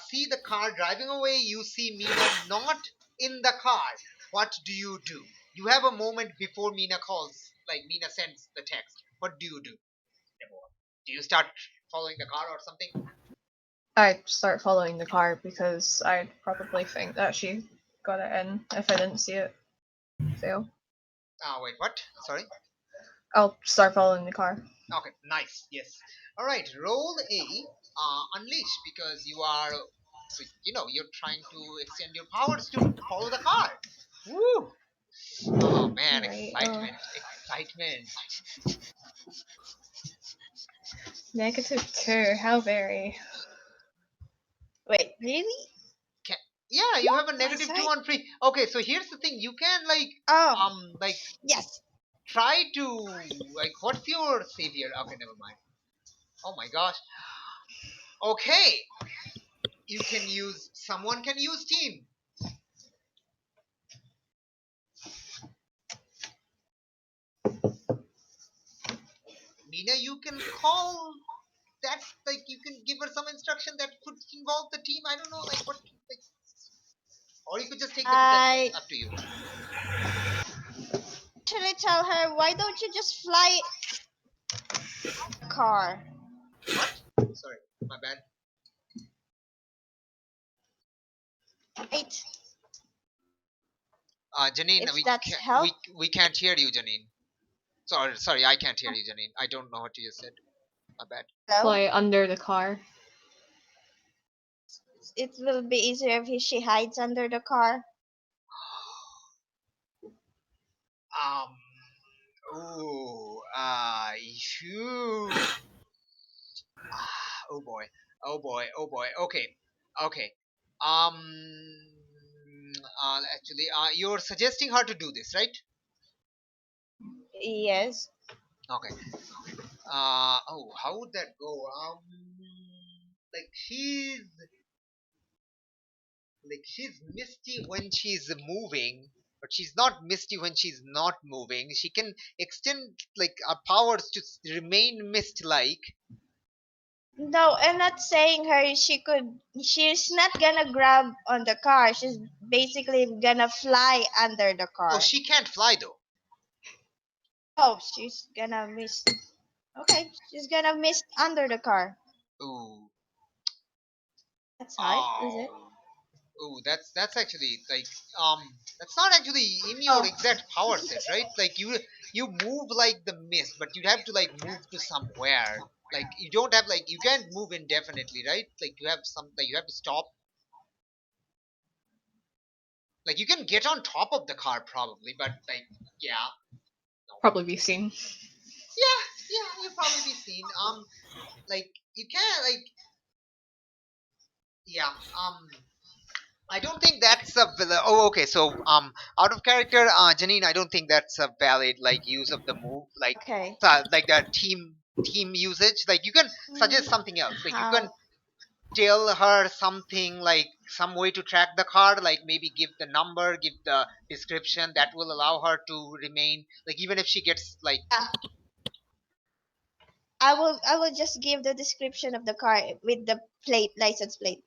see the car driving away. You see Mina not in the car. What do you do? You have a moment before Mina calls, like Mina sends the text. What do you do, Nevoa? Do you start following the car or something? I'd start following the car because I'd probably think that she got it in if I didn't see it fail. Wait, what? Sorry. I'll start following the car. Okay, nice. Yes. All right. Roll a unleash because you are, you're trying to extend your powers to follow the car. Woo! Oh man, Right. excitement. -2. How very. Wait, really? Can, yeah, you have a That's negative two right. on free. Okay, so here's the thing. You can Oh, like yes. try to what's your savior? Okay, never mind. Oh my gosh. Okay, someone can use team. Mina, you can call that, like you can give her some instruction that could involve the team. I don't know, like what, like, or you could just take the possession. I Up to you. actually tell her, why don't you just fly a car? What? Sorry, my bad. Right? Janine, If that's help. we can't hear you, Janine. Sorry, I can't hear you, Janine. I don't know what you just said. My bad. Hello? Fly under the car. It will be easier if she hides under the car. Um. Oh. Phew. Oh boy. Oh boy. Oh boy. Okay. Okay. Um. Actually, you're suggesting her to do this, right? Yes. Okay. Oh, how would that go? Like she's misty when she's moving, but she's not misty when she's not moving. She can extend like her powers to remain mist-like. No, I'm not saying her she could. She's not gonna grab on the car. She's basically gonna fly under the Oh, car. she can't fly though. Oh, she's gonna miss. Okay, she's gonna miss under the car. Ooh. That's hard, is it? Oh. Oh, that's actually like that's not actually in your Oh, exact power set, right? Like you move like the mist, but you have to like move to somewhere. Like you don't have like you can't move indefinitely, right? Like you have you have to stop. Like you can get on top of the car probably, but like yeah, no. Probably be seen. Yeah, you'll probably be seen. Like you can like yeah, I don't think that's oh okay, so out of character, Janine, I don't think that's a valid like use of the move, okay. like the team usage. Like you can suggest something else. Like you can How? tell her something like some way to track the card, like maybe give the number, give the description that will allow her to remain like even if she gets like Yeah, I will just give the description of the car with the license plate.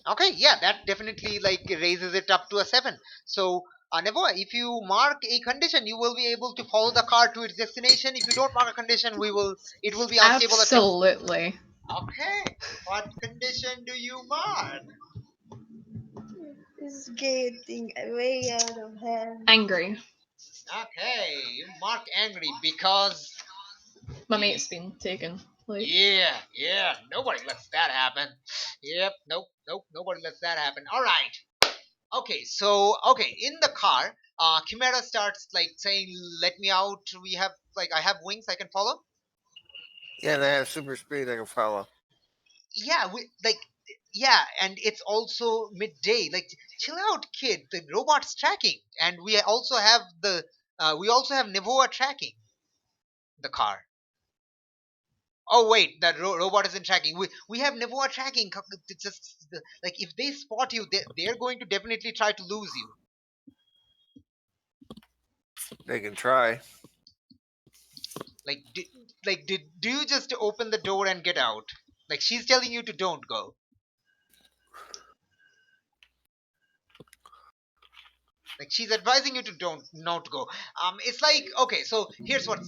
Okay, yeah, that definitely like raises it up to a 7. So, Nevoa, if you mark a condition, you will be able to follow the car to its destination. If you don't mark a condition, it will be unstable at 6. Absolutely. Okay, what condition do you mark? It's getting way out of hand. Angry. Okay, you mark angry because My mate's been taken. Like, yeah, nobody lets that happen. Yep, nope, nobody lets that happen. All right. Okay, so in the car, Chimera starts like saying, "Let me out. We have like I have wings. I can follow." Yeah, they have super speed I can follow. Yeah, yeah, and it's also midday. Like, chill out, kid. The robot's tracking, and we also have Nevoa tracking the car. Oh wait, the robot isn't tracking. We have Nevoa tracking. It's just like if they spot you, they're going to definitely try to lose you. They can try. Like, do you just open the door and get out? Like, she's telling you to don't go. Like, she's advising you to don't not go. It's like, okay, so here's what's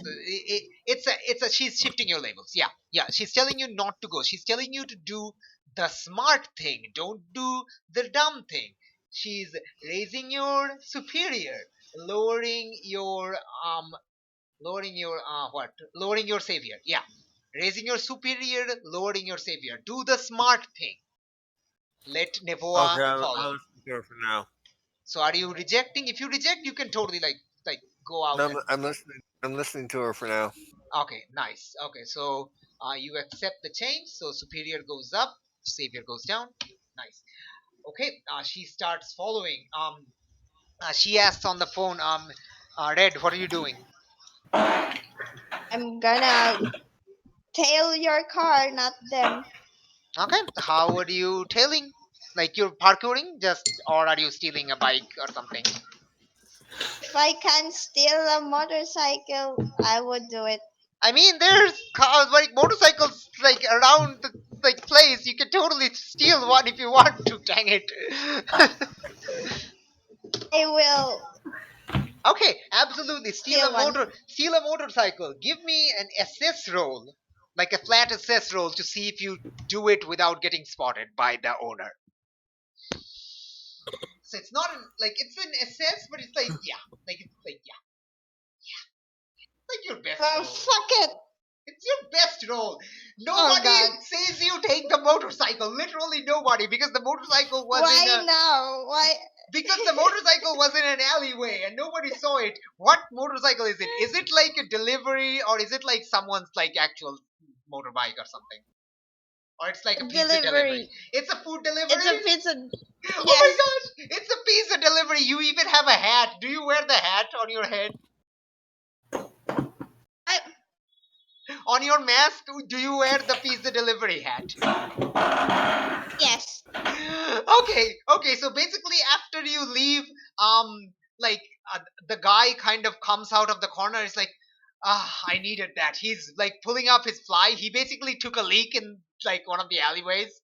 she's shifting your labels. Yeah, she's telling you not to go. She's telling you to do the smart thing. Don't do the dumb thing. She's raising your superior, lowering your lowering your savior. Yeah, raising your superior, lowering your savior. Do the smart thing. Let Okay, Nevoa I'll follow. listen to her for now. So are you rejecting? If you reject, you can totally like go out No, and I'm listening. I'm listening to her for now. okay, nice. Okay, so you accept the change. So superior goes up, savior goes down. Nice. Okay, she starts following. She asks on the phone, Red, what are you doing? I'm gonna tail your car, not them. Okay, how are you tailing? Like you're parkouring, just or are you stealing a bike or something? If I can steal a motorcycle, I would do it. I mean, there's cars like motorcycles like around the like place. You can totally steal one if you want to. Dang it. I will Okay, absolutely. steal one. Steal a motorcycle. Give me an SS roll, like a flat SS roll, to see if you do it without getting spotted by the owner. So it's not like it's an SS, but it's like yeah, like your best Oh, roll. fuck it. It's your best roll. Oh, Nobody God. says you take the motorcycle. Literally nobody, because the motorcycle was Why in a now? Why? because the motorcycle was in an alleyway and nobody saw it. What motorcycle is it? Is it like a delivery or is it like someone's like actual motorbike or something? Or it's like a pizza delivery. It's a food delivery? It's a pizza. Oh Yes. my gosh! It's a pizza delivery. You even have a hat. Do you wear the hat on your head? I, On your mask, do you wear the pizza delivery hat? yes. Okay, so basically after you leave, like the guy kind of comes out of the corner. It's like, I needed that. He's like pulling up his fly. He basically took a leak in like one of the alleyways,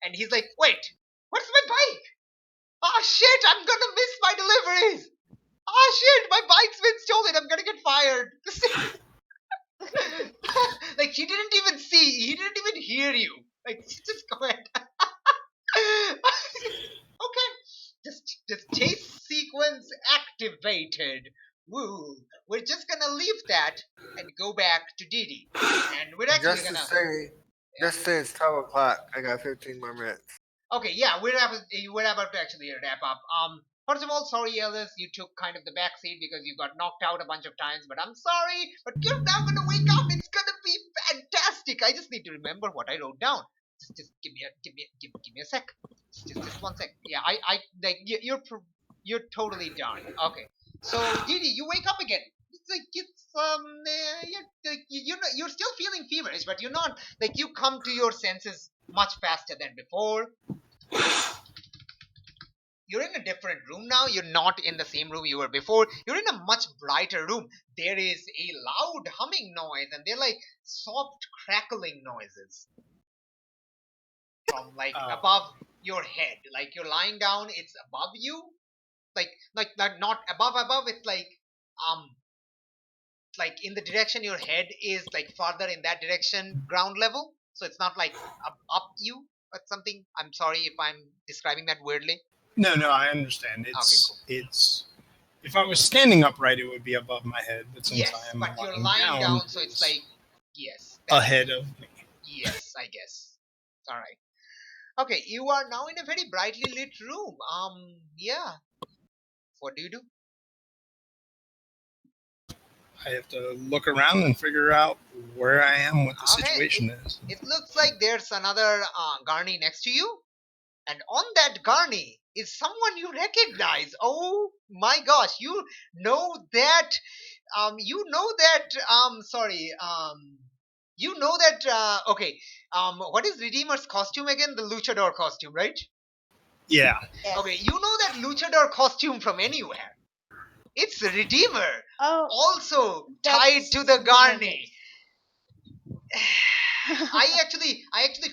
and he's like, wait, where's my bike? Oh shit, I'm gonna miss my deliveries. Oh shit, my bike's been stolen. I'm gonna get fired. Like he didn't even see. He didn't even hear you. Like just go ahead. Okay. Just chase sequence activated. Woo. We're just gonna leave that and go back to Didi. And we're actually Just to gonna say, just say it's 12 o'clock. I got 15 more minutes. okay, yeah, we're about to actually wrap up. First of all, sorry, Ellis, you took kind of the back seat because you got knocked out a bunch of times. But I'm sorry, but you're now gonna wake up. It's gonna be fantastic. I just need to remember what I wrote down. Just give me a sec. Just one sec. Yeah, I like you're totally done. Okay, so Didi, you wake up again. It's like you're still feeling feverish, but you're not like you come to your senses much faster than before. you're in a different room now. You're not in the same room you were before. You're in a much brighter room. There is a loud humming noise, and they're like soft crackling noises from like above your head. Like you're lying down, it's above you. Like not above. It's like in the direction your head is, like farther in that direction, ground level. So it's not like up you or something. I'm sorry if I'm describing that weirdly. No, I understand. Okay, cool. It's if I was standing upright, it would be above my head. But since Yes, I am but you're lying lying down, down, so it's like yes, ahead of me. yes, I guess. All right. Okay, you are now in a very brightly lit room. Yeah. What do you do? I have to look around and figure out where I am, what the Okay, situation is. It looks like there's another Garni next to you, and on that Garni is someone you recognize. Oh my gosh, you know that. You know that. Sorry. You know that. Okay. What is Redeemer's costume again? The luchador costume, right? Yeah. Yes. Okay, you know that luchador costume from anywhere. It's the Redeemer, Oh, also that's tied to the the Garni. moment. I actually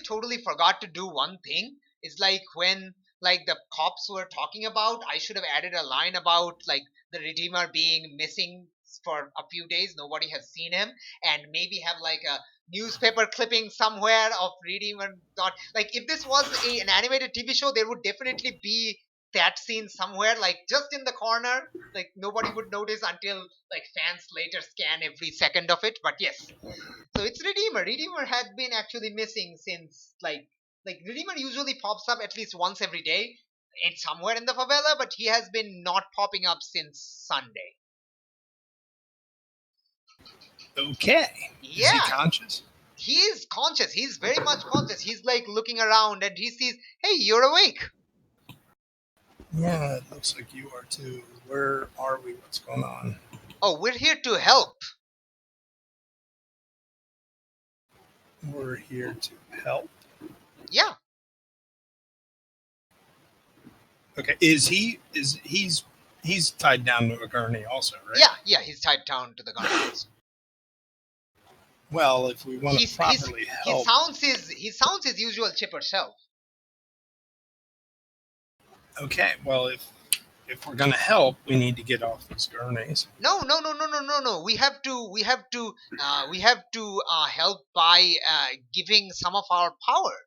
totally forgot to do one thing. It's like when like the cops were talking about, I should have added a line about like the Redeemer being missing for a few days. Nobody has seen him, and maybe have like a newspaper clipping somewhere of Redeemer. Not like if this was an animated TV show, there would definitely be that scene somewhere, like just in the corner. Like nobody would notice until like fans later scan every second of it. But yes, so it's Redeemer. Redeemer had been actually missing since like Redeemer usually pops up at least once every day. It's somewhere in the favela, but he has been not popping up since Sunday. Okay. Is he Yeah, conscious? he is conscious. He's very much conscious. He's like looking around and he sees, hey, you're awake. Yeah, it looks like you are too. Where are we? What's going on? Oh, we're here to help. We're here to help. Yeah. Okay. He's tied down to a gurney also, right? Yeah, he's tied down to the guards. Well, if we want to properly he help, sounds his usual chipper self. okay. Well, if we're gonna help, we need to get off these gurneys. No. We have to help by giving some of our power.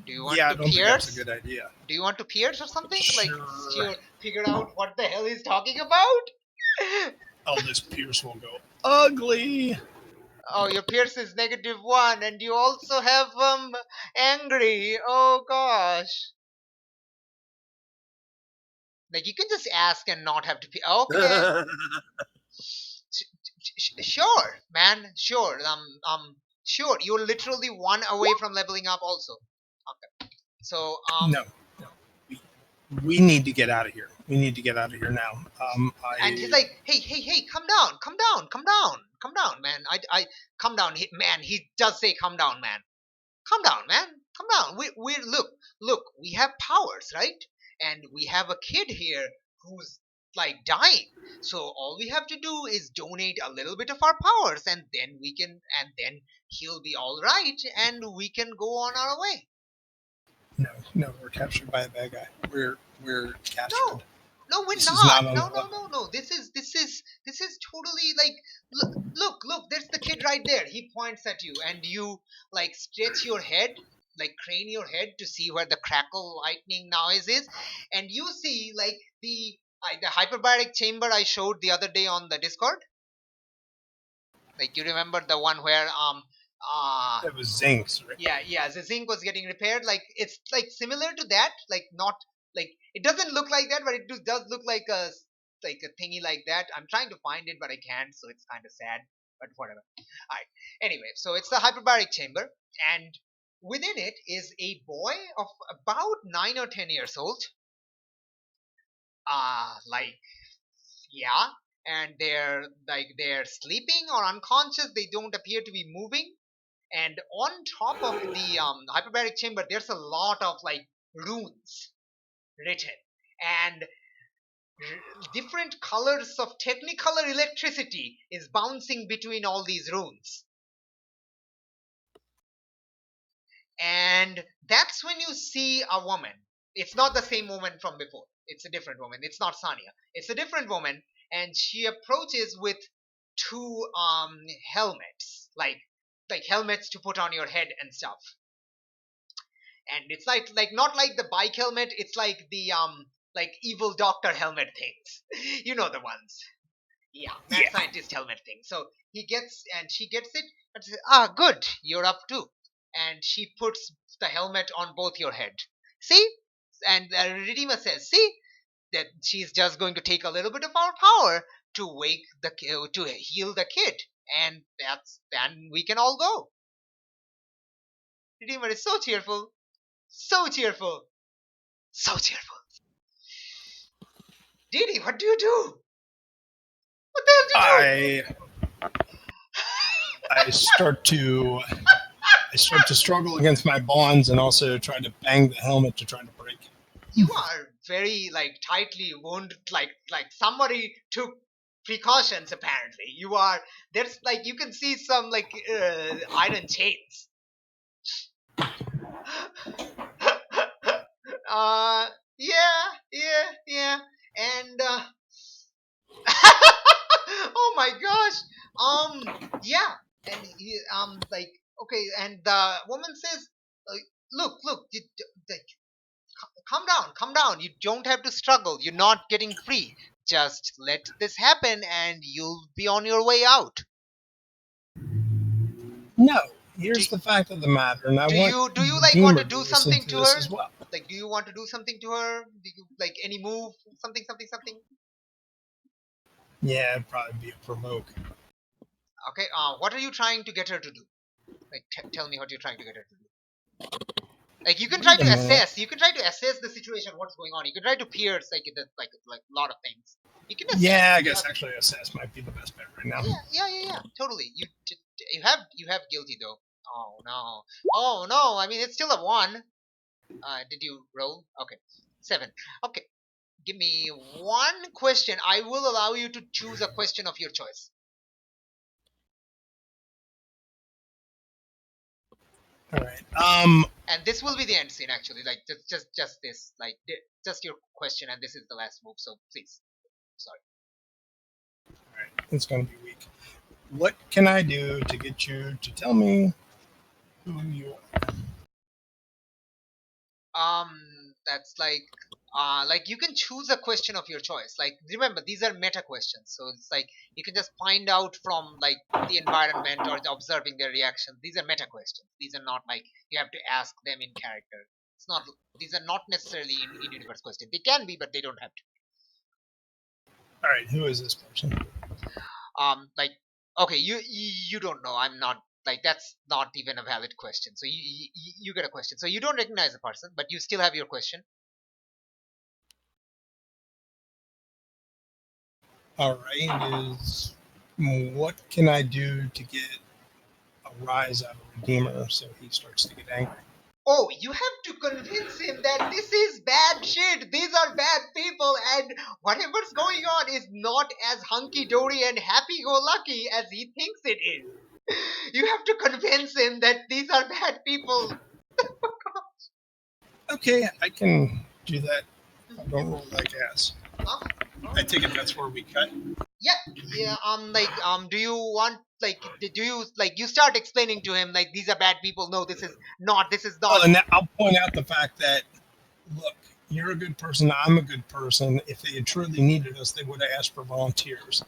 Do you want Yeah, I to don't think that's pierce? a good idea. Do you want to pierce or something? Sure. Like to figure out what the hell he's talking about? Oh, this Pierce will go ugly. Oh, your pierce is -1, and you also have angry. Oh gosh. Like you can just ask and not have to. Okay. Sure, man. Sure. Sure. You're literally 1 away from leveling up. Also. Okay. So No. We need to get out of here. We need to get out of here now. And he's like, hey, come down, man. I come down, man. He does say, come down, man. Come down, man. Come down. We look. We have powers, right? And we have a kid here who's like dying. So all we have to do is donate a little bit of our powers, and then he'll be all right, and we can go on our way. No, we're captured by a bad guy. We're captured. No, we're This is not. not on the level. No. This is totally like look. There's the kid right there. He points at you, and you like stretch your head, like crane your head to see where the crackle lightning noise is, and you see like the hyperbaric chamber I showed the other day on the Discord. Like you remember the one where That was Zinx, right? yeah, the zinc was getting repaired. Like it's like similar to that, like not like it doesn't look like that, but it does look like a thingy like that. I'm trying to find it, but I can't, so it's kind of sad. But whatever. All right. Anyway, so it's the hyperbaric chamber, and within it is a boy of about 9 or 10 years old. Like yeah, and they're sleeping or unconscious. They don't appear to be moving. And on top of the hyperbaric chamber, there's a lot of like runes written, and different colors of technicolor electricity is bouncing between all these runes. And that's when you see a woman. It's not the same woman from before. It's a different woman. It's not Sanya. It's a different woman, and she approaches with two helmets, like helmets to put on your head and stuff. And it's like not like the bike helmet. It's like the like evil doctor helmet things. You know the ones. Yeah, mad scientist helmet thing. So she gets it and says, "Ah, good, you're up too." And she puts the helmet on both your head. See? And Redeemer says, "See that she's just going to take a little bit of our power to to heal the kid, and then we can all go." Redeemer is so cheerful, so cheerful, so cheerful. Didi, what do you do? What the hell do you do? I start to struggle against my bonds and also try to bang the helmet to try to break it. You are very like tightly wounded, like somebody took precautions. Apparently, you are. There's like you can see some like iron chains. Yeah, and oh my gosh, yeah, and like okay, and the woman says, look, calm down. You don't have to struggle. You're not getting free. Just let this happen and you'll be on your way out. No, here's the fact of the matter, and I Do want you like want to Redeemer do listen something to her? as well. Like, do you want to do something to her? Do you like any move? Something? Yeah, it'd probably be a provoke. Okay. What are you trying to get her to do? Like, tell me what you're trying to get her to do. Like, you can try to assess. You can try to assess the situation, what's going on. You can try to pierce like a lot of things. You can assess. Yeah, I guess actually assess might be the best bet right now. Yeah. Totally. You have guilty though. Oh no. I mean, it's still a 1. Did you roll? Okay, 7. Okay, give me one question. I will allow you to choose a question of your choice. All right. And this will be the end scene, actually. Like just this, like just your question, and this is the last move. So please, sorry. All right. It's going to be weak. What can I do to get you to tell me who you are? That's like you can choose a question of your choice. Like remember, these are meta questions, so it's like you can just find out from like the environment or observing their reaction. These are meta questions. These are not like you have to ask them in character. It's not. These are not necessarily in universe questions. They can be, but they don't have to. All right. Who is this person? Like okay, you don't know. I'm not. Like that's not even a valid question. So you get a question. So you don't recognize the person, but you still have your question. All right. Is what can I do to get a rise out of Redeemer so he starts to get angry? Oh, you have to convince him that this is bad shit. These are bad people, and whatever's going on is not as hunky dory and happy go lucky as he thinks it is. You have to convince him that these are bad people. Okay, I can do that. I don't roll like ass. Huh? I take it that's where we cut. Yeah. Do you want do you like you start explaining to him like these are bad people? No, this is not. Well, and I'll point out the fact that look, you're a good person. I'm a good person. If they had truly needed us, they would have asked for volunteers.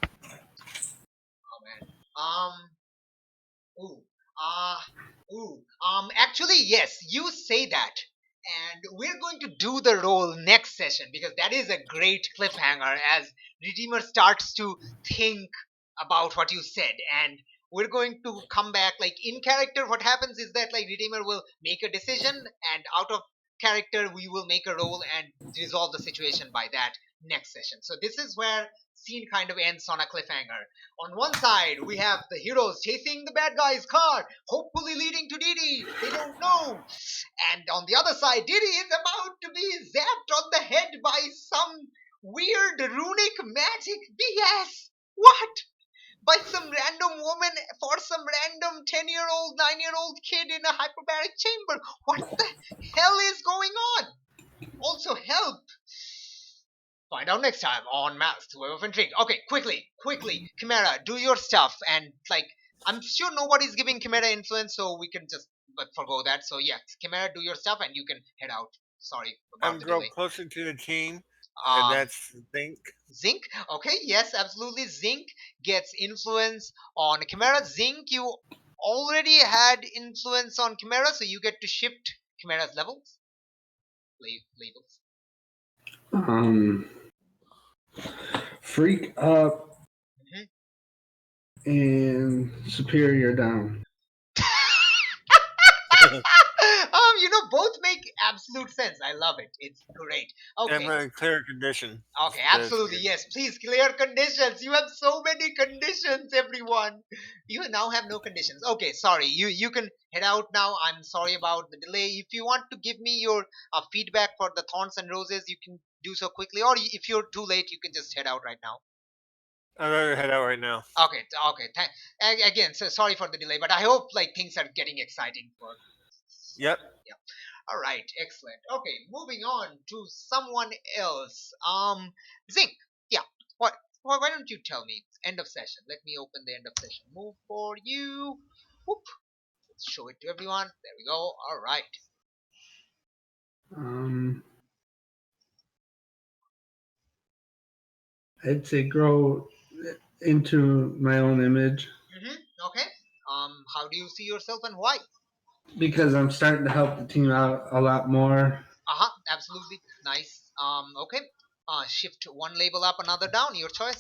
Oh man. Actually, yes, you say that. And we're going to do the role next session because that is a great cliffhanger as Redeemer starts to think about what you said. And we're going to come back like in character. What happens is that like Redeemer will make a decision, and out of character, we will make a roll and resolve the situation by that. next session. So this is where scene kind of ends on a cliffhanger. On one side, we have the heroes chasing the bad guy's car, hopefully leading to Didi. They don't know. And on the other side, Didi is about to be zapped on the head by some weird runic magic BS. What? By some random woman for some random 10-year-old, 9-year-old kid in a hyperbaric chamber. What the hell is going on? Also, help! Find out next time on Masked Web of Intrigue. Okay, quickly, Chimera, do your stuff. And, like, I'm sure nobody's giving Chimera influence, so we can just forgo that. So, yeah, Chimera, do your stuff, and you can head out. Sorry about the Draw delay. closer to the team, and that's Zinc. Zinc? Okay, yes, absolutely. Zinc gets influence on Chimera. Zinc, you already had influence on Chimera, so you get to shift Chimera's levels. Labels. Freak up and superior down. Both make absolute sense. I love it. It's great. Okay. I'm going to clear a condition. Okay, absolutely. Yes, please clear conditions. You have so many conditions, everyone. You now have no conditions. Okay, sorry. You can head out now. I'm sorry about the delay. If you want to give me your feedback for the Thorns and Roses, you can do so quickly. Or if you're too late, you can just head out right now. I'd rather head out right now. Okay. Again, so sorry for the delay, but I hope things are getting exciting for. Yep. Yeah. All right, excellent. Okay, moving on to someone else. Zinc. Yeah. Why don't you tell me? End of session. Let me open the end of session move for you. Whoop. Let's show it to everyone. There we go. All right. I'd say grow into my own image. Okay. How do you see yourself and why? Because I'm starting to help the team out a lot more. Absolutely. Nice. Okay. Shift one label up, another down. Your choice.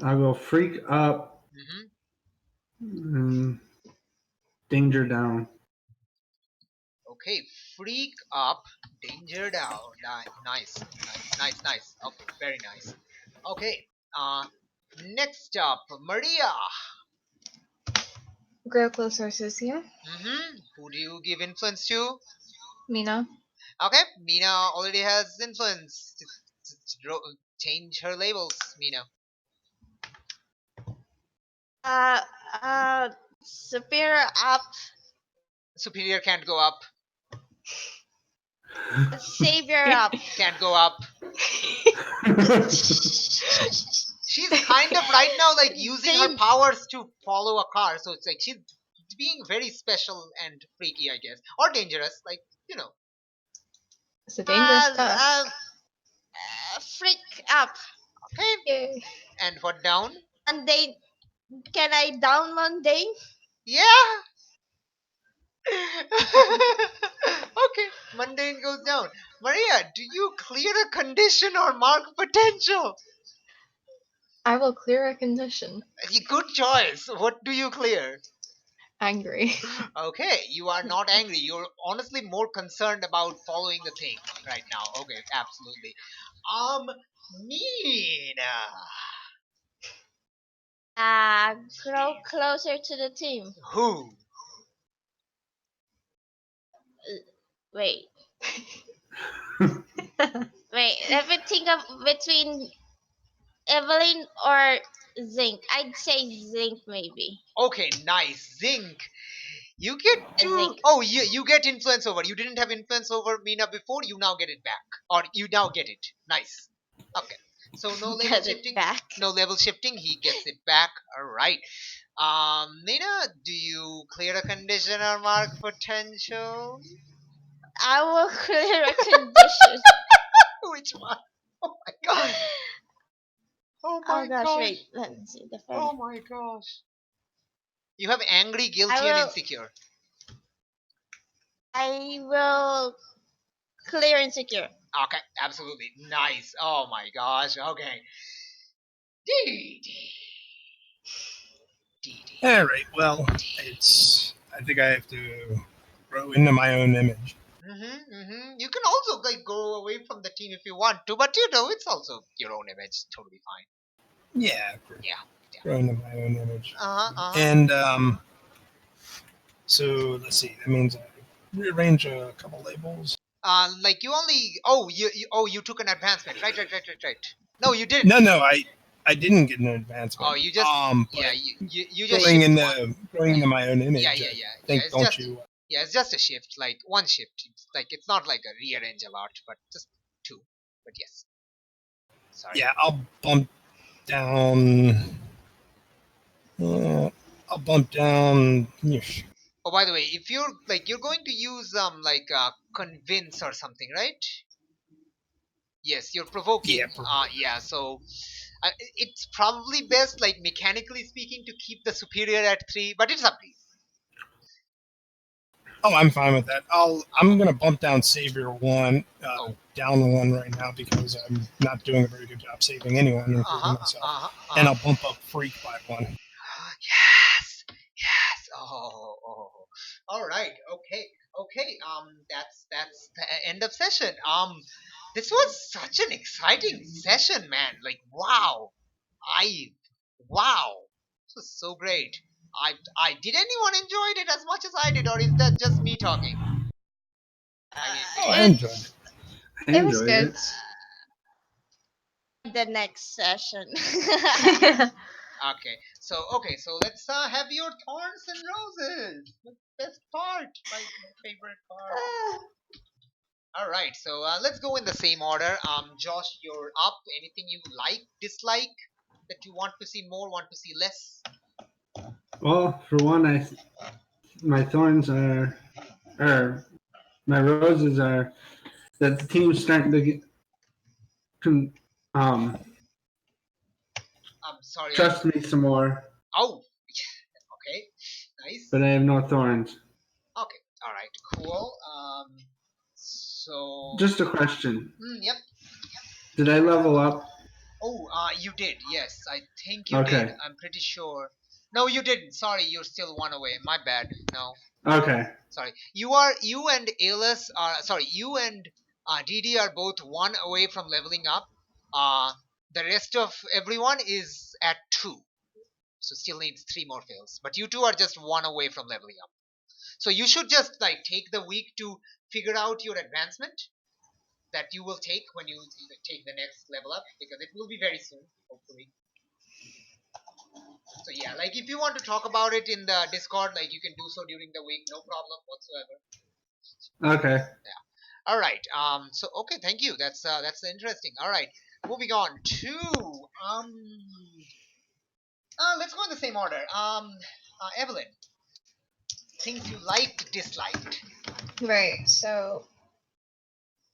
I'll go freak up. Danger down. Okay, freak up, danger down. Nice. Okay, very nice. Okay, next up, Maria. Grow closer associate. Who do you give influence to? Mina. Okay, Mina already has influence. Change her labels, Mina. Superior up. Superior can't go up. Savior up. Can't go up. She's kind of right now using her powers to follow a car, so it's she's being very special and freaky, I guess, or dangerous, It's a dangerous stuff. Freak up. Okay. Yay. And what down? Mundane. Can I down mundane? Yeah. Okay, mundane goes down. Maria, do you clear a condition or mark potential? I will clear a condition. Good choice. What do you clear? Angry. Okay, you are not angry. You're honestly more concerned about following the thing right now. Okay, absolutely. Mina. Grow closer to the team. Who? Wait. Wait, let me think of between Evelyn or Zinc. I'd say Zinc maybe. Okay, nice. Zinc. You get to... Zinc. Oh, you get influence over. You didn't have influence over Mina before. You now get it back. Or you now get it. Nice. Okay. So no level Get shifting. it back. No level shifting. He gets it back. Alright. Mina, do you clear a condition or mark potential? I will clear a condition. Which one? Oh my god. Oh my gosh, gosh. wait. Let me see the Oh my gosh. You have angry, guilty, and insecure. I will clear insecure. Okay, absolutely. Nice. Oh my gosh. Okay. All right. Well, I think I have to grow into my own image. You can also like go away from the team if you want to, but it's also your own image. Totally fine. Yeah. Yeah. Growing in my own image. Uh-huh. And so let's see. That means I rearrange a couple labels. Like you only you took an advancement, right. No, you didn't. No, I didn't get an advancement. Oh, you just but you just shift one. growing into my own image. Yeah. I think It's don't just you? it's just a shift, like one shift. It's not like a rearrange a lot, but just two. But yes. Sorry. Yeah, I'll bump down. I'll bump down. Oh, by the way, if you're going to use convince or something, right? Yes, you're provoking. Yeah. So it's probably best, like mechanically speaking, to keep the superior at 3, but it's up to you. Oh, I'm fine with that. I'm gonna bump down Savior 1, down 1 right now because I'm not doing a very good job saving anyone, including myself. And I'll bump up Freak by 1. Yes. Oh. All right. Okay. That's the end of session. This was such an exciting session, man. Like, wow. Wow. This was so great. I did anyone enjoyed it as much as I did, or is that just me talking? I enjoyed it. It was good. The next session. Okay, so let's have your thorns and roses. The best part, my favorite part. All right, so let's go in the same order. Josh, you're up. Anything you like, dislike, that you want to see more, want to see less? Well, for one, my thorns are, or my roses are that the team's starting to get, I'm sorry. trust me some more. Oh, okay, nice. But I have no thorns. Okay, all right, cool. So just a question. Yep. Did I level up? Oh, you did. Yes, I think you Okay. did. I'm pretty sure. No, you didn't. Sorry, you're still 1 away. My bad. No. Okay. Sorry. You and Alis are sorry. You and DD are both 1 away from leveling up. The rest of everyone is at 2, so still needs 3 more fails. But you two are just 1 away from leveling up. So you should just like take the week to figure out your advancement that you will take when you take the next level up, because it will be very soon, hopefully. So yeah, like if you want to talk about it in the Discord, like you can do so during the week, no problem whatsoever. Okay. Yeah. All right. So okay, thank you. That's interesting. All right. Moving on to let's go in the same order. Evelyn, things you liked, disliked. Right, so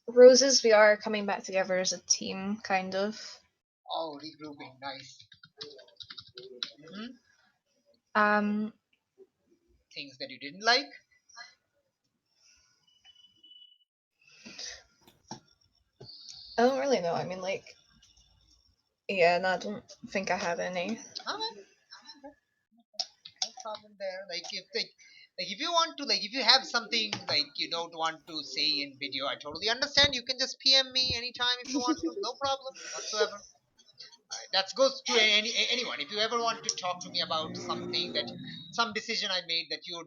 Roses, we are coming back together as a team, kind of. Oh, regrouping, nice. Things that you didn't like. I don't really know. I mean, like, yeah, no, I don't think I have any. Okay. No problem there. Like if you want to, like if you have something like you don't want to say in video, I totally understand. You can just PM me anytime if you want to. No problem whatsoever. That goes to anyone. If you ever want to talk to me about something some decision I made that you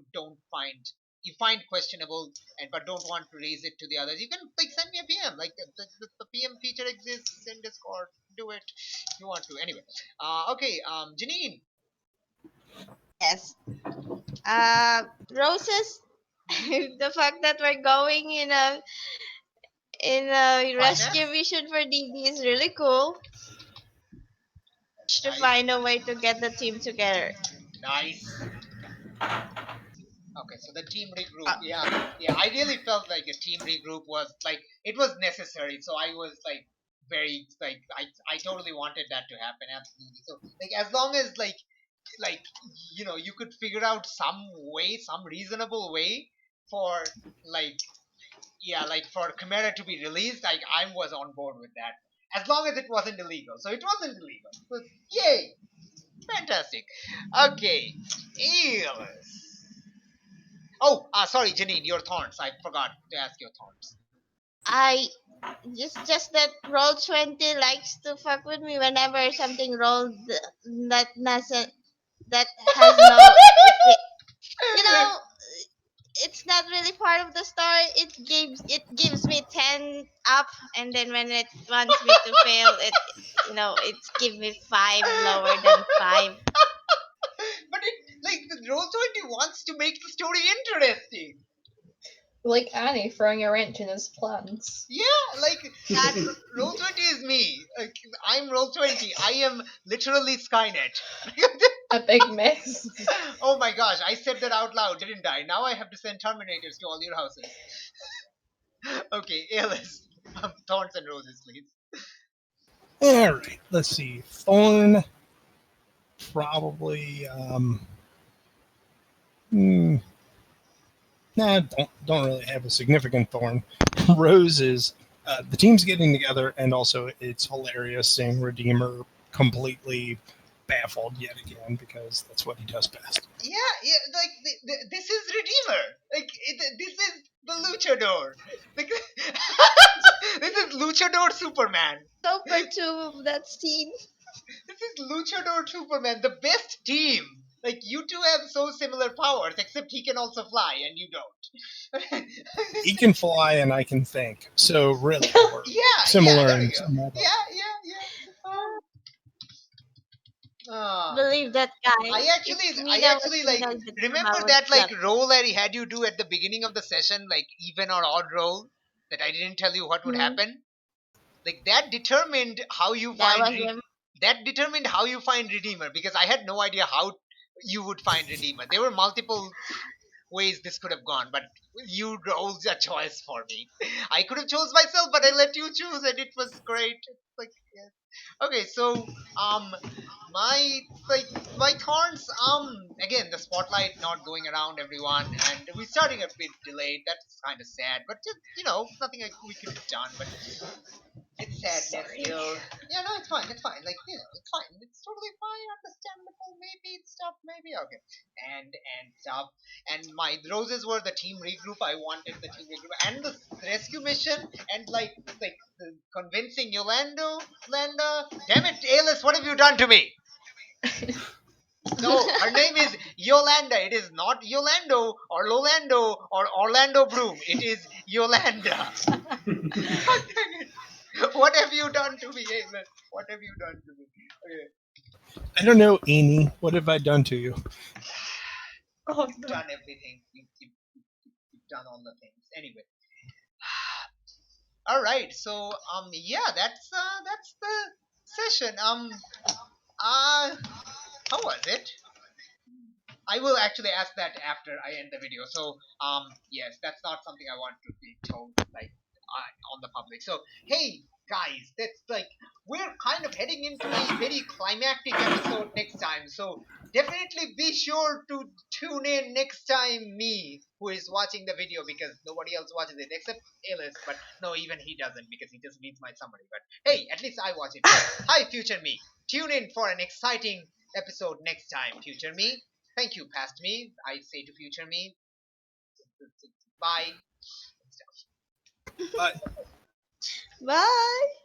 find questionable, but don't want to raise it to the others, you can like send me a PM. Like the PM feature exists in Discord. Do it if you want to. Anyway, okay. Janine. Yes. Roses. The fact that we're going in a rescue mission for DD is really cool. To find a way to get the team together. Nice. Okay, so the team regroup. Yeah. I really felt like a team regroup was like it was necessary. So I was like very like I totally wanted that to happen. Absolutely. So like as long as like you could figure out some way, some reasonable way for like like for Chimera to be released, like I was on board with that. As long as it wasn't illegal. So it wasn't illegal. So yay! Fantastic. Okay. Eels. Oh, sorry, Janine, your thorns. I forgot to ask your thorns. I just that Roll20 likes to fuck with me whenever something rolled that doesn't that has no you know it's not really part of the story. It gives me 10 up, and then when it wants me to fail, it's give me 5 lower than 5. But it like the Roll20 wants to make the story interesting. Like Annie throwing a wrench in his plans. Yeah, like that Roll20 is me. Like, I'm Roll20. I am literally Skynet. A big mess. Oh my gosh, I said that out loud, didn't I? Now I have to send Terminators to all your houses. Okay, ALS. Thorns and roses, please. All right, let's see. Thorn, probably. Nah, don't really have a significant thorn. Rose is the team's getting together, and also it's hilarious seeing Redeemer completely baffled yet again because that's what he does best. Yeah, like this is Redeemer. Like this is the Luchador. Like, this is Luchador Superman. So perturbed of that scene. This is Luchador Superman, the best team. Like you two have so similar powers, except he can also fly and you don't. He can fly, and I can think. So really, we're Yeah, similar there we in go. some level. Yeah. Believe that guy. I actually like remember that like roll that he had you do at the beginning of the session, like even or odd roll that I didn't tell you what would happen. Like that determined how you that determined how you find Redeemer, because I had no idea how you would find Redeemer. There were multiple ways this could have gone, but you rolled a choice for me. I could have chose myself, but I let you choose, and it was great. It's like, yeah. Okay, so my like my thorns, again the spotlight not going around everyone, and we're starting a bit delayed. That's kind of sad, but just nothing we could have done, but it's sadness still. Yeah, no, it's fine. It's fine. Like it's fine. It's totally fine. Understandable. Maybe it's stuff. Maybe okay. And stuff. And my roses were the team regroup. I wanted the team regroup and the rescue mission and like the convincing Landa. Damn it, Alice! What have you done to me? No, her name is Yolanda. It is not Yolando or Lolando or Orlando Bloom. It is Yolanda. What have you done to me, Alice? What have you done to me? Okay. I don't know, Amy. What have I done to you? You've done everything. You've done all the things. Anyway. All right. So yeah, that's the session. How was it? I will actually ask that after I end the video. So, yes, that's not something I want to be told like on the public. So, hey guys, that's like we're kind of heading into a very climactic episode next time. So definitely be sure to tune in next time. Me, who is watching the video, because nobody else watches it except Alice. But no, even he doesn't because he just reads my summary. But hey, at least I watch it. Hi, future me. Tune in for an exciting episode next time, future me. Thank you, past me. I say to future me, bye. But Bye.